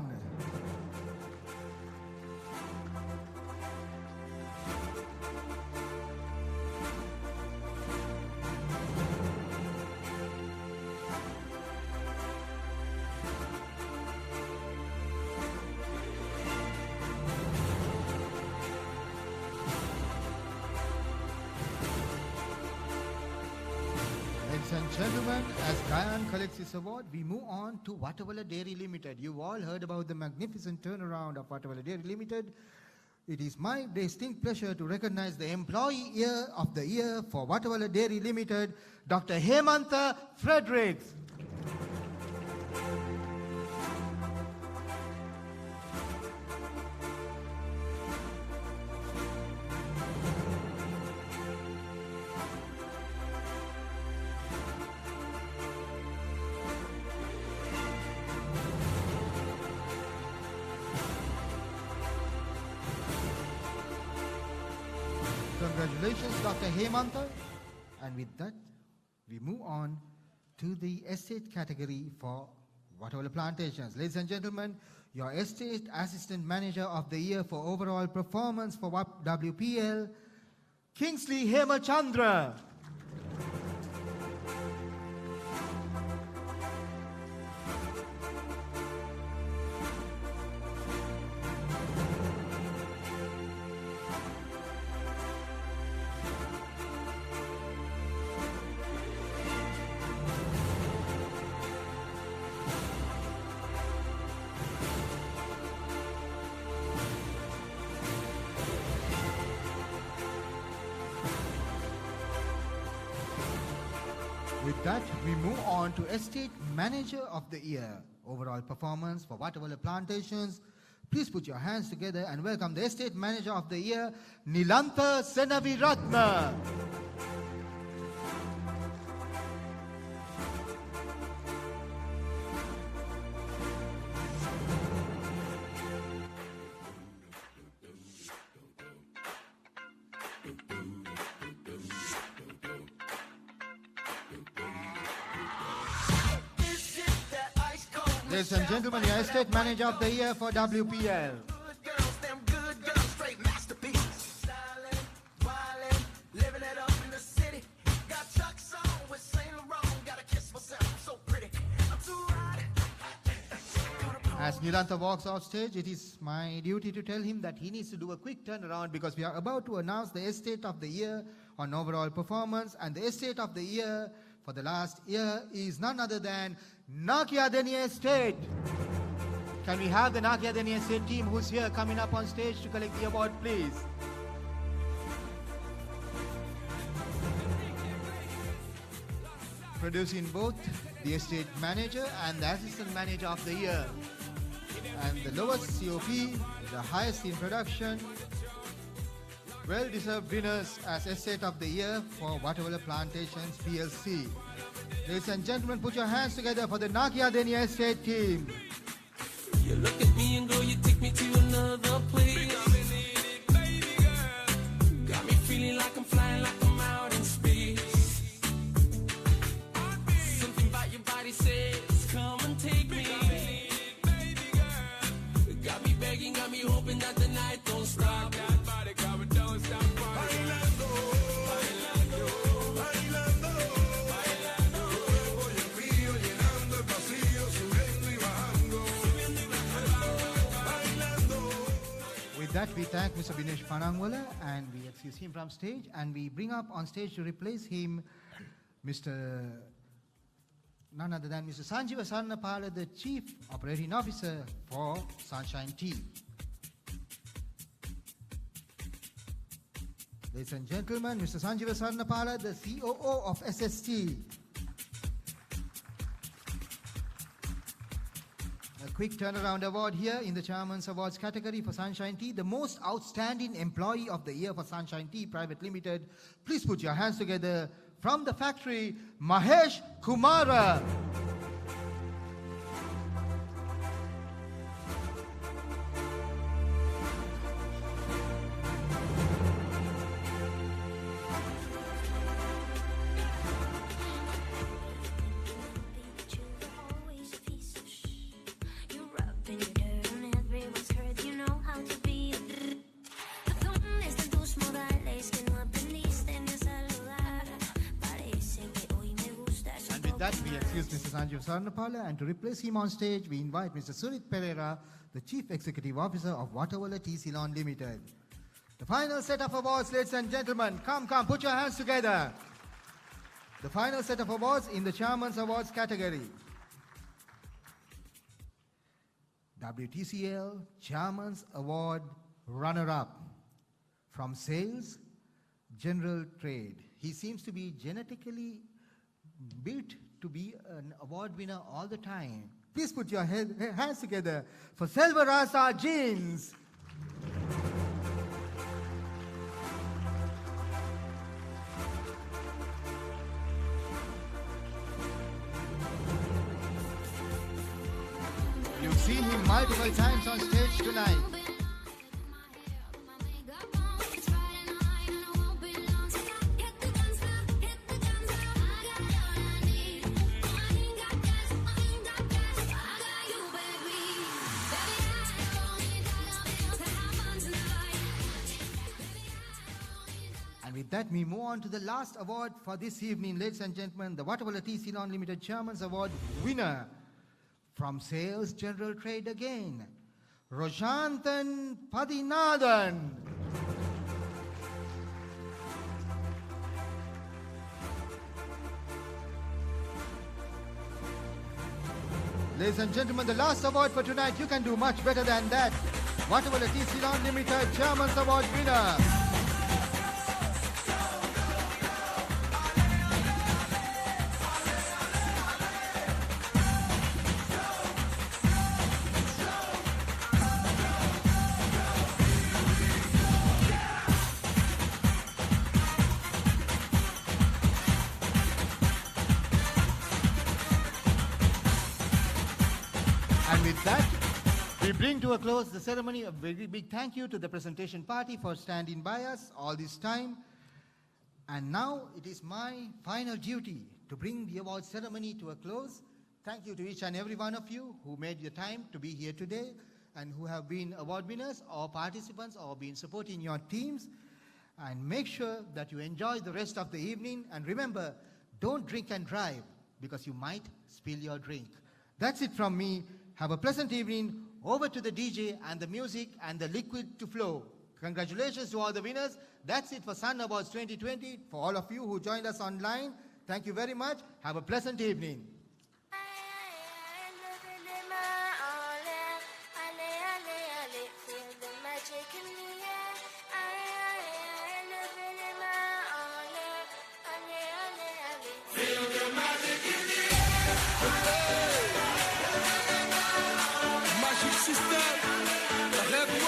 Ladies and gentlemen, as Gayan collects his award, we move on to Waterwala Dairy Limited. You've all heard about the magnificent turnaround of Waterwala Dairy Limited. It is my distinct pleasure to recognize the Employee Year of the Year for Waterwala Dairy Limited, Dr. Hemantha Fredericks. Congratulations, Dr. Hemantha. And with that, we move on to the estate category for Waterwala Plantations. Ladies and gentlemen, your Estate Assistant Manager of the Year for overall performance for WPL, Kingsley Hemachandra. With that, we move on to Estate Manager of the Year. Overall performance for Waterwala Plantations. Please put your hands together and welcome the Estate Manager of the Year, Nilantha Senaviratna. Ladies and gentlemen, your Estate Manager of the Year for WPL. As Nilantha walks off stage, it is my duty to tell him that he needs to do a quick turnaround because we are about to announce the Estate of the Year on overall performance, and the Estate of the Year for the last year is none other than Nakia Deni Estate. Can we have the Nakia Deni Estate team who's here coming up on stage to collect the award, please? Producing both the Estate Manager and the Assistant Manager of the Year. And the lowest COP, the highest in production. Well-deserved winners as Estate of the Year for Waterwala Plantations PLC. Ladies and gentlemen, put your hands together for the Nakia Deni Estate team. You look at me and go, you take me to another place. Got me feeling like I'm flying, like I'm out in space. Something about your body says, come and take me. Got me begging, got me hoping that the night don't stop. That body cover don't stop. Bailando, bailando, bailando, bailando. Voy el mío llenando el vacío, subiendo y bajando. With that, we thank Mr. Vinesh Panangwala and we excuse him from stage, and we bring up on stage to replace him Mr. none other than Mr. Sanjeeva Sarnapala, the Chief Operating Officer for Sunshine Team. Ladies and gentlemen, Mr. Sanjeeva Sarnapala, the COO of SST. quick turnaround award here in the Chairman's Awards category for Sunshine Tea, the most outstanding employee of the year for Sunshine Tea Private Limited. Please put your hands together. From the factory, Mahesh Kumara. That we excuse Mr. Sanjeev Sarnapala, and to replace him on stage, we invite Mr. Surit Pereira, the Chief Executive Officer of Waterwala Tea Ceylon Limited. The final set of awards, ladies and gentlemen. Come, put your hands together. The final set of awards in the Chairman's Awards category. WTCL Chairman's Award runner-up from Sales General Trade. He seems to be genetically built to be an award winner all the time. Please put your hands together for Selvarasa Jeans. You've seen him multiple times on stage tonight. With that, we move on to the last award for this evening, ladies and gentlemen, the Waterwala Tea Ceylon Limited Chairman's Award winner from Sales General Trade again, Roshantan Padinathan. Ladies and gentlemen, the last award for tonight, you can do much better than that. Waterwala Tea Ceylon Limited Chairman's Award winner. And with that, we bring to a close the ceremony. A very big thank you to the presentation party for standing by us all this time. And now it is my final duty to bring the award ceremony to a close. Thank you to each and every one of you who made the time to be here today and who have been award winners or participants or been supporting your teams. And make sure that you enjoy the rest of the evening. And remember, don't drink and drive because you might spill your drink. That's it from me. Have a pleasant evening. Over to the DJ and the music and the liquid to flow. Congratulations to all the winners. That's it for Sun Awards 2020. For all of you who joined us online, thank you very much. Have a pleasant evening.